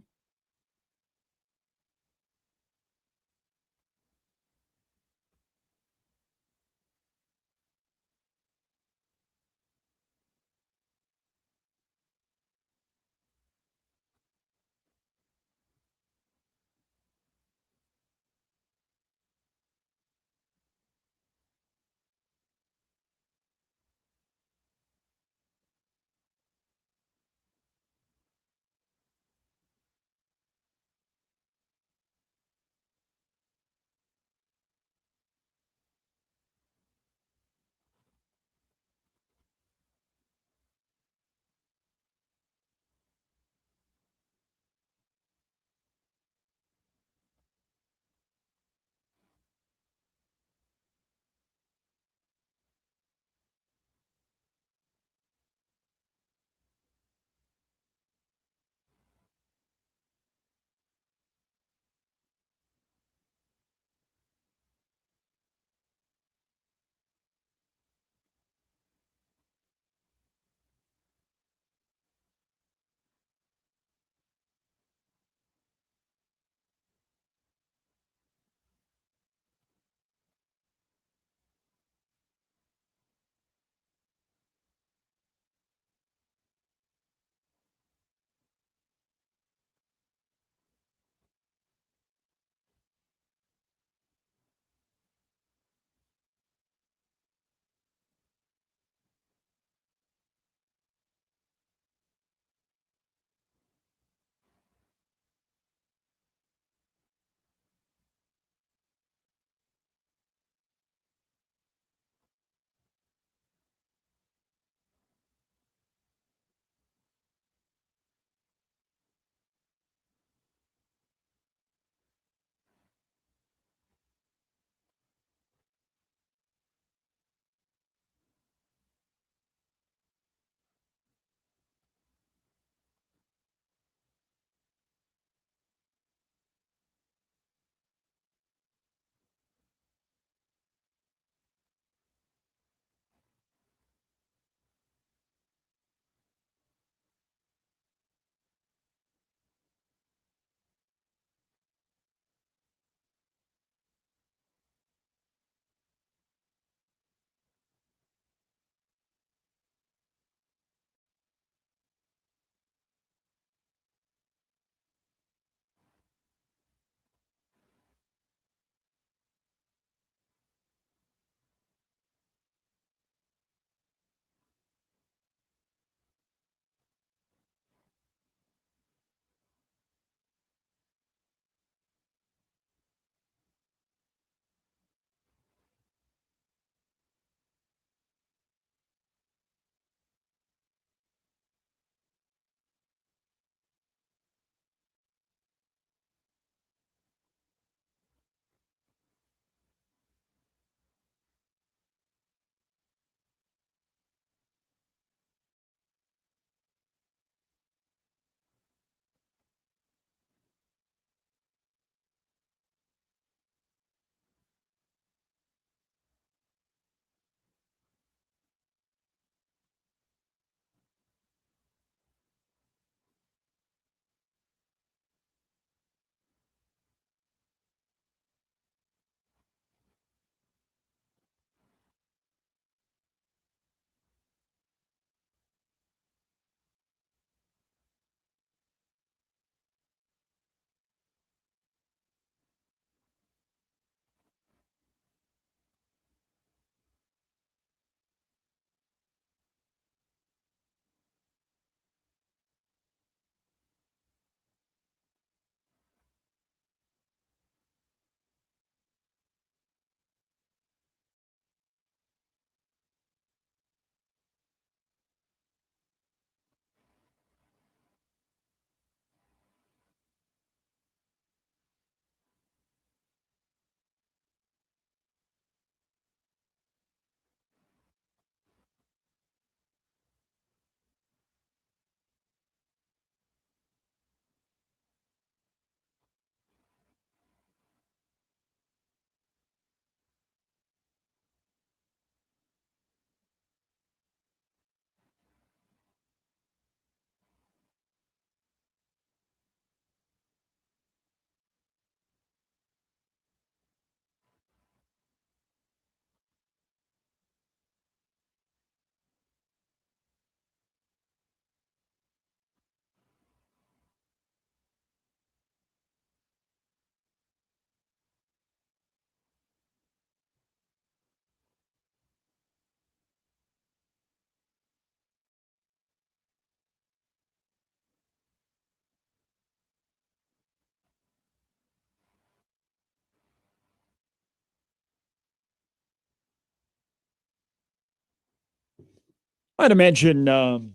I'd imagine Dylan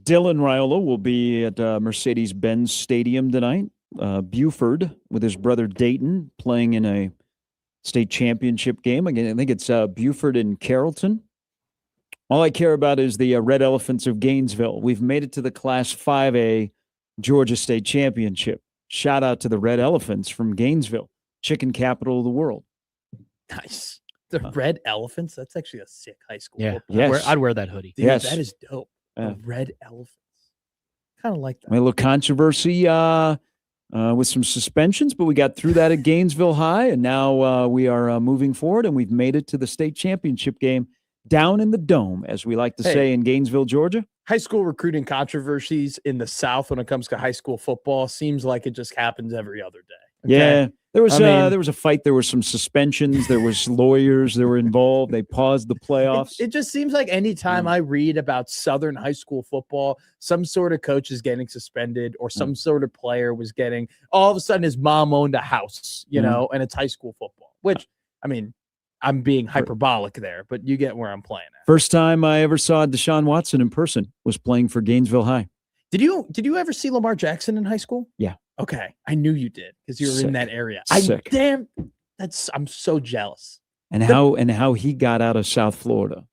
Raiola will be at Mercedes-Benz Stadium tonight. Buford with his brother Dayton playing in a state championship game. Again, I think it's Buford and Carrollton. All I care about is the Red Elephants of Gainesville. We've made it to the Class 5A Georgia State Championship. Shout out to the Red Elephants from Gainesville, chicken capital of the world. Nice. The Red Elephants. That's actually a sick high school. Yeah. football. Yes. I'd wear that hoodie. Dude, Yes. that is dope. Yeah. The Red Elephants. Kind of like that. A little controversy with some suspensions, but we got through that at Gainesville High, and now we are moving forward, and we've made it to the state championship game down in the Dome, as we like to say in Gainesville, Georgia. High school recruiting controversies in the South when it comes to high school football seems like it just happens every other day. Okay? Yeah. There was I there was a fight. There were some suspensions. There was lawyers that were involved. They paused the playoffs. It just seems like anytime I read about Southern high school football, some sort of coach is getting suspended or some sort of player was getting, all of a sudden his mom owned a house, you know, and it's high school football, which, I mean, I'm being hyperbolic there, but you get where I'm playing at. First time I ever saw Deshaun Watson in person was playing for Gainesville High. Did you ever see Lamar Jackson in high school? Yeah. Okay. I knew you did because you were Sick. in that area. Sick. I'm so jealous. And how he got out of South Florida.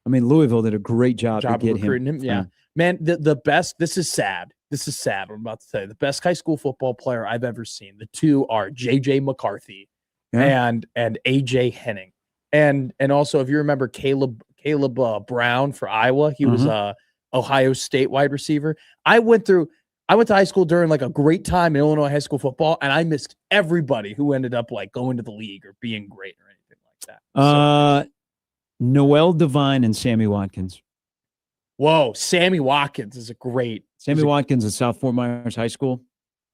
I mean, Louisville did a great job to get recruiting him. Yeah. Man, the best, this is sad. This is sad. I'm about to say the best high school football player I've ever seen. The two are JJ McCarthy and AJ Henning. And also, if you remember Caleb Brown for Iowa, he was a Ohio State wide receiver. I went to high school during like a great time in Illinois high school football, and I missed everybody who ended up like going to the league or being great or anything like that. Noel Devine and Sammy Watkins. Whoa, Sammy Watkins is a great. Sammy Watkins at South Fort Myers High School,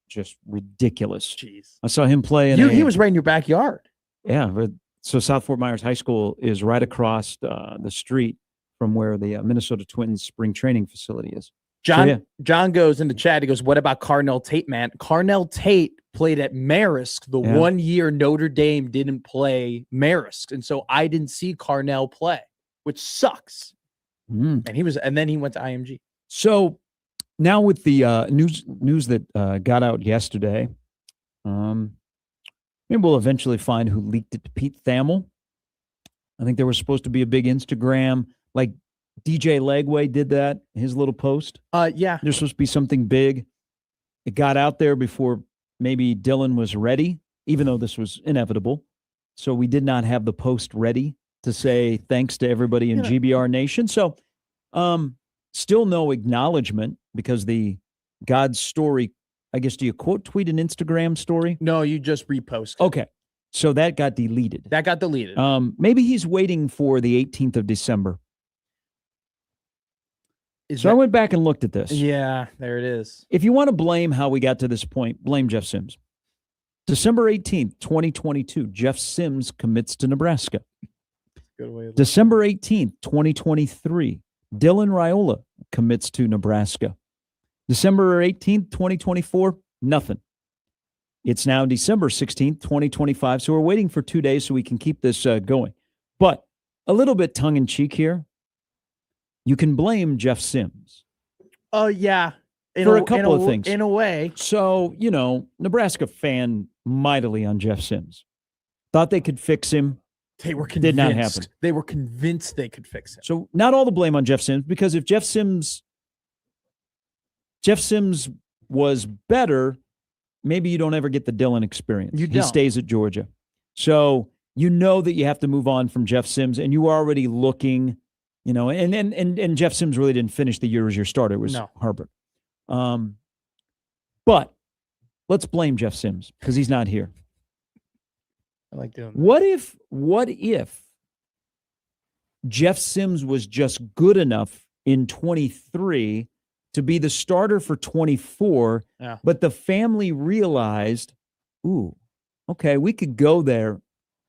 just ridiculous. Jeez, I saw him play. He was right in your backyard. Yeah, so South Fort Myers High School is right across the street from where the Minnesota Twins spring training facility is. John goes into chat. He goes, "What about Carnell Tate, man? Carnell Tate played at Marist the 1 year Notre Dame didn't play Marist, and so I didn't see Carnell play, which sucks." And then he went to IMG. So now with the news that got out yesterday, maybe we'll eventually find who leaked it to Pete Thamel. I think there was supposed to be a big Instagram, like DJ Legway did that, his little post. Yeah. There's supposed to be something big. It got out there before maybe Dylan was ready, even though this was inevitable. So we did not have the post ready to say thanks to everybody in GBR Nation. So still no acknowledgement because the God's story, I guess, do you quote tweet an Instagram story? No, you just repost. Okay. So that got deleted. Maybe he's waiting for the 18th of December. I went back and looked at this. Yeah, there it is. If you want to blame how we got to this point, blame Jeff Sims. December 18th, 2022, Jeff Sims commits to Nebraska. Good way. December 18th, 2023, Dylan Raiola commits to Nebraska. December 18th, 2024, nothing. It's now December 16th, 2025, so we're waiting for 2 days so we can keep this going. But a little bit tongue-in-cheek here. You can blame Jeff Sims. Oh, yeah. For a couple of things. In a way. So, Nebraska fan mightily on Jeff Sims. Thought they could fix him. They were convinced. Did not happen. They were convinced they could fix him. So not all the blame on Jeff Sims, because if Jeff Sims was better, maybe you don't ever get the Dylan experience. He stays at Georgia. So you know that you have to move on from Jeff Sims, and you were already looking, and Jeff Sims really didn't finish the year as your starter. It was Harvard. But let's blame Jeff Sims because he's not here. I like doing that. What if Jeff Sims was just good enough in 23 to be the starter for 24, but the family realized, okay, we could go there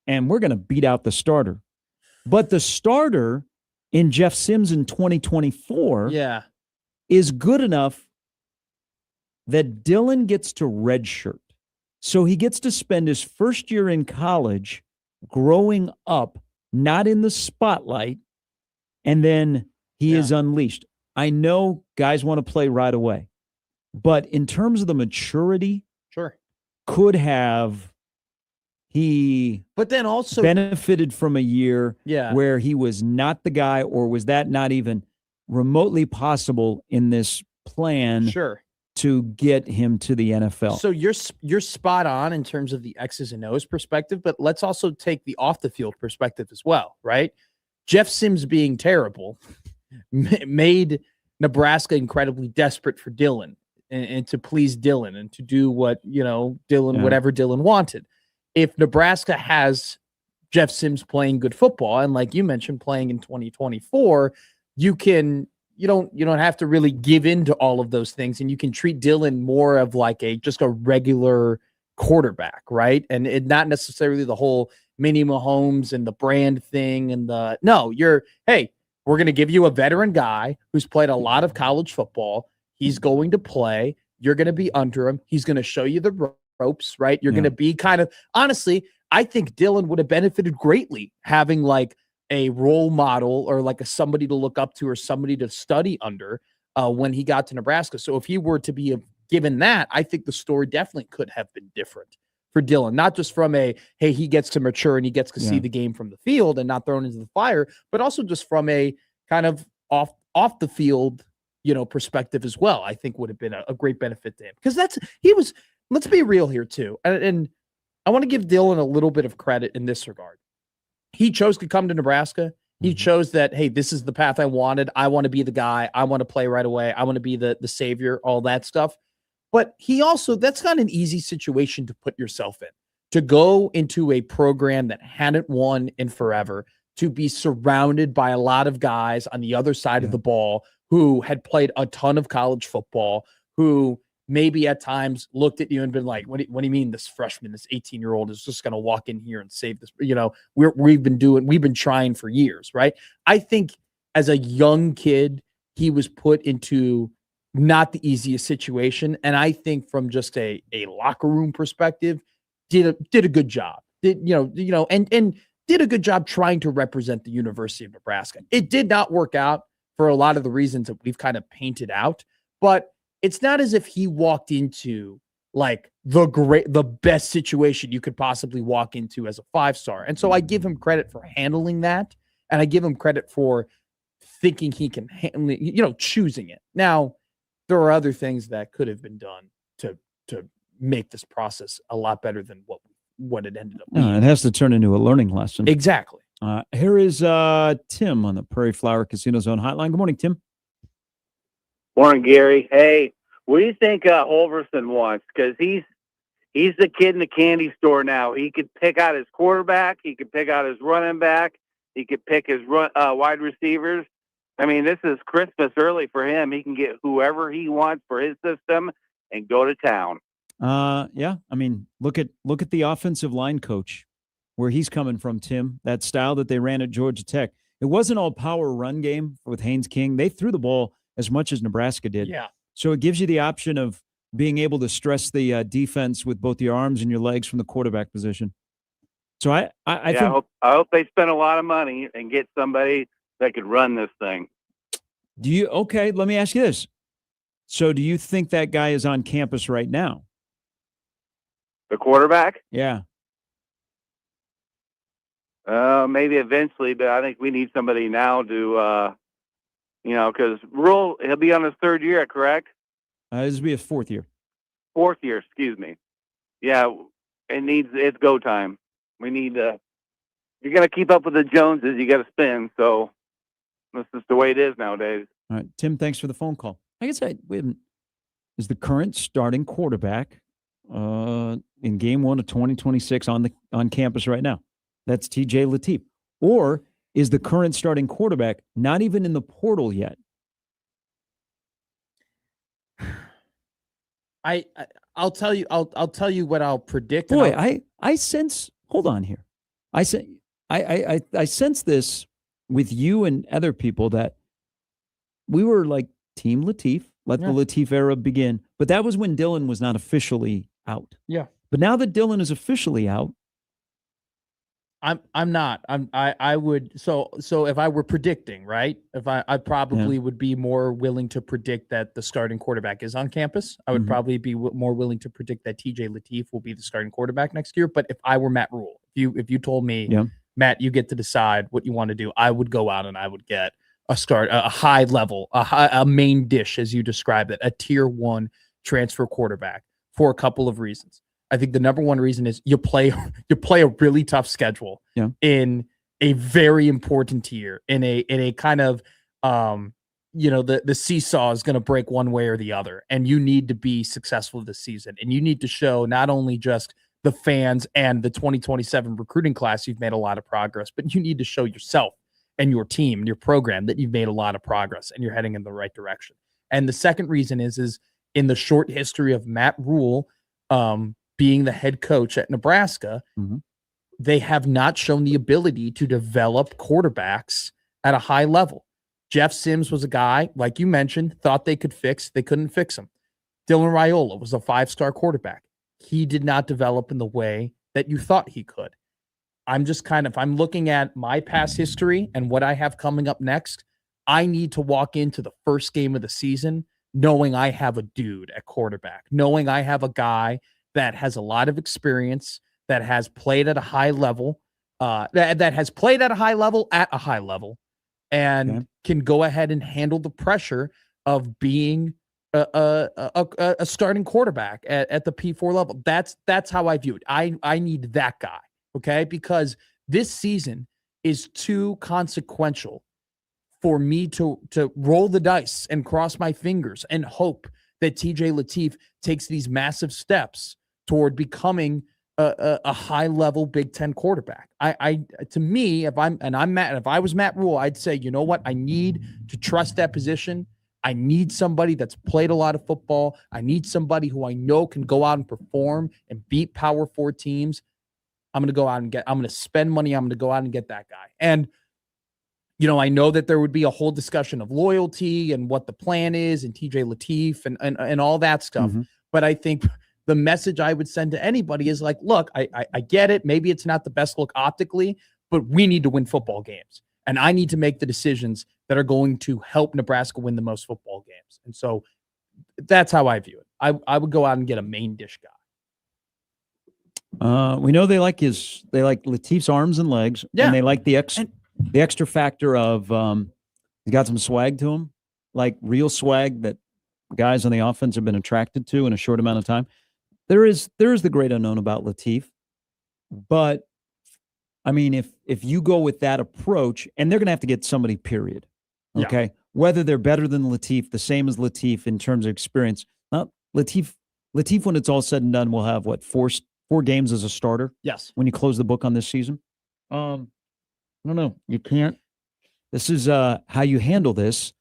and we're going to beat out the starter. But the starter in Jeff Sims in 2024 is good enough that Dylan gets to redshirt. So he gets to spend his first year in college growing up, not in the spotlight, and then he is unleashed. I know guys want to play right away, but in terms of the maturity, Sure. could have he But then also benefited from a year Yeah. where he was not the guy, or was that not even remotely possible in this plan Sure. to get him to the NFL? So you're spot on in terms of the X's and O's perspective, but let's also take the off the field perspective as well, right? Jeff Sims being terrible made Nebraska incredibly desperate for Dylan and to please Dylan and to do what, Dylan, whatever Dylan wanted. If Nebraska has Jeff Sims playing good football, and like you mentioned, playing in 2024, you don't have to really give in to all of those things, and you can treat Dylan more of like just a regular quarterback, right? And it not necessarily the whole mini Mahomes and the brand thing and hey, we're going to give you a veteran guy who's played a lot of college football. He's going to play. You're going to be under him. He's going to show you the ropes, right? You're going to be honestly, I think Dylan would have benefited greatly having like a role model or like somebody to look up to or somebody to study under when he got to Nebraska. So if he were to be given that, I think the story definitely could have been different for Dylan, not just from hey, he gets to mature and he gets to see the game from the field and not thrown into the fire, but also just from a kind of off the field, perspective as well. I think would have been a great benefit to him because let's be real here too. And I want to give Dylan a little bit of credit in this regard. He chose to come to Nebraska. He chose that, hey, this is the path I wanted. I want to be the guy. I want to play right away. I want to be the savior, all that stuff. But that's not an easy situation to put yourself in, to go into a program that hadn't won in forever, to be surrounded by a lot of guys on the other side of the ball who had played a ton of college football, who maybe at times looked at you and been like, what do you mean this freshman, this 18-year-old is just going to walk in here and save this? We've been trying for years, right? I think as a young kid, he was put into not the easiest situation. And I think from just a locker room perspective, did a good job. And did a good job trying to represent the University of Nebraska. It did not work out for a lot of the reasons that we've kind of painted out, but it's not as if he walked into like the best situation you could possibly walk into as a 5-star. And so I give him credit for handling that. And I give him credit for thinking he can handle it, choosing it. Now, there are other things that could have been done to make this process a lot better than what it ended up being. It has to turn into a learning lesson. Exactly. Here is Tim on the Prairie Flower Casino Zone hotline. Good morning, Tim. Morning, Gary. Hey, what do you think Holverson wants? Because he's the kid in the candy store now. He could pick out his quarterback. He could pick out his running back. He could pick his wide receivers. I mean, this is Christmas early for him. He can get whoever he wants for his system and go to town. Yeah. I mean, look at the offensive line coach, where he's coming from, Tim. That style that they ran at Georgia Tech. It wasn't all power run game with Haynes King. They threw the ball as much as Nebraska did. Yeah. So it gives you the option of being able to stress the defense with both your arms and your legs from the quarterback position. So I think I hope they spend a lot of money and get somebody that could run this thing. Okay, let me ask you this. So do you think that guy is on campus right now? The quarterback? Yeah. Maybe eventually, but I think we need somebody now to, because Rule, he'll be on his third year, correct? This will be his fourth year. Fourth year, excuse me. Yeah, it's go time. We need you're going to keep up with the Joneses, you got to spin. So that's just the way it is nowadays. All right, Tim, thanks for the phone call. I guess is the current starting quarterback in game 1 of 2026 on campus right now. That's TJ Lateef. Or is the current starting quarterback not even in the portal yet? I'll tell you what I'll predict. Boy, I sense. Hold on here. I sense this with you and other people that we were like Team Lateef. Let the Lateef era begin. But that was when Dylan was not officially out. Yeah. But now that Dylan is officially out, I'm not. I would so if I were predicting, right? If I probably would be more willing to predict that the starting quarterback is on campus. I would probably be more willing to predict that TJ Lateef will be the starting quarterback next year. But if I were Matt Rule, if you told me, Matt, you get to decide what you want to do, I would go out and I would get a high level, a main dish, as you described it, a tier 1 transfer quarterback for a couple of reasons. I think the number one reason is you play a really tough schedule in a very important tier, in a kind of the seesaw is going to break one way or the other, and you need to be successful this season, and you need to show not only just the fans and the 2027 recruiting class you've made a lot of progress, but you need to show yourself and your team and your program that you've made a lot of progress and you're heading in the right direction. And the second reason is in the short history of Matt Rule being the head coach at Nebraska, they have not shown the ability to develop quarterbacks at a high level. Jeff Sims was a guy, like you mentioned, thought they could fix. They couldn't fix him. Dylan Raiola was a 5-star quarterback. He did not develop in the way that you thought he could. I'm looking at my past history and what I have coming up next. I need to walk into the first game of the season knowing I have a dude at quarterback, knowing I have a guy that has a lot of experience, that has played at a high level, that has played at a high level, and can go ahead and handle the pressure of being a starting quarterback at the P4 level. That's how I view it. I need that guy, okay? Because this season is too consequential for me to roll the dice and cross my fingers and hope that TJ Lateef takes these massive steps toward becoming a high-level Big Ten quarterback. To me, if I was Matt Rule, I'd say, you know what? I need to trust that position. I need somebody that's played a lot of football. I need somebody who I know can go out and perform and beat Power 4 teams. I'm going to spend money. I'm going to go out and get that guy. And I know that there would be a whole discussion of loyalty and what the plan is and TJ Lateef and all that stuff. But I think the message I would send to anybody is like, look, I get it. Maybe it's not the best look optically, but we need to win football games. And I need to make the decisions that are going to help Nebraska win the most football games. And so that's how I view it. I would go out and get a main dish guy. We know they like Lateef's arms and legs. Yeah. And they like the extra factor of he's got some swag to him, like real swag that guys on the offense have been attracted to in a short amount of time. There is the great unknown about Lateef, but I mean, if you go with that approach, and they're going to have to get somebody, period. Okay, whether they're better than Lateef, the same as Lateef in terms of experience. Lateef, when it's all said and done, will have four games as a starter. Yes, when you close the book on this season. I don't know. You can't. This is how you handle this,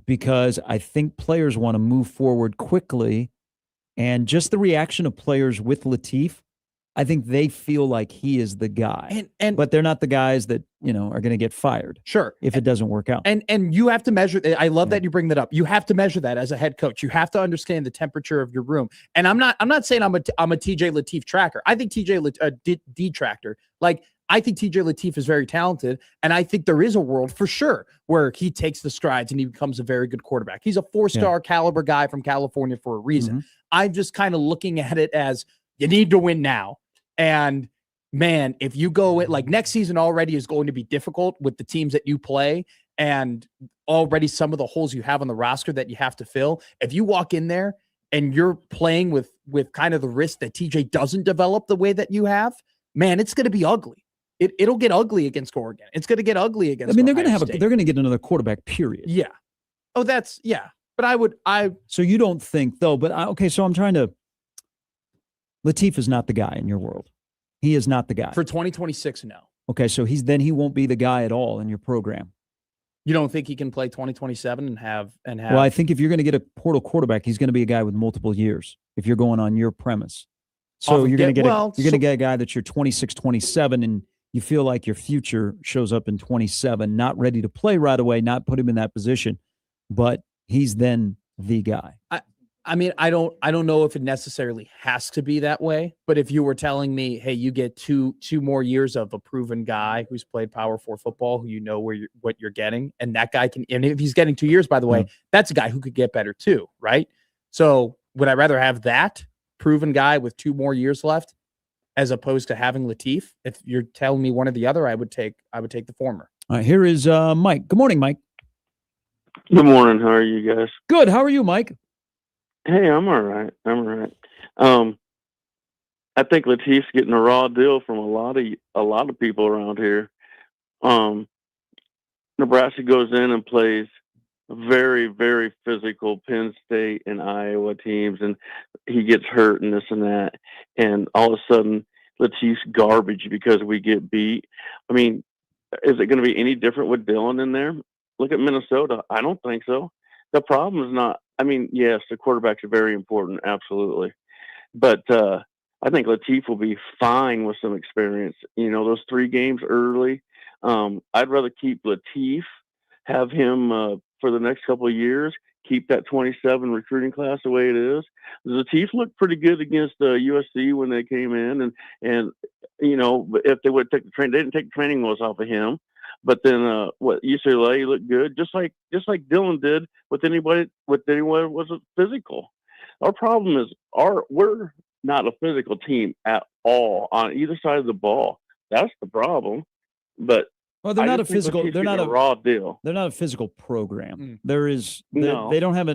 because I think players want to move forward quickly, and just the reaction of players with Lateef, I think they feel like he is the guy, but they're not the guys that are going to get fired. Sure, if it doesn't work out. And you have to measure. I love that you bring that up. You have to measure that as a head coach. You have to understand the temperature of your room. And I'm not saying I'm a TJ Lateef tracker. I think TJ detractor. Like, I think TJ Lateef is very talented, and I think there is a world for sure where he takes the strides and he becomes a very good quarterback. He's a 4-star caliber guy from California for a reason. I'm just kind of looking at it as you need to win now. And man, if you go like next season already is going to be difficult with the teams that you play and already some of the holes you have on the roster that you have to fill. If you walk in there and you're playing with kind of the risk that TJ doesn't develop the way that you have, man, it's going to be ugly. It'll get ugly against Oregon. It's going to get ugly against. I mean, Ohio they're going to get another quarterback, period. Yeah. Oh, But So you don't think though? But okay. So I'm trying to. Lateef is not the guy in your world. He is not the guy for 2026. No. Okay, so he won't be the guy at all in your program. You don't think he can play 2027 and have? Well, I think if you're going to get a portal quarterback, he's going to be a guy with multiple years. If you're going on your premise, so you're going to get a guy that's your 26, 27, and you feel like your future shows up in 27, not ready to play right away, not put him in that position, but he's then the guy. I mean, I don't know if it necessarily has to be that way, but if you were telling me, hey, you get two more years of a proven guy who's played Power 4 football, who you know what you're getting, and that guy can, and if he's getting 2 years, by the way, that's a guy who could get better too, right? So would I rather have that proven guy with 2 more years left as opposed to having Latif? If you're telling me one or the other, I would take the former. All right, here is Mike. Good morning, Mike. Good morning. How are you guys? Good. How are you, Mike? Hey, I'm all right. I think Latif's getting a raw deal from a lot of people around here. Nebraska goes in and plays very, very physical Penn State and Iowa teams, and he gets hurt and this and that, and all of a sudden Latif's garbage because we get beat. I mean, is it going to be any different with Dylan in there? Look at Minnesota. I don't think so. The problem is not. I mean, yes, the quarterbacks are very important, absolutely, but I think Latif will be fine with some experience. You know, those 3 games early. I'd rather keep Latif, have him for the next couple of years, keep that 27 recruiting class the way it is. Latif looked pretty good against USC when they came in, and you know, if they would take the train, they didn't take the training wheels off of him. But then what UCLA looked good, just like Dylan did with anyone was physical. Our problem is we're not a physical team at all on either side of the ball. That's the problem. But well, they're not a physical. They're not a raw deal. They're not a physical program. No. They don't have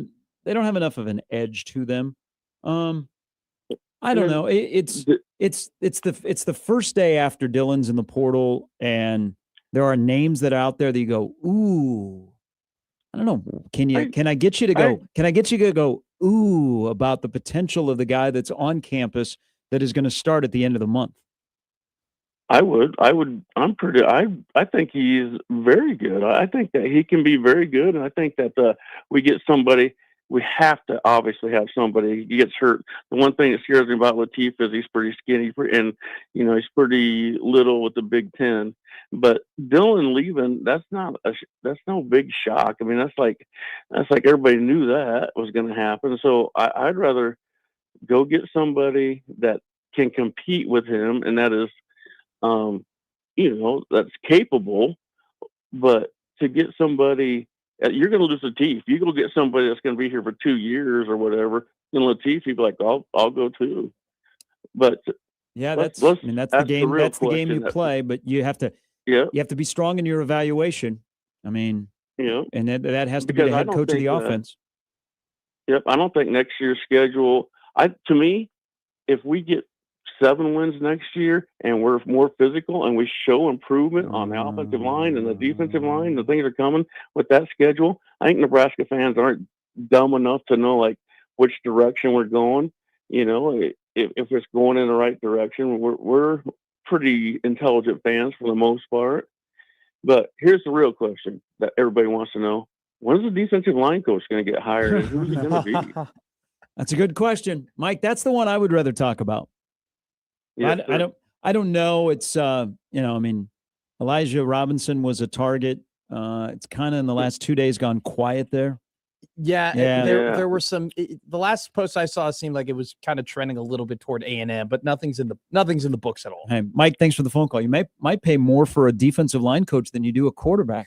enough of an edge to them. I don't know. It's the first day after Dylan's in the portal, and there are names that are out there that you go, ooh. I don't know. Can I get you to go? Can I get you to go? Ooh, about the potential of the guy that's on campus that is going to start at the end of the month. I would. I think he is very good. I think that he can be very good, and I think that we get somebody. We have to obviously have somebody. He gets hurt. The one thing that scares me about Latif is he's pretty skinny, and you know he's pretty little with the Big Ten. But Dylan leaving, that's no big shock. I mean, that's like everybody knew that was going to happen. So I'd rather go get somebody that can compete with him, and that is, that's capable. But to get somebody, you're going to lose Latif. You go get somebody that's going to be here for 2 years or whatever. And Latif, he'd be like, I'll go too. But yeah, that's the game. That's the game you play. But you have to. Yeah. You have to be strong in your evaluation. I mean, and that has to be the head coach of the offense. Yep. I don't think next year's schedule, to me, if we get 7 wins next year and we're more physical and we show improvement on the offensive line and the defensive line, the things are coming with that schedule, I think Nebraska fans aren't dumb enough to know like which direction we're going. You know, if it's going in the right direction, we're pretty intelligent fans for the most part. But here's the real question that everybody wants to know: when's the defensive line coach going to get hired, and who's he going to be? That's a good question, Mike. That's the one I would rather talk about. Yes, I don't know. It's I mean, Elijah Robinson was a target. It's kind of in the last 2 days gone quiet there. Yeah. There were some. The last post I saw seemed like it was kind of trending a little bit toward A&M, but nothing's in the books at all. Hey, Mike, thanks for the phone call. You might pay more for a defensive line coach than you do a quarterback.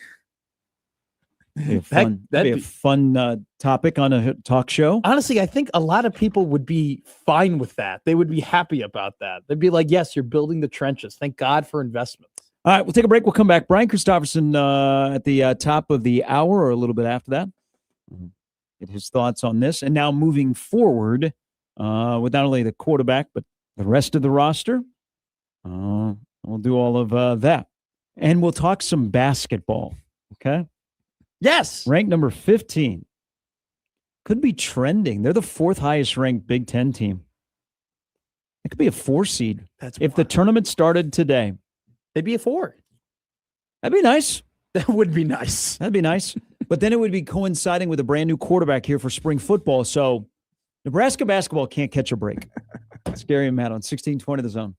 That'd be a fun topic on a talk show. Honestly, I think a lot of people would be fine with that. They would be happy about that. They'd be like, yes, you're building the trenches. Thank God for investments. All right, we'll take a break. We'll come back. Brian Christopherson at the top of the hour or a little bit after that. Get his thoughts on this. And now moving forward with not only the quarterback, but the rest of the roster. We'll do all of that. And we'll talk some basketball. Okay? Yes. Ranked number 15. Could be trending. They're the 4th highest ranked Big Ten team. It could be a 4 seed. If the tournament started today. They'd be a 4. That'd be nice. That would be nice. That'd be nice. But then it would be coinciding with a brand new quarterback here for spring football. So Nebraska basketball can't catch a break. It's Gary and Matt on 1620 The Zone.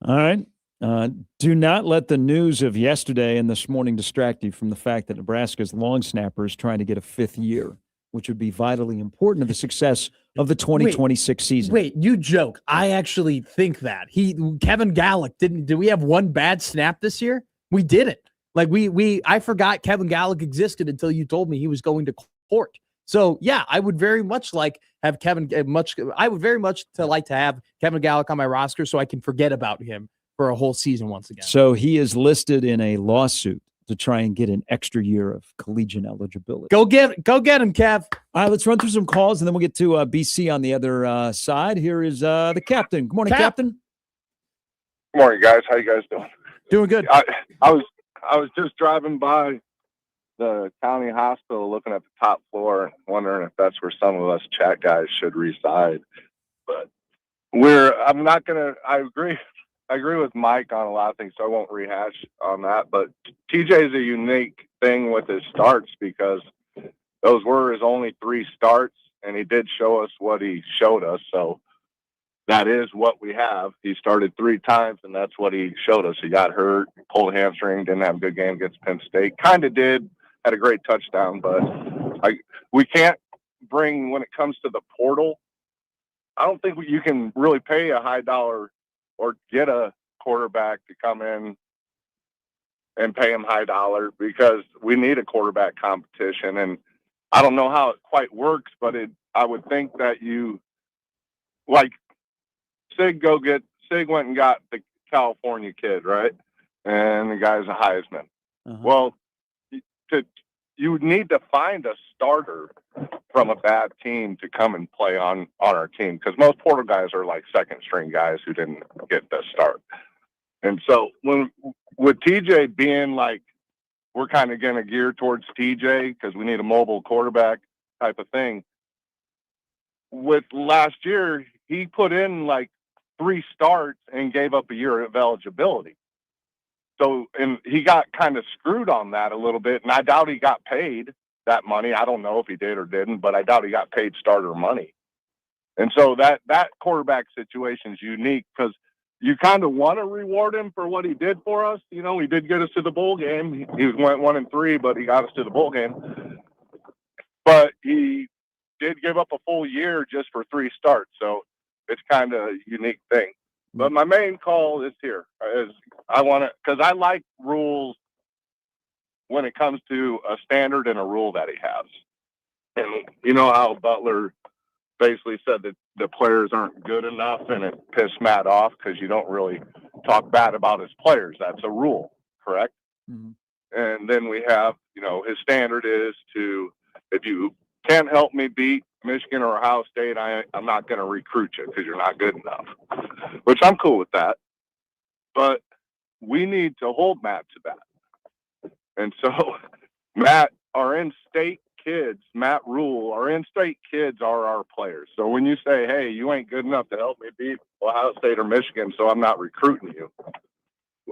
All right. Do not let the news of yesterday and this morning distract you from the fact that Nebraska's long snapper is trying to get a 5th year, which would be vitally important to the success of the 2026 season. Wait, you joke. I actually think that. Kevin Gallick did we have one bad snap this year? We didn't. Like I forgot Kevin Gallick existed until you told me he was going to court. So yeah, I would very much like have I would very much like to have Kevin Gallick on my roster so I can forget about him for a whole season once again. So he is listed in a lawsuit to try and get an extra year of collegiate eligibility. Go get him, Kev. All right, let's run through some calls, and then we'll get to BC on the other side. Here is the captain. Good morning, Captain. Good morning, guys. How you guys doing? Doing good. I was just driving by the county hospital looking at the top floor, wondering if that's where some of us chat guys should reside. But I agree with Mike on a lot of things, so I won't rehash on that. But TJ is a unique thing with his starts because those were his only 3 starts, and he did show us what he showed us. So that is what we have. He started 3 times, and that's what he showed us. He got hurt, pulled a hamstring, didn't have a good game against Penn State. Kind of did, had a great touchdown, but we can't bring, when it comes to the portal, I don't think you can really pay a high dollar or get a quarterback to come in and pay him high dollar because we need a quarterback competition. And I don't know how it quite works, but I would think that Sig went and got the California kid, right? And the guy's a Heisman. Uh-huh. Well, you would need to find a starter from a bad team to come and play on our team because most portal guys are like second string guys who didn't get the start. And so with TJ being like, we're kind of going to gear towards TJ because we need a mobile quarterback type of thing. With last year, he put in like 3 starts and gave up a year of eligibility. So, and he got kind of screwed on that a little bit, and I doubt he got paid that money. I don't know if he did or didn't, but I doubt he got paid starter money. And so that quarterback situation is unique because you kind of want to reward him for what he did for us. You know, he did get us to the bowl game. He went 1-3, but he got us to the bowl game. But he did give up a full year just for 3 starts. So it's kind of a unique thing. But my main call is here is because I like rules when it comes to a standard and a rule that he has. And you know how Butler basically said that the players aren't good enough, and it pissed Matt off because you don't really talk bad about his players. That's a rule, correct? Mm-hmm. And then we have, his standard is if you can't help me beat Michigan or Ohio State, I'm not going to recruit you because you're not good enough, which I'm cool with that. But we need to hold Matt to that. And so Matt, our in-state kids, Matt Rule, our in-state kids are our players. So when you say, hey, you ain't good enough to help me beat Ohio State or Michigan, so I'm not recruiting you,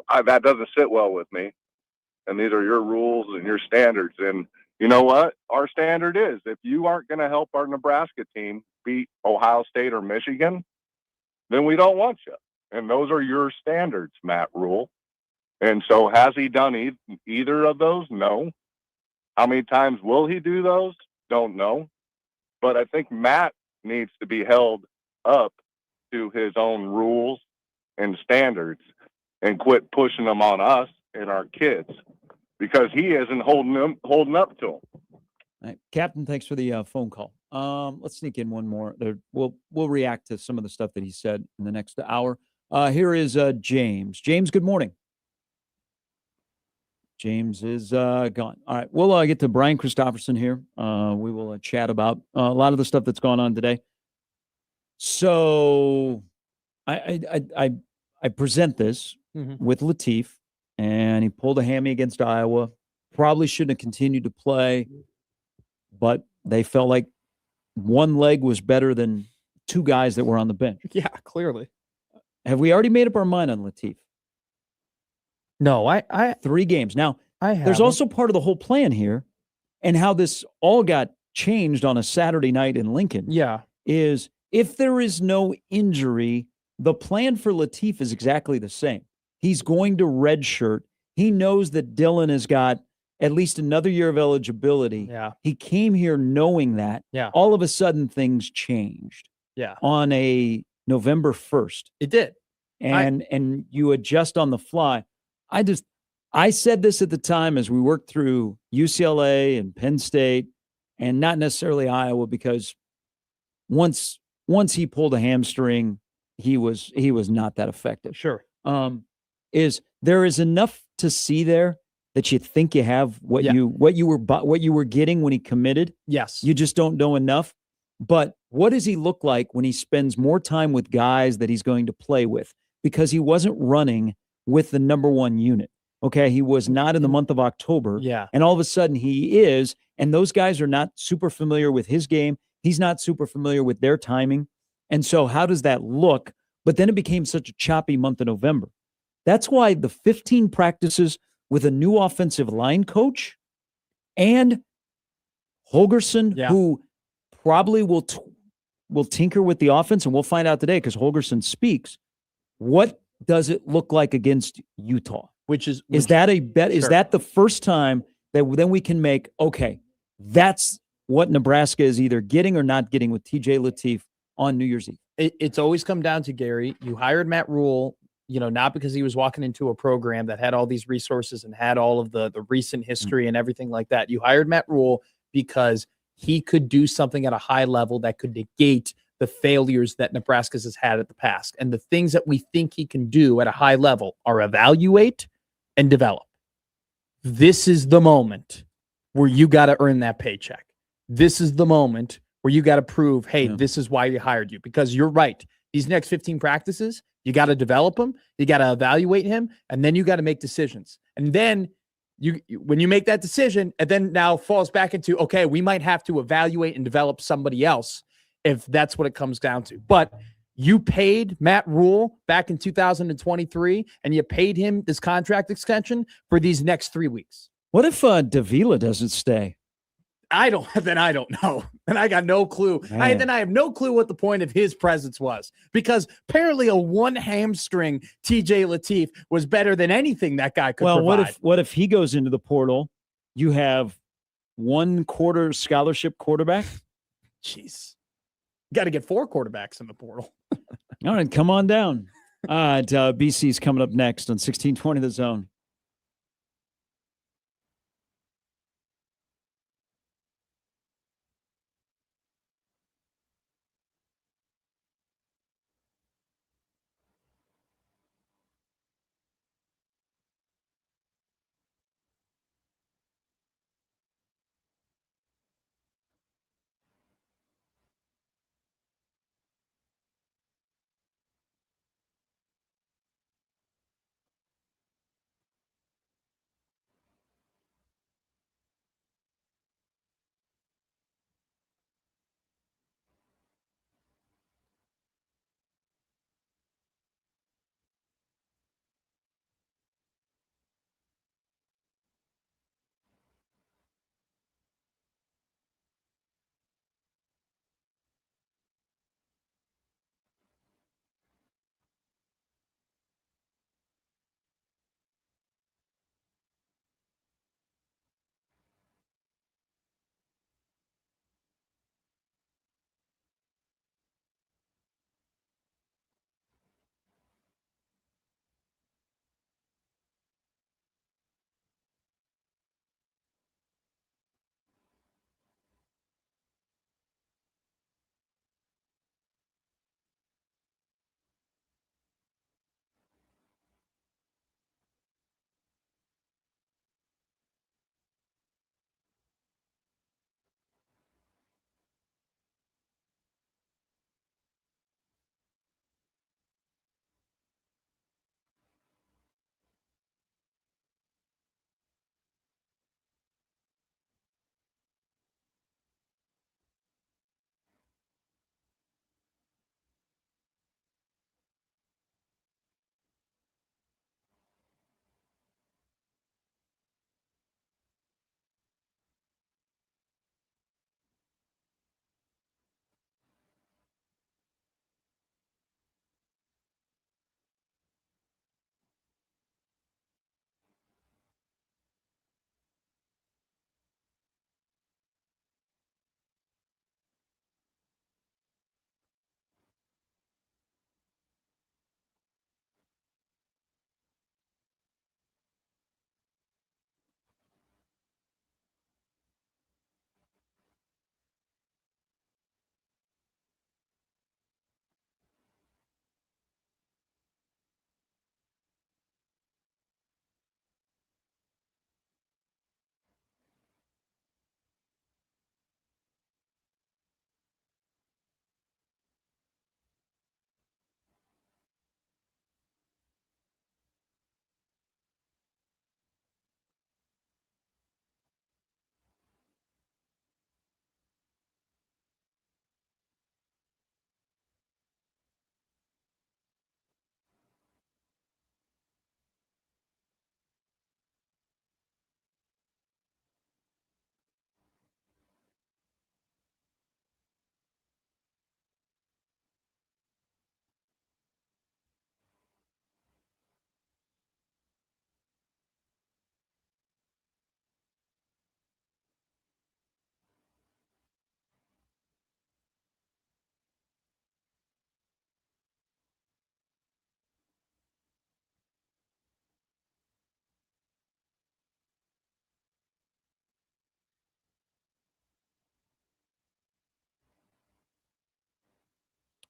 that doesn't sit well with me. And these are your rules and your standards. And you know what? Our standard is if you aren't going to help our Nebraska team beat Ohio State or Michigan, then we don't want you. And those are your standards, Matt Rule. And so has he done either of those? No. How many times will he do those? Don't know. But I think Matt needs to be held up to his own rules and standards and quit pushing them on us and our kids because he isn't holding up to them. All right. Captain, thanks for the phone call. Let's sneak in one more. We'll react to some of the stuff that he said in the next hour. Here is James. James, good morning. James is gone. All right, we'll get to Brian Christopherson here. We will chat about a lot of the stuff that's gone on today. So I present this with Latif, and he pulled a hammy against Iowa. Probably shouldn't have continued to play, but they felt like one leg was better than 2 guys that were on the bench. Yeah, clearly. Have we already made up our mind on Latif? No, I 3 games. Now, there's there's also part of the whole plan here and how this all got changed on a Saturday night in Lincoln. Yeah. Is if there is no injury the plan for Latif is exactly the same. He's going to redshirt. He knows that Dylan has got at least another year of eligibility. Yeah. He came here knowing that. Yeah. All of a sudden, things changed. Yeah. On a November 1st. It did. And you adjust on the fly. I said this at the time as we worked through UCLA and Penn State and not necessarily Iowa, because once he pulled a hamstring, he was not that effective. Sure. Is there is enough to see there that you think you have what you were getting when he committed? Yes. You just don't know enough. But what does he look like when he spends more time with guys that he's going to play with? Because he wasn't running with the number one unit. Okay. He was not in the month of October. Yeah. And all of a sudden he is. And those guys are not super familiar with his game. He's not super familiar with their timing. And so how does that look? But then it became such a choppy month of November. That's why the 15 practices with a new offensive line coach and Holgerson, who probably will tinker with the offense, and we'll find out today because Holgerson speaks. What does it look like against Utah? Is that a bet? Sure. Is that the first time that then we can make, okay, that's what Nebraska is either getting or not getting with TJ Latif on New Year's Eve? It's always come down to, Gary, you hired Matt Rule, not because he was walking into a program that had all these resources and had all of the recent history and everything like that. You hired Matt Rule because he could do something at a high level that could negate the failures that Nebraska has had at the past. And the things that we think he can do at a high level are evaluate and develop. This is the moment where you got to earn that paycheck. This is the moment where you got to prove, hey, this is why we hired you. Because you're right. These next 15 practices, you got to develop him, you got to evaluate him, and then you got to make decisions. And then when you make that decision, and then now falls back into, okay, we might have to evaluate and develop somebody else if that's what it comes down to. But you paid Matt Rule back in 2023, and you paid him this contract extension for these next 3 weeks. What if Davila doesn't stay? I don't know. And I got no clue. I have no clue what the point of his presence was, because apparently a one hamstring TJ Latif was better than anything that guy could provide. What if he goes into the portal? You have 1/4 scholarship quarterback. Jeez. Got to get 4 quarterbacks in the portal. All right, come on down. BC's coming up next on 1620 The Zone.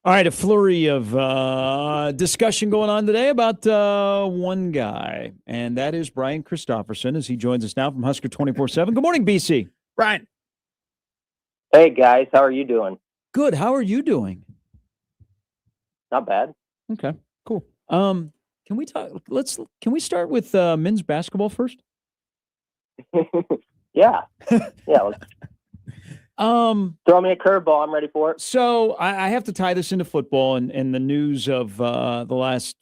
All right, a flurry of discussion going on today about one guy, and that is Brian Christopherson, as he joins us now from Husker 24/7. Good morning, BC. Brian. Hey, guys. How are you doing? Good. How are you doing? Not bad. Okay, cool. Can we talk? Can we start with men's basketball first? Yeah. Let's throw me a curveball. I'm ready for it. So I have to tie this into football and the news of the last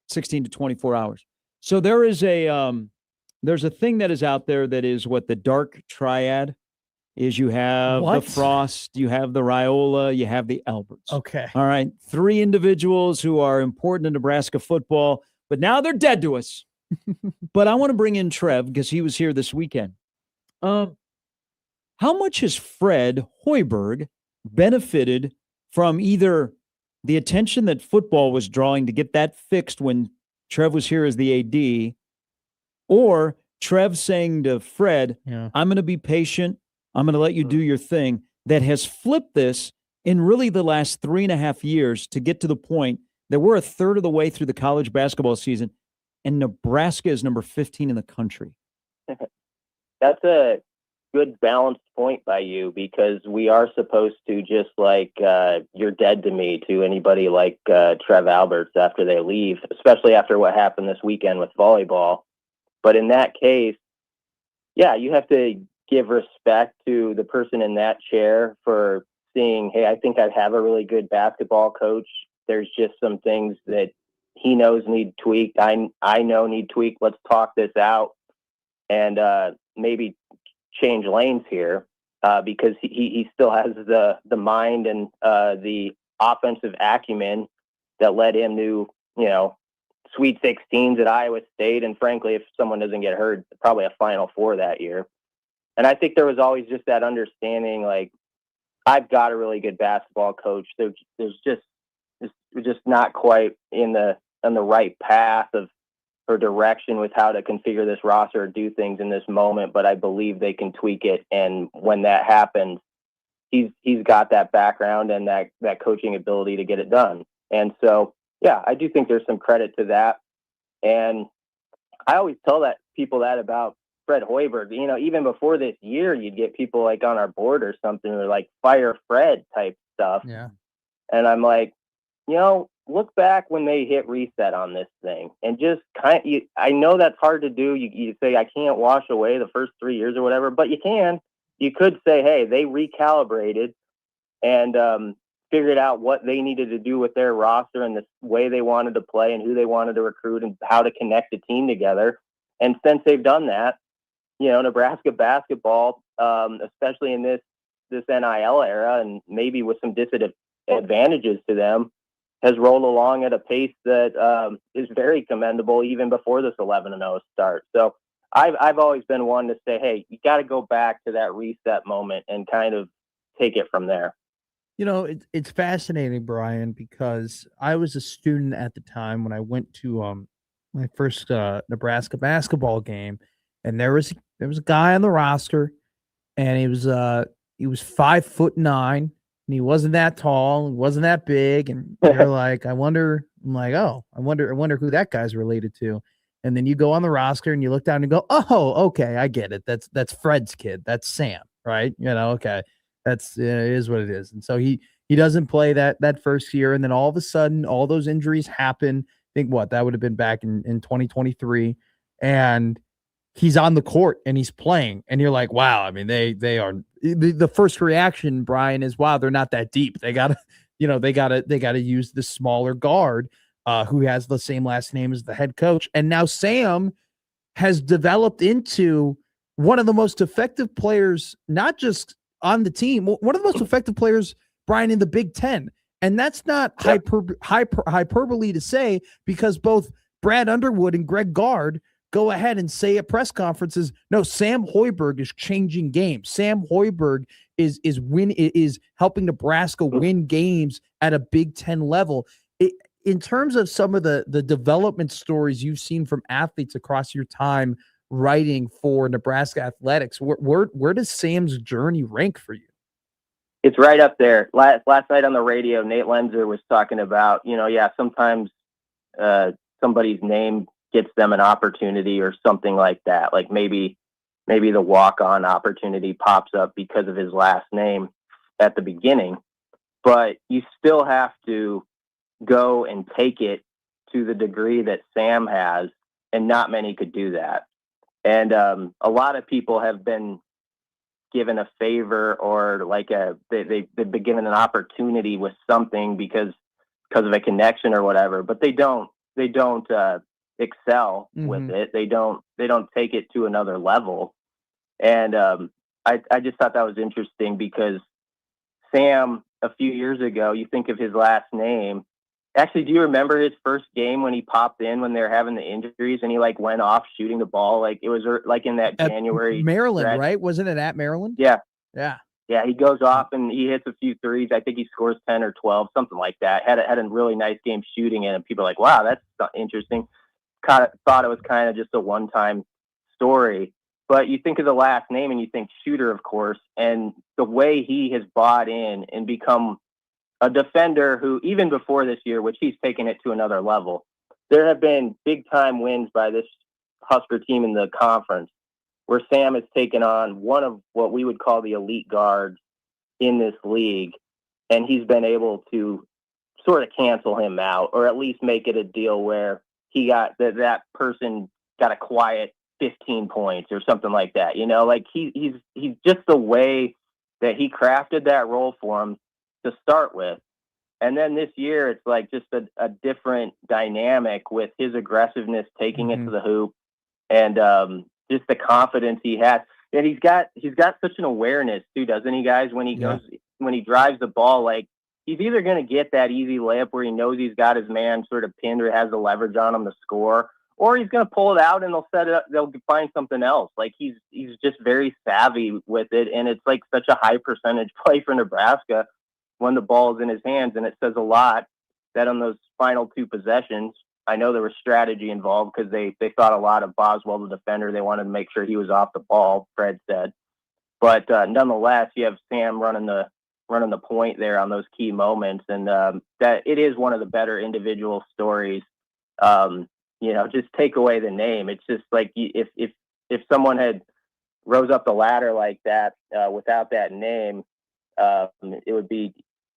16 to 24 hours. So there's a thing that is out there that is what the dark triad is. You have the Frost, you have the Raiola, you have the Alberts. Okay. All right. 3 individuals who are important in Nebraska football, but now they're dead to us. But I want to bring in Trev because he was here this weekend. How much has Fred Hoiberg benefited from either the attention that football was drawing to get that fixed when Trev was here as the AD, or Trev saying to Fred, I'm going to be patient, I'm going to let you do your thing, that has flipped this in really the last 3.5 years to get to the point that we're a third of the way through the college basketball season, and Nebraska is number 15 in the country? That's a good balanced point by you, because we are supposed to just like you're dead to me to anybody like Trev Alberts after they leave, especially after what happened this weekend with volleyball. But in that case, yeah, you have to give respect to the person in that chair for seeing, hey, I think I have a really good basketball coach. There's just some things that he knows need tweaked. I know need tweaked. Let's talk this out and maybe change lanes here, because he still has the mind and the offensive acumen that led him to, Sweet 16s at Iowa State, and frankly, if someone doesn't get hurt, probably a Final Four that year. And I think there was always just that understanding, like, I've got a really good basketball coach. We're just not quite on the right path or direction with how to configure this roster or do things in this moment, but I believe they can tweak it. And when that happens, he's got that background and that coaching ability to get it done. And so, yeah, I do think there's some credit to that. And I always tell people that about Fred Hoiberg. Even before this year, you'd get people like on our board or something, or like fire Fred type stuff. Yeah. And I'm like, look back when they hit reset on this thing, and just I know that's hard to do. You say, I can't wash away the first 3 years or whatever, but you can. You could say, hey, they recalibrated and figured out what they needed to do with their roster and the way they wanted to play and who they wanted to recruit and how to connect the team together. And since they've done that, Nebraska basketball, especially in this NIL era, and maybe with some disadvantages to them, has rolled along at a pace that is very commendable even before this 11-0 start. So I've always been one to say, hey, you got to go back to that reset moment and kind of take it from there. It's fascinating, Brian, because I was a student at the time when I went to my first Nebraska basketball game, and there was a guy on the roster, and he was 5'9", and he wasn't that tall, he wasn't that big, and you're like, I wonder who that guy's related to. And then you go on the roster and you look down and go, oh, okay, I get it. That's Fred's kid. That's Sam, right? Okay. That's it is what it is. And so he doesn't play that first year, and then all of a sudden all those injuries happen. I think that would have been back in 2023, and he's on the court and he's playing, and you're like, wow. I mean, they are the first reaction, Brian, is, wow, they're not that deep. They gotta use the smaller guard who has the same last name as the head coach. And now Sam has developed into one of the most effective players, not just on the team, one of the most effective players, Brian, in the Big Ten. And that's not hyperbole to say, because both Brad Underwood and Greg Gard go ahead and say at press conferences, no, Sam Hoiberg is changing games. Sam Hoiberg is helping Nebraska win games at a Big Ten level. In terms of some of the development stories you've seen from athletes across your time writing for Nebraska athletics, where does Sam's journey rank for you? it's right up there. Last night on the radio, Nate Lenzer was talking about, sometimes somebody's name gets them an opportunity or something like that. Like maybe the walk-on opportunity pops up because of his last name at the beginning, but you still have to go and take it to the degree that Sam has, and not many could do that. And a lot of people have been given a favor or they've been given an opportunity with something because of a connection or whatever, but they don't excel with it. They don't take it to another level. And I just thought that was interesting because Sam, a few years ago, you think of his last name. Actually, do you remember his first game when he popped in when they were having the injuries and he went off shooting the ball? Like it was in that January. Maryland, stretch. right? Wasn't it at Maryland? Yeah. Yeah. Yeah, he goes off and he hits a few threes. I think he scores 10 or 12, something like that. Had a really nice game shooting it, and people are like, wow, that's interesting. Thought it was kind of just a one-time story. But you think of the last name and you think shooter, of course, and the way he has bought in and become a defender who, even before this year, which he's taken it to another level, there have been big-time wins by this Husker team in the conference where Sam has taken on one of what we would call the elite guards in this league, and he's been able to sort of cancel him out, or at least make it a deal where he got that person got a quiet 15 points or something like that. He's just the way that he crafted that role for him to start with. And then this year, it's like just a different dynamic with his aggressiveness, taking it to the hoop, and just the confidence he has. And he's got such an awareness too, doesn't he, guys? When he when he drives the ball, like he's either going to get that easy layup where he knows he's got his man sort of pinned or has the leverage on him to score, or he's going to pull it out and they'll set it up. They'll find something else. Like he's just very savvy with it, and it's like such a high percentage play for Nebraska when the ball is in his hands. And it says a lot that on those final two possessions, I know there was strategy involved because they thought a lot of Boswell, the defender. They wanted to make sure he was off the ball, Fred said. But nonetheless, you have Sam running the point there on those key moments, and that it is one of the better individual stories. Just take away the name. It's just like if someone had rose up the ladder like that without that name, it would be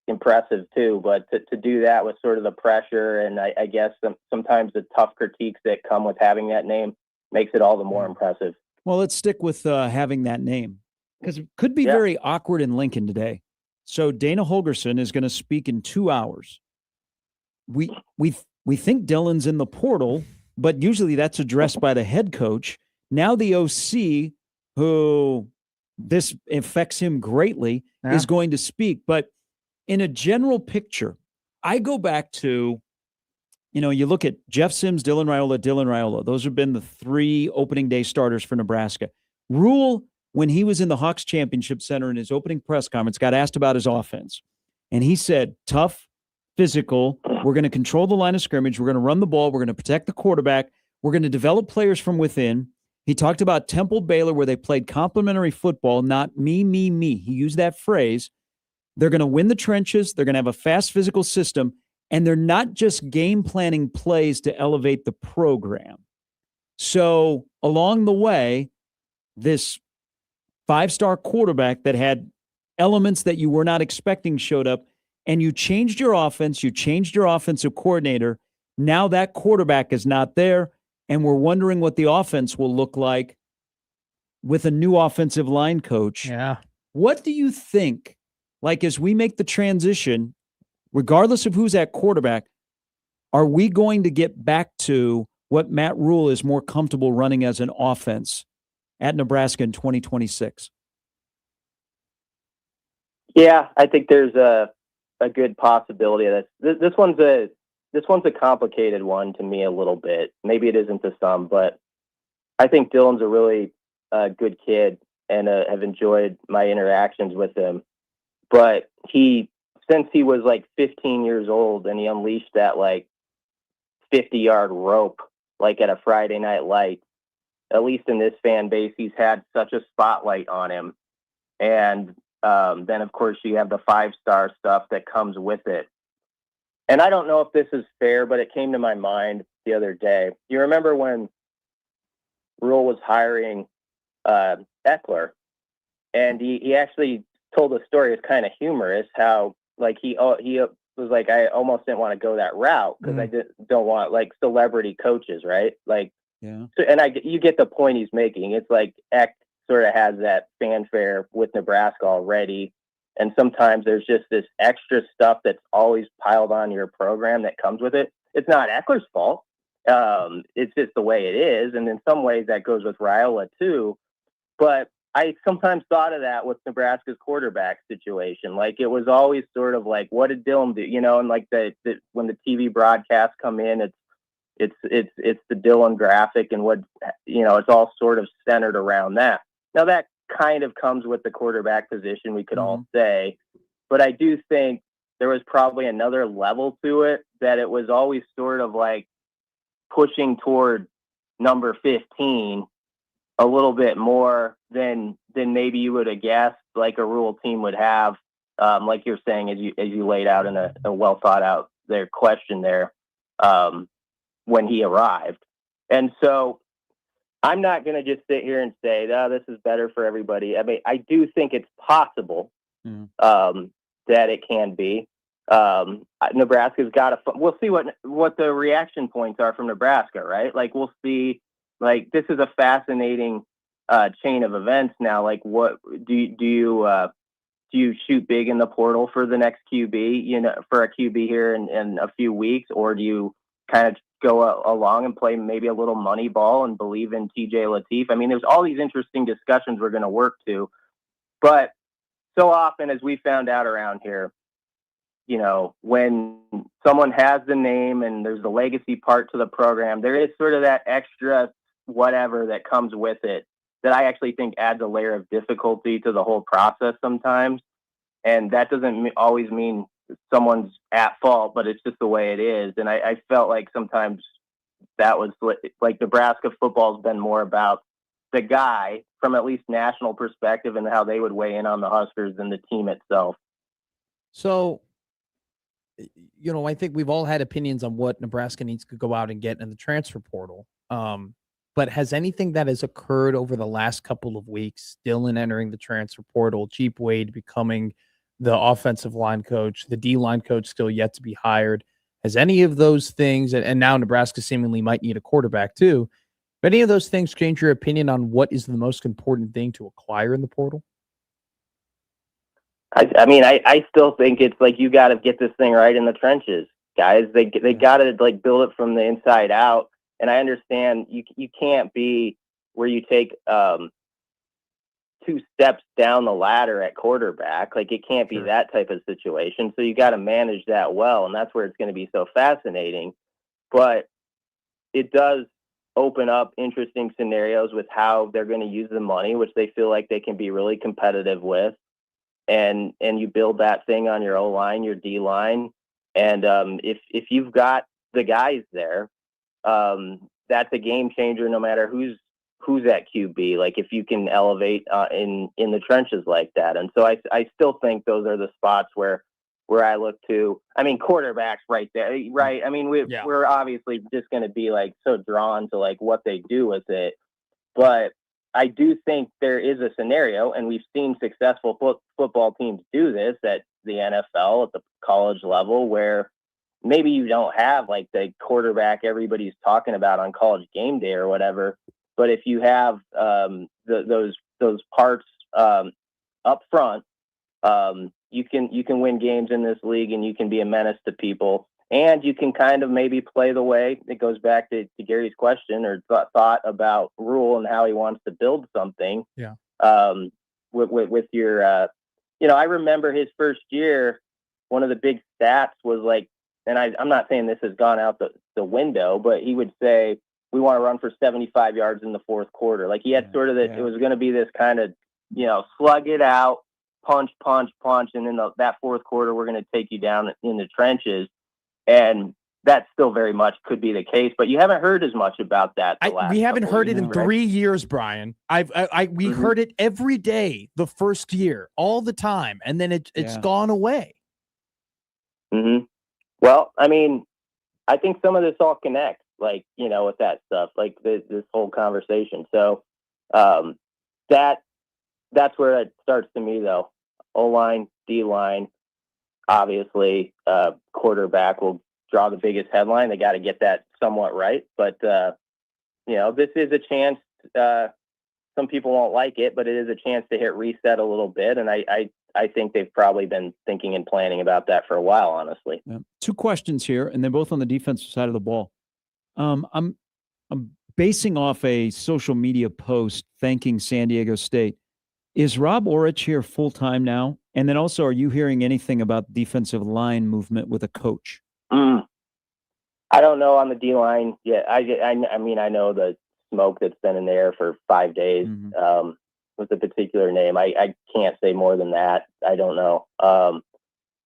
impressive too. But to do that with sort of the pressure and I guess sometimes the tough critiques that come with having that name makes it all the more impressive. Well, let's stick with having that name because it could be very awkward in Lincoln today. So Dana Holgerson is going to speak in 2 hours. We think Dylan's in the portal, but usually that's addressed by the head coach. Now the OC, who this affects him greatly, is going to speak. But in a general picture, I go back to, you look at Jeff Sims, Dylan Raiola. Those have been the 3 opening day starters for Nebraska. Rule, when he was in the Hawks Championship Center in his opening press conference, got asked about his offense. And he said, tough, physical, we're going to control the line of scrimmage, we're going to run the ball, we're going to protect the quarterback, we're going to develop players from within. He talked about Temple Baylor where they played complementary football, not me. He used that phrase. They're going to win the trenches. They're going to have a fast physical system. And they're not just game planning plays to elevate the program. So along the way, this 5-star quarterback that had elements that you were not expecting showed up, and you changed your offense. You changed your offensive coordinator. Now that quarterback is not there. And we're wondering what the offense will look like with a new offensive line coach. Yeah. What do you think, like as we make the transition, regardless of who's at quarterback, are we going to get back to what Matt Rule is more comfortable running as an offense at Nebraska in 2026? Yeah, I think there's a good possibility of this. This one's a complicated one to me a little bit. Maybe it isn't to some, but I think Dylan's a really good kid and have enjoyed my interactions with him. But since he was like 15 years old and he unleashed that like 50-yard rope, like at a Friday Night Light, at least in this fan base, he's had such a spotlight on him. And then of course you have the 5-star stuff that comes with it. And I don't know if this is fair, but it came to my mind the other day. You remember when Rule was hiring Eckler, and he actually told a story. It's kind of humorous how like he was like, I almost didn't want to go that route because I don't want like celebrity coaches, right? Like, yeah. So, and you get the point he's making. It's like Eck sort of has that fanfare with Nebraska already, and sometimes there's just this extra stuff that's always piled on your program that comes with it. It's not Eckler's fault. It's just the way it is, and in some ways that goes with Raiola too. But I sometimes thought of that with Nebraska's quarterback situation. Like it was always sort of like, what did Dylan do? You know, and like when the TV broadcasts come in, it's the Dylan graphic, and what, you know, it's all sort of centered around that. Now that kind of comes with the quarterback position, we could all say, but I do think there was probably another level to it, that it was always sort of like pushing toward number 15 a little bit more than maybe you would have guessed, like a Rule team would have, like you're saying, as you laid out in a well thought out their question there, when he arrived. And so I'm not going to just sit here and say, this is better for everybody. I mean, I do think it's possible that it can be. Nebraska's got to. We'll see what the reaction points are from Nebraska, right? Like we'll see. Like this is a fascinating chain of events now. Like, what do you shoot big in the portal for the next QB? You know, for a QB here in a few weeks, or do you kind of go along and play maybe a little money ball and believe in TJ Lateef? I mean, there's all these interesting discussions we're going to work to, but so often, as we found out around here, you know, when someone has the name and there's the legacy part to the program, there is sort of that extra whatever that comes with it that I actually think adds a layer of difficulty to the whole process sometimes. And that doesn't always mean someone's at fault, but it's just the way it is. And I felt like sometimes that was like Nebraska football has been more about the guy from at least national perspective and how they would weigh in on the Huskers than the team itself. So, you know, I think we've all had opinions on what Nebraska needs to go out and get in the transfer portal. But has anything that has occurred over the last couple of weeks, Dylan entering the transfer portal, Jeep Wade becoming the offensive line coach, the D-line coach still yet to be hired, has any of those things, and now Nebraska seemingly might need a quarterback too, have any of those things change your opinion on what is the most important thing to acquire in the portal? I mean, I still think it's like you got to get this thing right in the trenches, guys. They got to like build it from the inside out. And I understand you can't be where you take 2 steps down the ladder at quarterback. Like it can't be that type of situation. So you got to manage that well, and that's where it's going to be so fascinating. But it does open up interesting scenarios with how they're going to use the money, which they feel like they can be really competitive with. And you build that thing on your O-line, your D-line. And if you've got the guys there, that's a game changer no matter who's at QB. Like if you can elevate in the trenches like that. And so I still think those are the spots where I look to. I mean, quarterbacks right there, right? I mean, we're obviously just going to be like so drawn to like what they do with it. But I do think there is a scenario, and we've seen successful football teams do this at the NFL, at the college level, where maybe you don't have like the quarterback everybody's talking about on College Game Day or whatever, but if you have those parts up front, you can win games in this league, and you can be a menace to people, and you can kind of maybe play the way it goes back to Gary's question or thought about Rule and how he wants to build something. Yeah. With your, you know, I remember his first year, one of the big stats was like, and I'm not saying this has gone out the window, but he would say, we want to run for 75 yards in the fourth quarter. Like he had sort of this, it was going to be this kind of, you know, slug it out, punch. And in that fourth quarter, we're going to take you down in the trenches. And that still very much could be the case, but you haven't heard as much about that. We haven't heard it in years, right? 3 years, Brian. We heard it every day the first year, all the time, and then it's gone away. Mm-hmm. Well, I mean, I think some of this all connects, like, with that stuff, like this whole conversation. So that's where it starts to me, though. O-line, D-line, obviously, quarterback will draw the biggest headline. They got to get that somewhat right. But, this is a chance. Some people won't like it, but it is a chance to hit reset a little bit. And I think they've probably been thinking and planning about that for a while, honestly. Yeah. 2 questions here, and they're both on the defensive side of the ball. I'm basing off a social media post thanking San Diego State. Is Rob Orich here full time now? And then also, are you hearing anything about defensive line movement with a coach? I don't know on the D line yet. I mean, I know the smoke that's been in there for 5 days with a particular name. I can't say more than that. I don't know.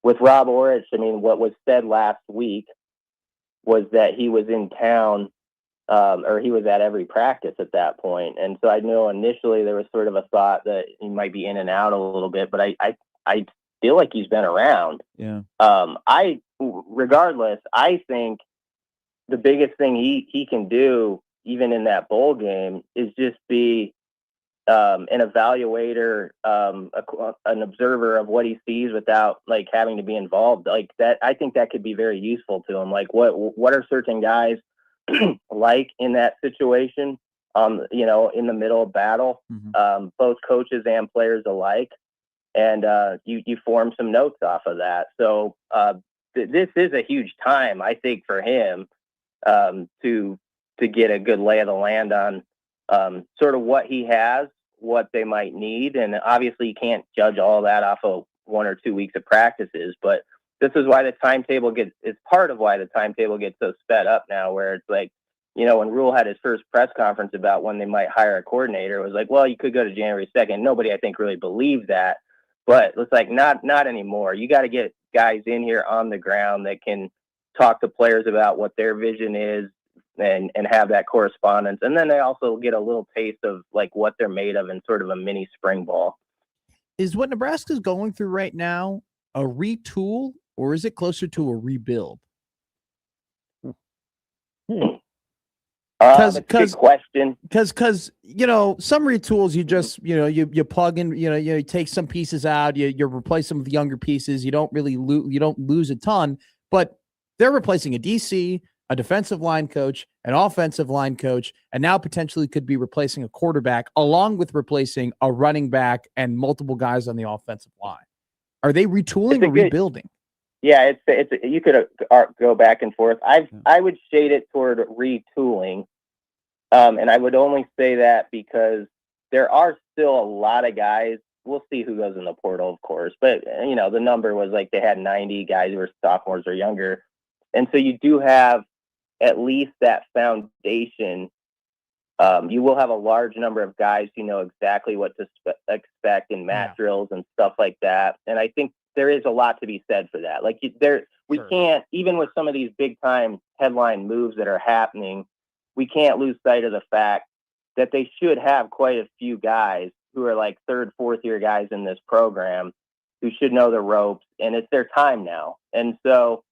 With Rob Orich, I mean, what was said last week was that he was in town, or he was at every practice at that point. And so I know initially there was sort of a thought that he might be in and out a little bit, but I feel like he's been around. Yeah. Regardless, I think the biggest thing he can do, even in that bowl game, is just be an evaluator, an observer of what he sees without like having to be involved. Like that, I think that could be very useful to him. Like what are certain guys like in that situation? In the middle of battle, both coaches and players alike, and you form some notes off of that. So this is a huge time, I think, for him to get a good lay of the land on sort of what he has, what they might need. And obviously you can't judge all that off of 1 or 2 weeks of practices, but this is why the timetable is part of why the timetable gets so sped up now, where it's like, when Rule had his first press conference about when they might hire a coordinator, it was like, well, you could go to January 2nd. Nobody, I think, really believed that, but it's like, not anymore. You got to get guys in here on the ground that can talk to players about what their vision is, and have that correspondence. And then they also get a little taste of like what they're made of in sort of a mini spring ball. Is what Nebraska's going through right now a retool, or is it closer to a rebuild? That's a good question. Because some retools you just you plug in, you take some pieces out, you replace them with younger pieces. You don't really lose a ton, but they're replacing a DC, a defensive line coach, an offensive line coach, and now potentially could be replacing a quarterback, along with replacing a running back and multiple guys on the offensive line. Are they retooling or rebuilding? Yeah, it's you could go back and forth. I would shade it toward retooling, and I would only say that because there are still a lot of guys. We'll see who goes in the portal, of course, but the number was like they had 90 guys who were sophomores or younger, and so you do have at least that foundation. You will have a large number of guys who know exactly what to expect in mat drills and stuff like that. And I think there is a lot to be said for that. Like we can't, even with some of these big time headline moves that are happening, we can't lose sight of the fact that they should have quite a few guys who are like 3rd, 4th year guys in this program who should know the ropes, and it's their time now. And so,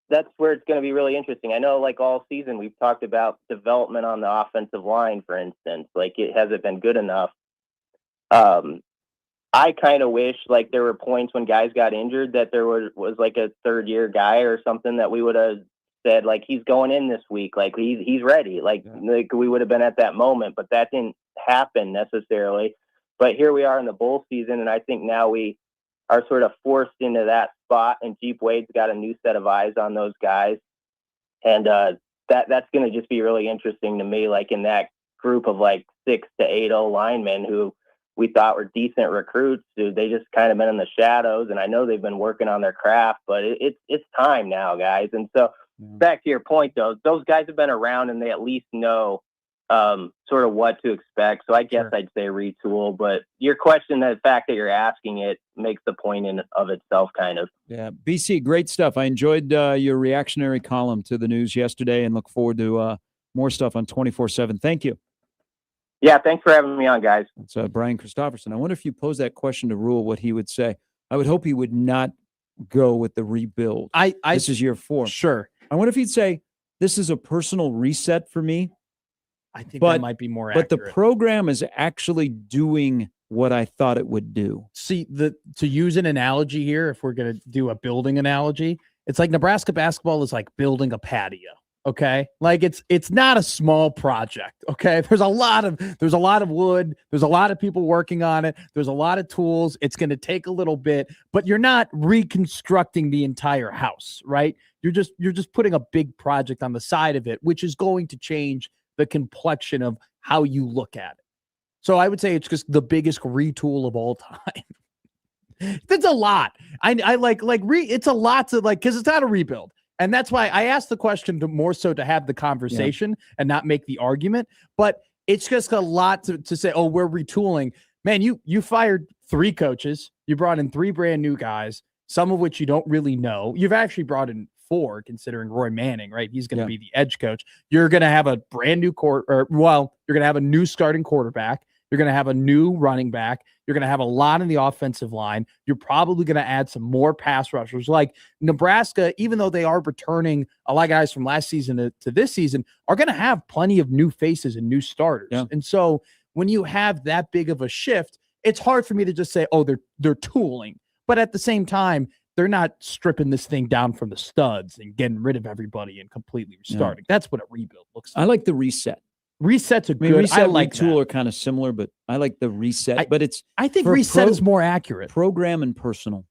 that's where it's going to be really interesting. I know, like all season, we've talked about development on the offensive line, for instance. Like, it hasn't been good enough. I kind of wish, like, there were points when guys got injured that there was like a 3rd year guy or something that we would have said, like, he's going in this week, like he's ready. Like we would have been at that moment, but that didn't happen necessarily. But here we are in the bowl season, and I think now we are sort of forced into that spot, and Jeep Wade's got a new set of eyes on those guys. And that's going to just be really interesting to me, like in that group of like 6 to 8 O linemen who we thought were decent recruits, dude. They just kind of been in the shadows, and I know they've been working on their craft, but it's time now, guys. And so back to your point, though, those guys have been around, and they at least know sort of what to expect. So I guess I'd say retool. But your question, the fact that you're asking it, makes the point in of itself, kind of. Yeah, BC, great stuff. I enjoyed your reactionary column to the news yesterday, and look forward to more stuff on 24/7. Thank you. Yeah, thanks for having me on, guys. It's Brian Christopherson. I wonder if you pose that question to Rule, what he would say. I would hope he would not go with the rebuild. This is year 4. Sure. I wonder if he'd say, this is a personal reset for me. I think that might be more accurate. But the program is actually doing what I thought it would do. See, to use an analogy here, if we're going to do a building analogy, it's like Nebraska basketball is like building a patio. Okay, like it's not a small project. Okay, there's a lot of wood, there's a lot of people working on it, there's a lot of tools. It's going to take a little bit, but you're not reconstructing the entire house, right? You're just putting a big project on the side of it, which is going to change the complexion of how you look at it. So I would say it's just the biggest retool of all time. That's a lot. I like it's a lot to like, because it's not a rebuild. And that's why I asked the question to more so to have the conversation and not make the argument. But it's just a lot to say, oh, we're retooling. Man, you fired 3 coaches. You brought in 3 brand new guys, some of which you don't really know. You've actually brought in 4, considering Roy Manning, right? He's going to be the edge coach. You're going to have a brand new you're going to have a new starting quarterback. You're going to have a new running back. You're going to have a lot in the offensive line. You're probably going to add some more pass rushers. Like Nebraska, even though they are returning a lot of guys from last season to this season, are going to have plenty of new faces and new starters. Yeah. And so when you have that big of a shift, it's hard for me to just say, oh, they're tooling. But at the same time, they're not stripping this thing down from the studs and getting rid of everybody and completely restarting. Yeah. That's what a rebuild looks like. I like the reset. Reset's a good. Reset, I like retool are kind of similar, but I like the reset. But I think reset is more accurate. Program and personal.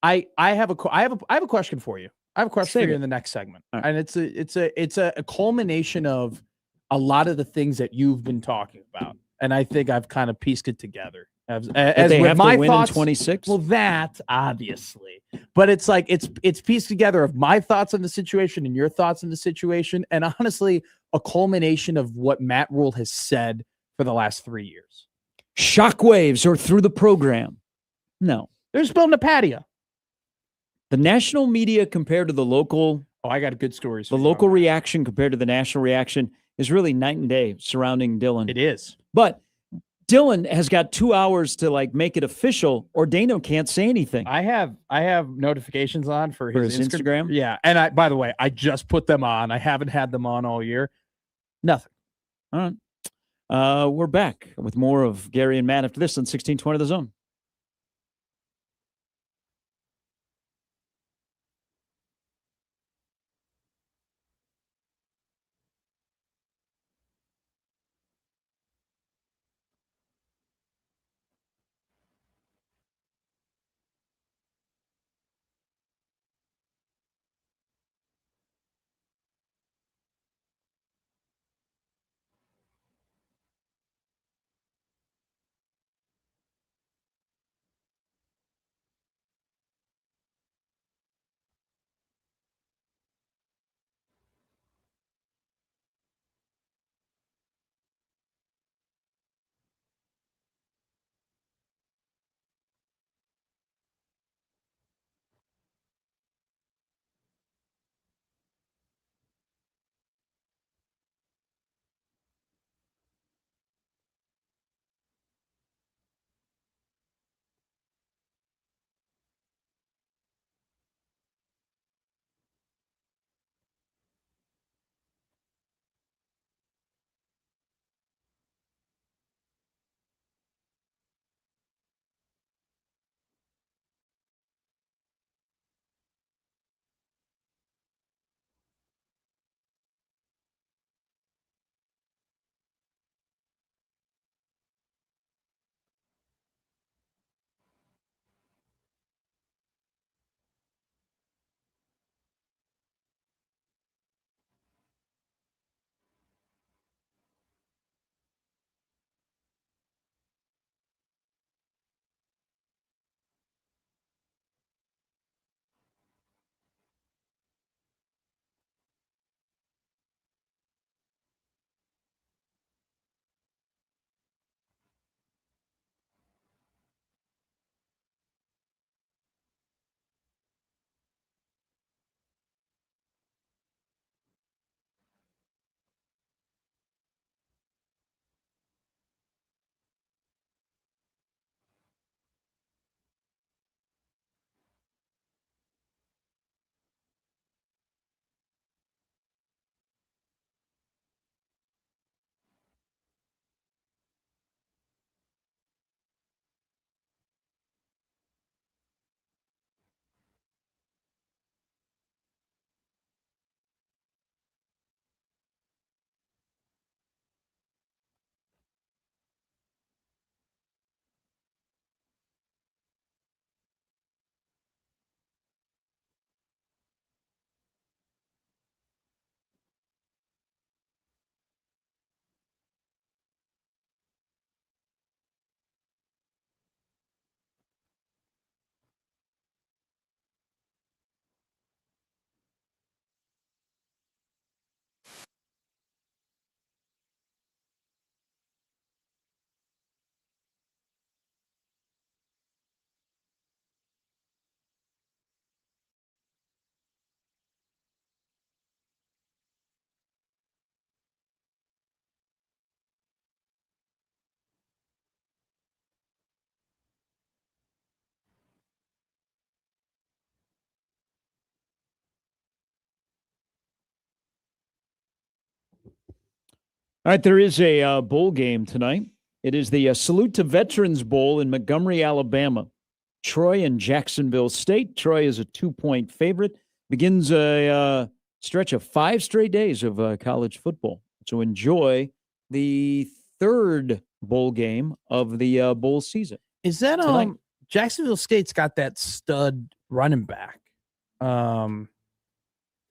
I have a question for you. I have a question for you in the next segment, and it's a culmination of a lot of the things that you've been talking about, and I think I've kind of pieced it together. As they with have my to win thoughts, in 26. Well, that obviously, but it's like it's pieced together of my thoughts on the situation and your thoughts on the situation, and honestly, a culmination of what Matt Rule has said for the last 3 years. Shockwaves are through the program. No, they're just building a patio. The national media compared to the local. Oh, I got good stories. The local reaction compared to the national reaction is really night and day surrounding Dylan. It is, but Dylan has got 2 hours to like make it official, or Dano can't say anything. I have notifications on for his Instagram. Yeah, and by the way, I just put them on. I haven't had them on all year. Nothing. All right. We're back with more of Gary and Matt after this on 1620 The Zone. All right, there is a bowl game tonight. It is the Salute to Veterans Bowl in Montgomery, Alabama. Troy and Jacksonville State. Troy is a 2-point favorite. Begins a stretch of 5 straight days of college football. So enjoy the third bowl game of the bowl season. Is that tonight. Jacksonville State's got that stud running back? Will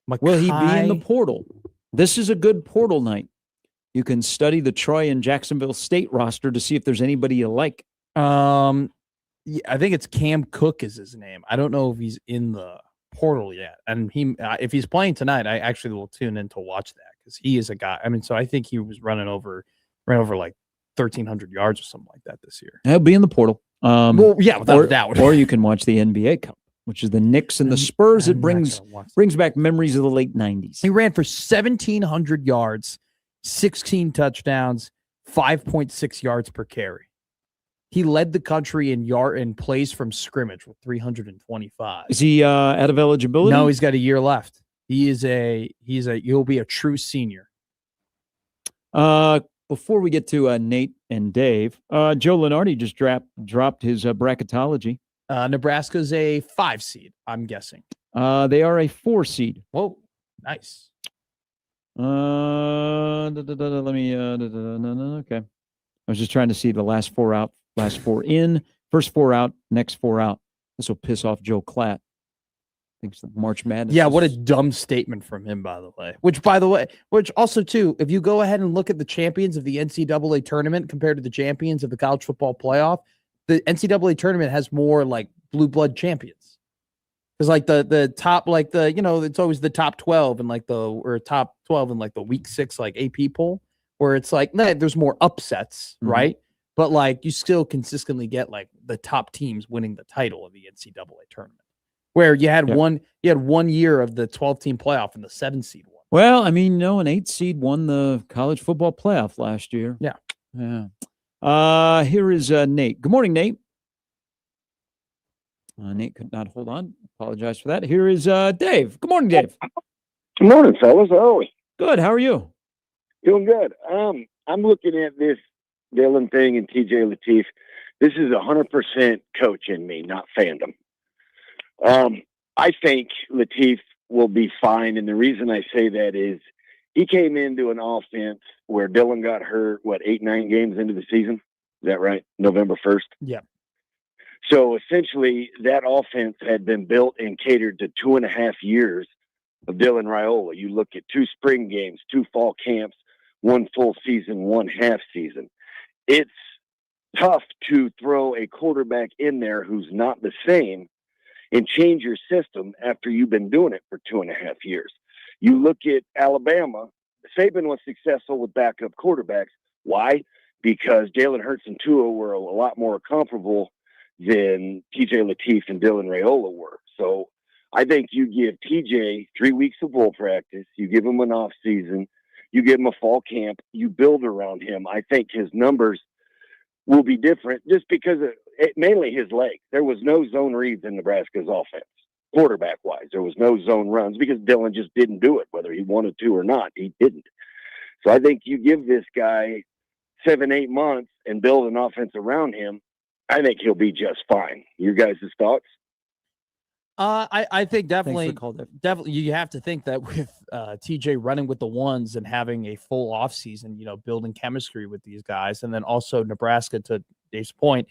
he be in the portal? This is a good portal night. You can study the Troy and Jacksonville State roster to see if there's anybody you like. Yeah, I think it's Cam Cook is his name. I don't know if he's in the portal yet. And if he's playing tonight, I actually will tune in to watch that because he is a guy. I mean, so I think he was ran over like 1,300 yards or something like that this year. He'll be in the portal. Well, yeah, without a doubt. Or you can watch the NBA Cup, which is the Knicks and the Spurs. It brings back memories of the late 90s. He ran for 1,700 yards, 16 touchdowns, 5.6 yards per carry. He led the country in plays from scrimmage with 325. Is he out of eligibility? No, he's got a year left. He'll be a true senior. Before we get to Nate and Dave, Joe Lenardi just dropped his bracketology. Nebraska's a 5 seed, I'm guessing. They are a 4 seed. Whoa, nice. Let me. Okay. I was just trying to see the last 4 out, last 4 in, first 4 out, next 4 out. This will piss off Joe Klatt. Thinks the March Madness. Yeah, what a dumb statement from him, by the way. Which also, too, if you go ahead and look at the champions of the NCAA tournament compared to the champions of the college football playoff, the NCAA tournament has more like blue blood champions. Because like the top, like it's always the top 12 and top 12 in like the week 6 like AP poll, where it's like there's more upsets, right? But like you still consistently get like the top teams winning the title of the NCAA tournament. Where you had one year of the 12-team playoff and the 7 seed won. Well, I mean, an 8 seed won the college football playoff last year. Yeah. Here is Nate. Good morning, Nate. Nate could not hold on. Apologize for that. Here is Dave. Good morning, Dave. Good morning, fellas. How are we? Good. How are you? Doing good. I'm looking at this Dylan thing and TJ Lateef. This is 100% coach in me, not fandom. I think Lateef will be fine, and the reason I say that is he came into an offense where Dylan got hurt, 8-9 games into the season? Is that right? November 1st? Yeah. So essentially, that offense had been built and catered to 2.5 years of Dylan Raiola. You look at 2 spring games, 2 fall camps, 1 full season, 1 half season. It's tough to throw a quarterback in there who's not the same and change your system after you've been doing it for 2.5 years. You look at Alabama, Saban was successful with backup quarterbacks. Why? Because Jalen Hurts and Tua were a lot more comparable than TJ Lateef and Dylan Raiola were. So I think you give TJ 3 weeks of bowl practice, you give him an off season, you give him a fall camp, you build around him. I think his numbers will be different just because of mainly his legs. There was no zone reads in Nebraska's offense, quarterback-wise. There was no zone runs because Dylan just didn't do it, whether he wanted to or not. He didn't. So I think you give this guy 7-8 months and build an offense around him, I think he'll be just fine. Your guys' thoughts? I think definitely you have to think that with TJ running with the ones and having a full offseason, building chemistry with these guys, and then also Nebraska, to Dave's point,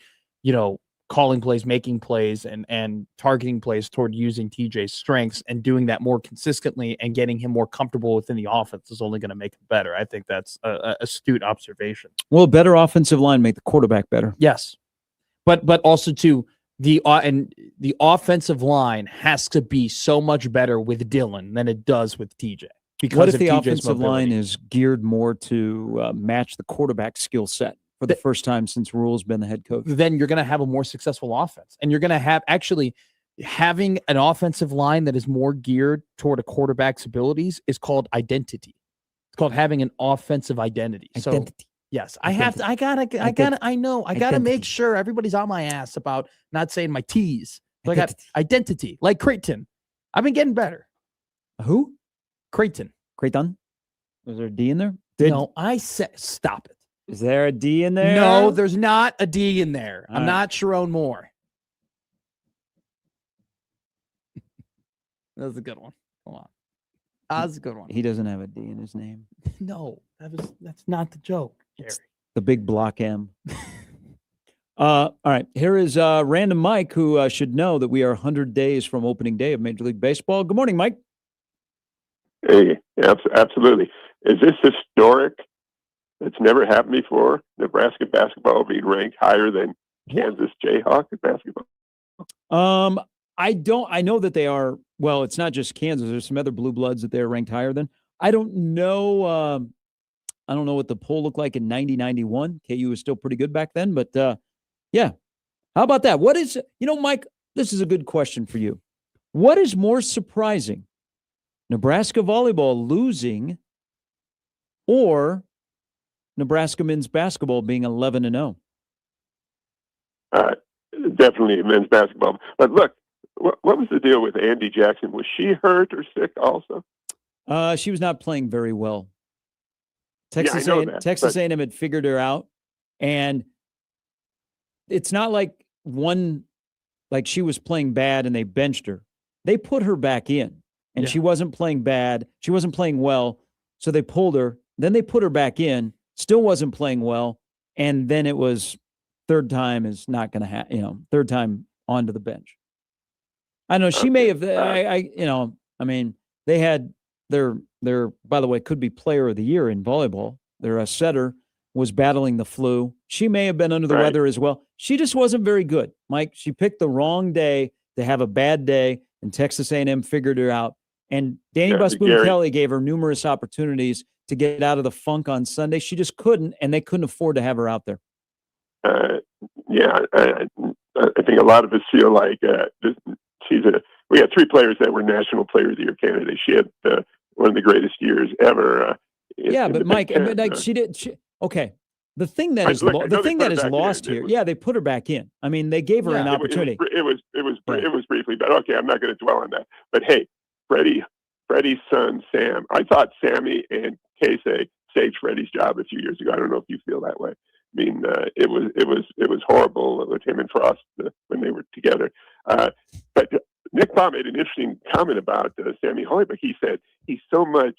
calling plays, making plays, and targeting plays toward using TJ's strengths and doing that more consistently and getting him more comfortable within the offense is only going to make him better. I think that's a astute observation. Well, better offensive line make the quarterback better. Yes, but also too. The offensive line has to be so much better with Dylan than it does with TJ. Because what if the TJ's offensive line is geared more to match the quarterback skill set for the first time since Rule's been the head coach? Then you're going to have a more successful offense. And you're going to have having an offensive line that is more geared toward a quarterback's abilities is called identity. It's called having an offensive identity. So, yes, I gotta make sure everybody's on my ass about not saying my T's. So I got identity, like Creighton. I've been getting better. Who? Creighton. Is there a D in there? No, I said stop it. Is there a D in there? No, there's not a D in there. All I'm right. not Sharon Moore. That was a good one. Come on. That was a good one. He doesn't have a D in his name. No, that's not the joke, Gary. The big block M. All right. Here is Random Mike, who should know that we are 100 days from opening day of Major League Baseball. Good morning, Mike. Hey, absolutely. Is this historic? It's never happened before. Nebraska basketball being ranked higher than Kansas Jayhawk basketball. I know that they are. Well, it's not just Kansas. There's some other blue bloods that they're ranked higher than. I don't know. I don't know what the poll looked like in 90-91. KU was still pretty good back then, but yeah. How about that? What is, Mike, this is a good question for you. What is more surprising? Nebraska volleyball losing or Nebraska men's basketball being 11-0? Definitely men's basketball. But look, what was the deal with Andy Jackson? Was she hurt or sick also? She was not playing very well. Texas A&M had figured her out, and it's not like she was playing bad and they benched her. They put her back in, and she wasn't playing bad. She wasn't playing well, so they pulled her. Then they put her back in, still wasn't playing well, and then it was third time is not going to happen. Third time onto the bench. I know she may have. They had their by the way, could be player of the year in volleyball. Their setter was battling the flu. She may have been under the weather as well. She just wasn't very good, Mike. She picked the wrong day to have a bad day, and Texas A&M figured her out. And Danny Busboom Kelly gave her numerous opportunities to get out of the funk on Sunday. She just couldn't, and they couldn't afford to have her out there. I think a lot of us feel like we had three players that were National Player of the Year candidates. She had one of the greatest years ever. But Mike, she did. Okay, the thing that is lost here. Yeah, they put her back in. I mean, they gave her an opportunity. It was briefly, but okay, I'm not going to dwell on that. But hey, Freddie's son Sam. I thought Sammy and Casey saved Freddie's job a few years ago. I don't know if you feel that way. I mean, it was horrible with him and Frost when they were together. But Nick Baum made an interesting comment about Sammy Hoiberg. He said he's so much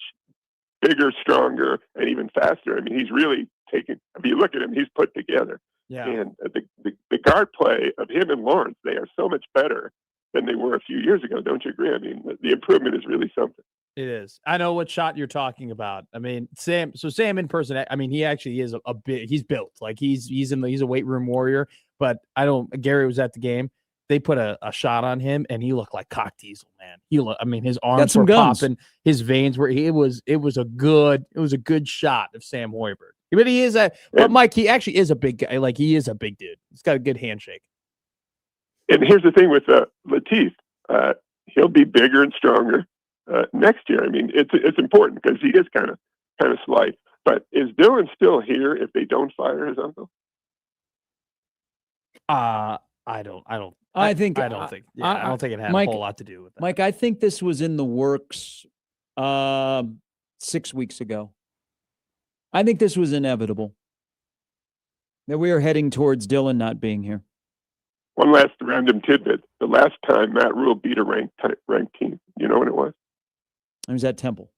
bigger, stronger, and even faster. I mean, he's really taken. If you look at him, he's put together. Yeah. And the guard play of him and Lawrence, they are so much better than they were a few years ago. Don't you agree? I mean, the improvement is really something. It is. I know what shot you're talking about. I mean, Sam in person, I mean, he actually is he's built. Like he's a weight room warrior, but Gary was at the game. They put a shot on him and he looked like Cock Diesel, man. His arms were popping, his veins were, it was a good shot of Sam Hoiberg. But Mike, he actually is a big guy. Like he is a big dude. He's got a good handshake. And here's the thing with Latif, he'll be bigger and stronger next year. I mean, it's important because he is kind of slight. But is Dylan still here if they don't fire his uncle? I don't think it had Mike, a whole lot to do with that. Mike, I think this was in the works 6 weeks ago. I think this was inevitable that we are heading towards Dylan not being here. One last random tidbit. The last time Matt Rule beat a ranked team, you know when it was? It was at Temple.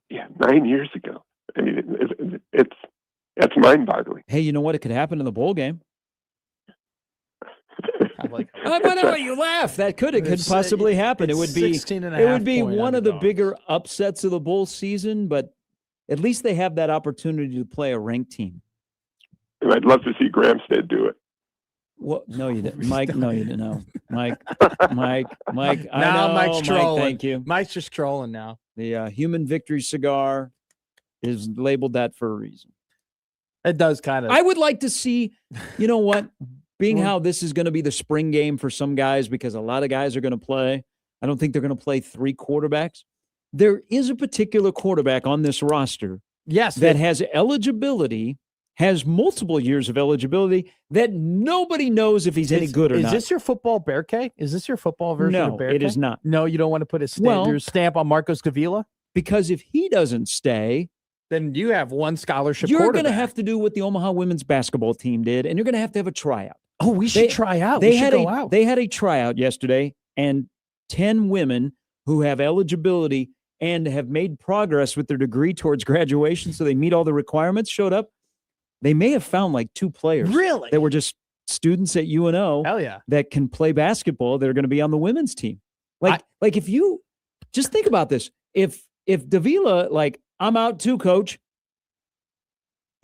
Yeah, 9 years ago. I mean, it's mind-boggling. Hey, you know what? It could happen in the bowl game. Whenever you laugh, it could possibly happen. It would be one of the bigger upsets of the bowl season, but at least they have that opportunity to play a ranked team. And I'd love to see Gramstead do it. Well, no, you didn't, Mike. No, you didn't know, Mike. Now Mike's trolling. Mike, thank you. Mike's just trolling now. The Human Victory cigar is labeled that for a reason. It does kind of. I would like to see, you know what, being how this is going to be the spring game for some guys because a lot of guys are going to play. I don't think they're going to play three quarterbacks. There is a particular quarterback on this roster, that has eligibility. Has multiple years of eligibility that nobody knows if he's any good or not. Is this your football Bear K? Is this your football version of Bear K? No, it is not. No, you don't want to put your stamp on Marcos Gavila? Because if he doesn't stay, then you have one scholarship You're going to quarterback. have to do what the Omaha women's basketball team did, and you're going to have a tryout. Oh, we should try out. They We should had go out. They had a tryout yesterday, and 10 women who have eligibility and have made progress with their degree towards graduation, so they meet all the requirements, showed up. They may have found like 2 players. Really? That were just students at UNO. Hell yeah. That can play basketball. They're going to be on the women's team. Like if you just think about this, if Davila, like, I'm out too, coach,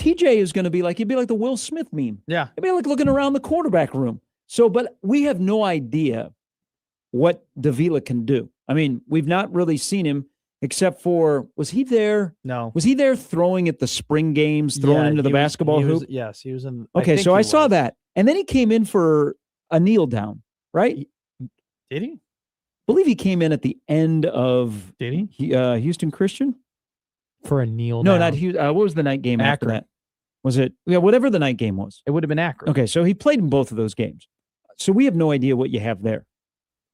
TJ is going to be like, he'd be like the Will Smith meme. Yeah. He'd be like looking around the quarterback room. So, but we have no idea what Davila can do. I mean, we've not really seen him except for, was he there? No. Was he there throwing at the spring games, throwing into the basketball hoop? Yes, he was in. Okay, so I saw that. And then he came in for a kneel down, right? Did he? I believe he came in at the end of Houston Christian. For a kneel No, down. not Houston. What was the night game after Akron. that? Was it? Yeah, whatever the night game was. It would have been Akron. Okay, so he played in both of those games. So we have no idea what you have there.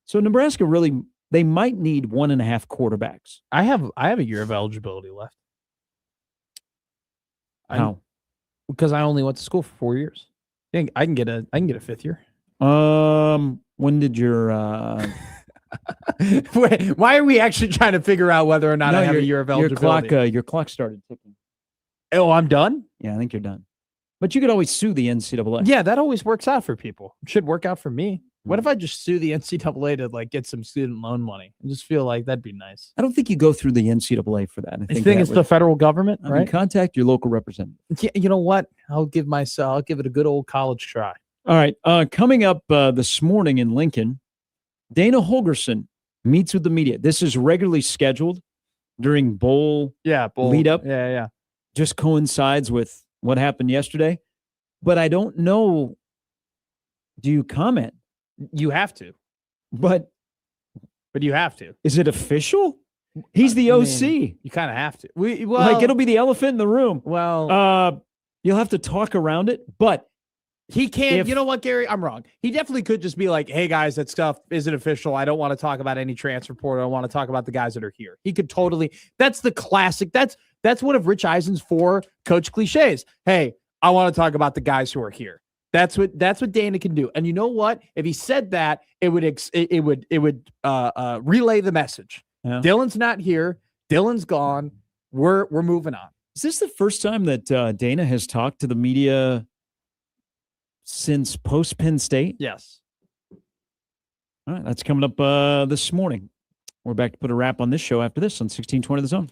So Nebraska really, they might need 1.5 quarterbacks. I have a year of eligibility left. How? Because I only went to school for 4 years. I can get a 5th year. When did your Wait, why are we actually trying to figure out whether or not I have a year of eligibility? Your clock started ticking. Oh, I'm done? Yeah, I think you're done. But you could always sue the NCAA. Yeah, that always works out for people. It should work out for me. What if I just sue the NCAA to like get some student loan money? I just feel like that'd be nice. I don't think you go through the NCAA for that. I think it's the federal government, I mean, right? contact your local representative. Yeah, you know what? I'll give it a good old college try. All right. Coming up this morning in Lincoln, Dana Holgerson meets with the media. This is regularly scheduled during bowl lead up. Yeah. Just coincides with what happened yesterday. But I don't know. Do you comment? You have to. But you have to. Is it official? He's the OC. You kind of have to. Like, it'll be the elephant in the room. Well, you'll have to talk around it, but he can't. You know what, Gary? I'm wrong. He definitely could just be like, "Hey guys, that stuff isn't official. I don't want to talk about any transfer portal. I want to talk about the guys that are here." He could totally. That's the classic. That's one of Rich Eisen's 4 coach cliches. Hey, I want to talk about the guys who are here. That's what Dana can do. And you know what? If he said that, it would relay the message. Yeah. Dylan's not here. Dylan's gone. We're moving on. Is this the first time that Dana has talked to the media since post Penn State? Yes. All right, that's coming up this morning. We're back to put a wrap on this show after this on 1620 The Zone.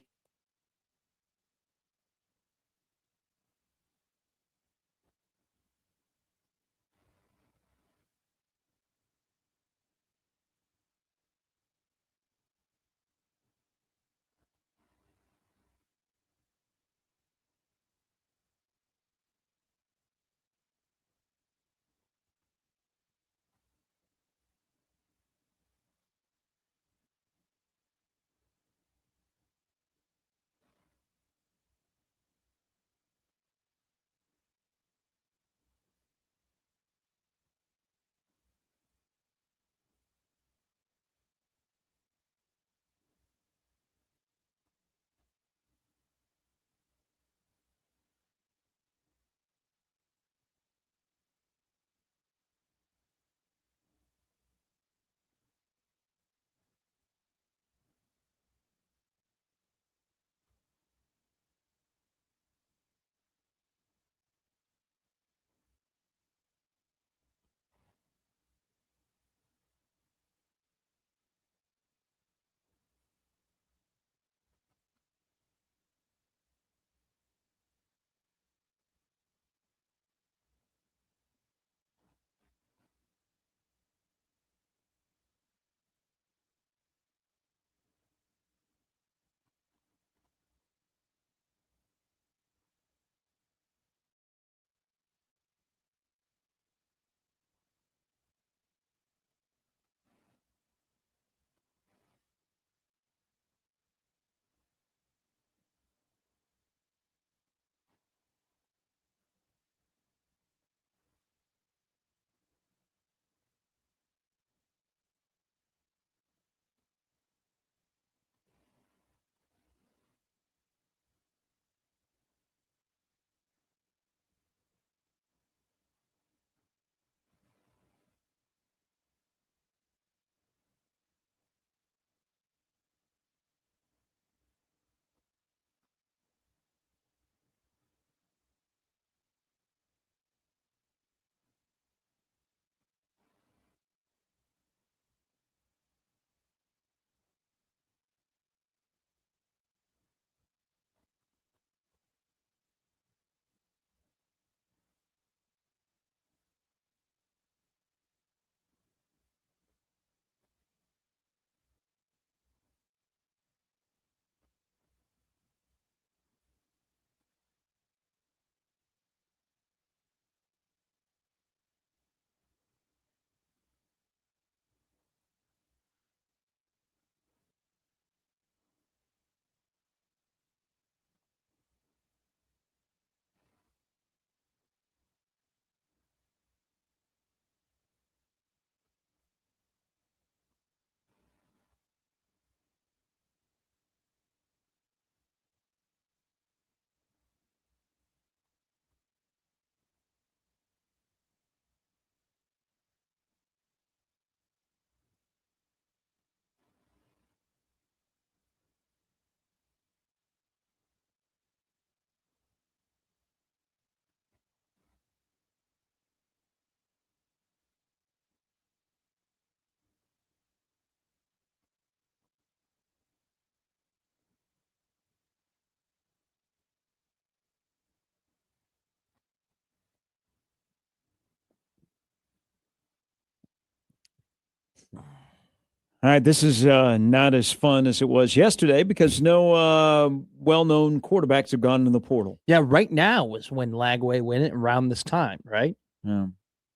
All right, this is not as fun as it was yesterday because no well-known quarterbacks have gone in the portal. Yeah, right now is when Lagway went around this time, right? Yeah.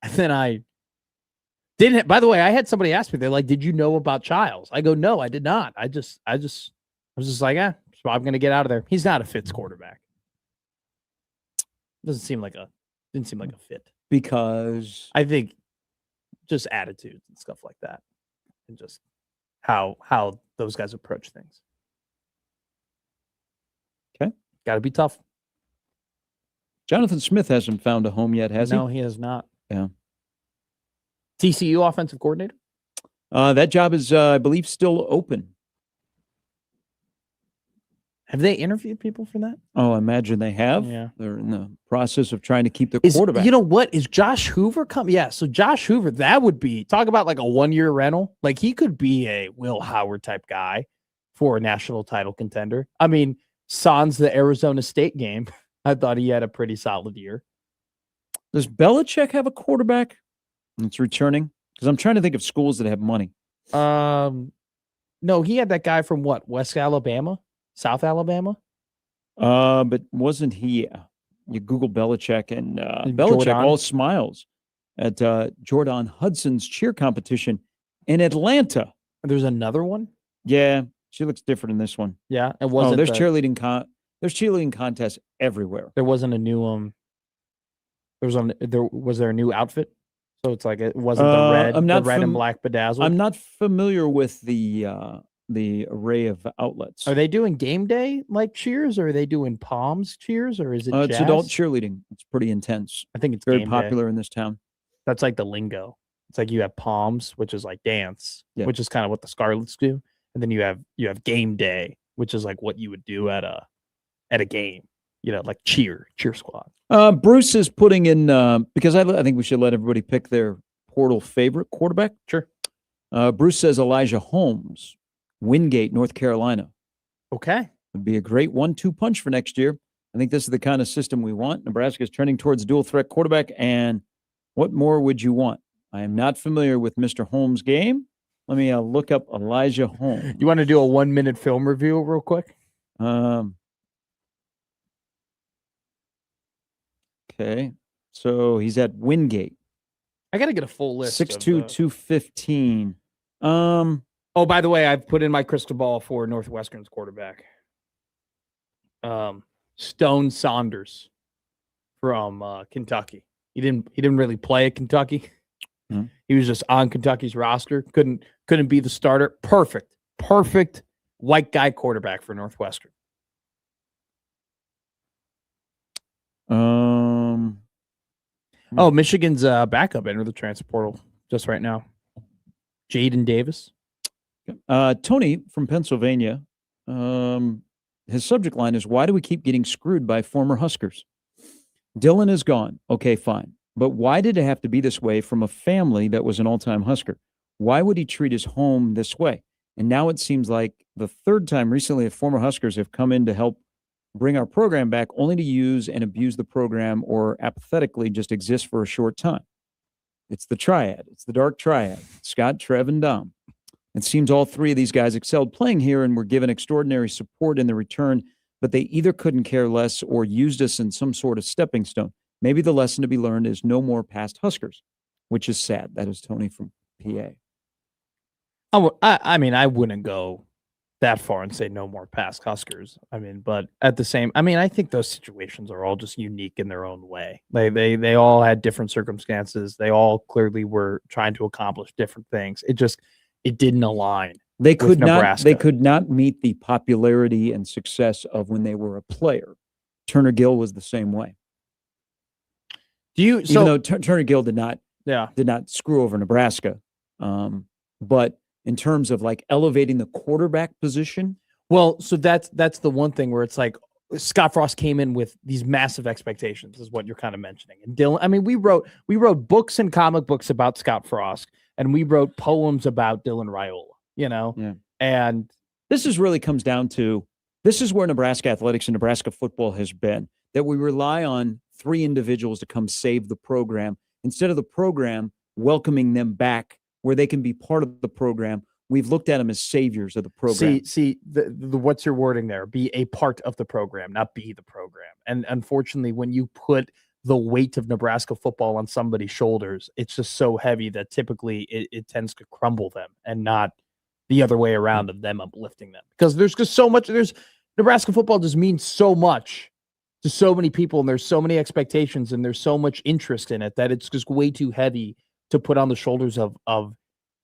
And then I didn't. By the way, I had somebody ask me, they're like, "Did you know about Childs?" I go, "No, I did not. I was just like, so I'm going to get out of there. He's not a Fitz quarterback. Didn't seem like a fit Because I think just attitudes and stuff like that, and just how those guys approach things. Okay, got to be tough. Jonathan Smith hasn't found a home yet, has he? No, he has not. Yeah. TCU offensive coordinator? That job is, I believe, still open. Have they interviewed people for that? Oh, I imagine they have. Yeah. They're in the process of trying to keep the Is, quarterback. you know what? Is Josh Hoover coming? Yeah, so Josh Hoover, that would be, talk about like a 1-year rental. Like he could be a Will Howard type guy for a national title contender. I mean, sans the Arizona State game, I thought he had a pretty solid year. Does Belichick have a quarterback that's returning? Because I'm trying to think of schools that have money. No, he had that guy from what? West Alabama? South Alabama? But wasn't he? You Google Belichick and Belichick Jordan? all smiles at Jordan Hudson's cheer competition in Atlanta. There's another one. Yeah, she looks different in this one. Yeah, it wasn't. There's cheerleading contests everywhere. There wasn't a new was there a new outfit? So it's like it wasn't the red and black bedazzled. I'm not familiar with the array of outlets. Are they doing game day like cheers, or are they doing Palms cheers, or is it It's jazz? adult cheerleading. It's pretty intense. I think it's very game popular day. in this town. That's like the lingo. It's like you have Palms, which is like dance, Yeah. which is kind of what the Scarlets do, and then you have game day, which is like what you would do at a game. You know, like cheer squad. Bruce is putting in because I think we should let everybody pick their portal favorite quarterback. Sure. Bruce says Elijah Holmes, Wingate, North Carolina. Okay. Would be a great 1-2 punch for next year. I think this is the kind of system we want. Nebraska is trending towards dual threat quarterback. And what more would you want? I am not familiar with Mr. Holmes' game. Let me look up Elijah Holmes. You want to do a 1-minute film review real quick? Okay. So he's at Wingate. I got to get a full list. 6'2", 215. Oh, by the way, I've put in my crystal ball for Northwestern's quarterback. Stone Saunders from Kentucky. He didn't really play at Kentucky. Mhm. He was just on Kentucky's roster. Couldn't be the starter. Perfect white guy quarterback for Northwestern. Oh, Michigan's backup entered the transfer portal just right now. Jaden Davis. Tony from Pennsylvania. His subject line is, why do we keep getting screwed by former Huskers? Dylan is gone. Okay, fine. But why did it have to be this way from a family that was an all-time Husker? Why would he treat his home this way? And now it seems like the third time recently that former Huskers have come in to help bring our program back only to use and abuse the program or apathetically just exist for a short time. It's the triad. It's the dark triad. Scott, Trev, and Dom. It seems all three of these guys excelled playing here and were given extraordinary support in the return, but they either couldn't care less or used us in some sort of stepping stone. Maybe the lesson to be learned is no more past Huskers, which is sad. That is Tony from PA. I mean, I wouldn't go that far and say no more past Huskers. I mean, but at the same, I think those situations are all just unique in their own way. They all had different circumstances. They all clearly were trying to accomplish different things. It didn't align. They could not. Nebraska. They could not meet the popularity and success of when they were a player. Turner Gill was the same way. Even though Turner Gill did not screw over Nebraska, but in terms of like elevating the quarterback position, well, so that's the one thing where it's like Scott Frost came in with these massive expectations, is what you're kind of mentioning. And Dylan, I mean, we wrote books and comic books about Scott Frost, and we wrote poems about Dylan Raiola. You know, yeah. And this really comes down to, this is where Nebraska athletics and Nebraska football has been, that we rely on three individuals to come save the program instead of the program welcoming them back where they can be part of the program we've looked at them as saviors of the program. See, the what's your wording there? Be a part of the program, not be the program. And unfortunately, when you put the weight of Nebraska football on somebody's shoulders, it's just so heavy that typically it tends to crumble them, and not the other way around of them uplifting them. Because there's just so much. Nebraska football just means so much to so many people, and there's so many expectations, and there's so much interest in it that it's just way too heavy to put on the shoulders of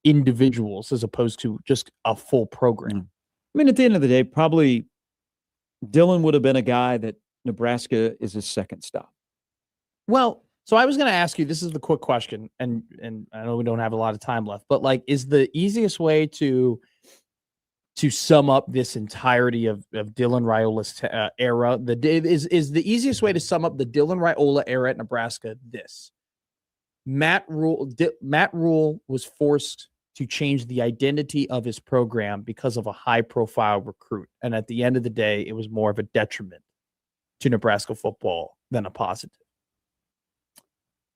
individuals as opposed to just a full program. I mean, at the end of the day, probably Dylan would have been a guy that Nebraska is his second stop. Well, so I was going to ask you, this is the quick question, and I know we don't have a lot of time left, but like, is the easiest way to sum up this entirety of Dylan Raiola's era, is the easiest way to sum up the Dylan Raiola era at Nebraska this: Matt Rule was forced to change the identity of his program because of a high-profile recruit, and at the end of the day, it was more of a detriment to Nebraska football than a positive.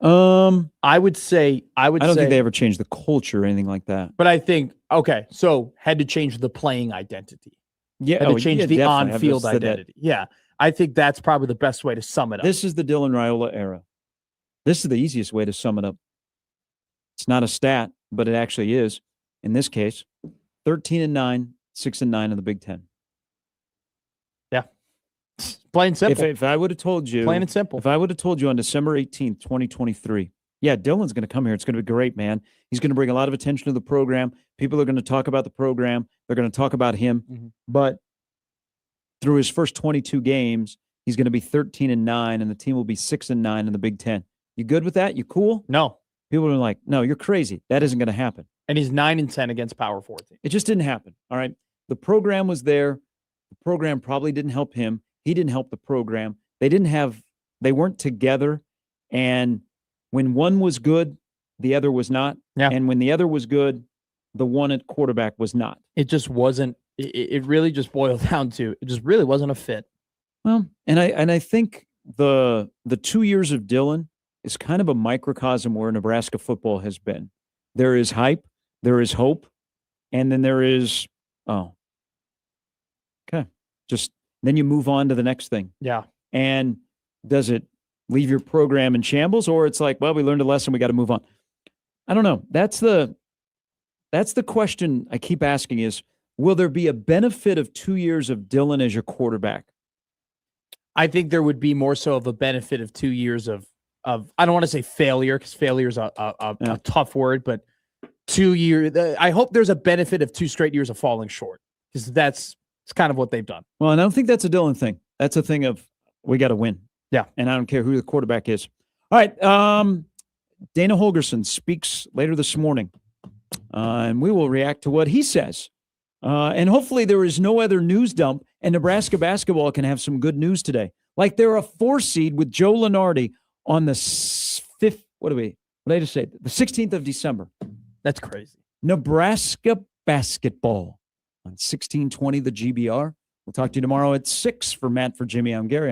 I would say I don't think they ever changed the culture or anything like that. But I think, okay, so had to change the playing identity. Yeah, had to change the on-field identity. Yeah, I think that's probably the best way to sum it up. This is the Dylan Raiola era. This is the easiest way to sum it up. It's not a stat, but it actually is. In this case, 13-9, 6-9 in the Big Ten. Yeah, plain and simple. If I would have told you, plain and simple. If I would have told you on December 18th, 2023, yeah, Dylan's going to come here. It's going to be great, man. He's going to bring a lot of attention to the program. People are going to talk about the program. They're going to talk about him. Mm-hmm. But through his first 22 games, he's going to be 13-9, and the team will be 6-9 in the Big Ten. You good with that? You cool? No. People are like, no, you're crazy. That isn't going to happen. And he's 9-10 against Power 4 teams. It just didn't happen. All right. The program was there. The program probably didn't help him. He didn't help the program. They weren't together. And when one was good, the other was not. Yeah. And when the other was good, the one at quarterback was not. It just wasn't. It really just boiled down to it just really wasn't a fit. Well, and I think the 2 years of Dylan is kind of a microcosm where Nebraska football has been. There is hype, there is hope, and then there is, okay. Just then you move on to the next thing. Yeah. And does it leave your program in shambles, or it's like, well, we learned a lesson, we got to move on? I don't know. That's the question I keep asking is, will there be a benefit of 2 years of Dylan as your quarterback? I think there would be more so of a benefit of 2 years of I don't want to say failure, because failure is a tough word, but 2 years. I hope there's a benefit of 2 straight years of falling short, because it's kind of what they've done. Well, and I don't think that's a Dylan thing. That's a thing of we got to win. Yeah. And I don't care who the quarterback is. All right. Dana Holgerson speaks later this morning, and we will react to what he says. And hopefully there is no other news dump, and Nebraska basketball can have some good news today. Like they're a 4 seed with Joe Lunardi on the 5th. What did I just say? The 16th of December. That's crazy. Nebraska basketball on 1620 the GBR. We'll talk to you tomorrow at 6. For Matt, for Jimmy, I'm Gary.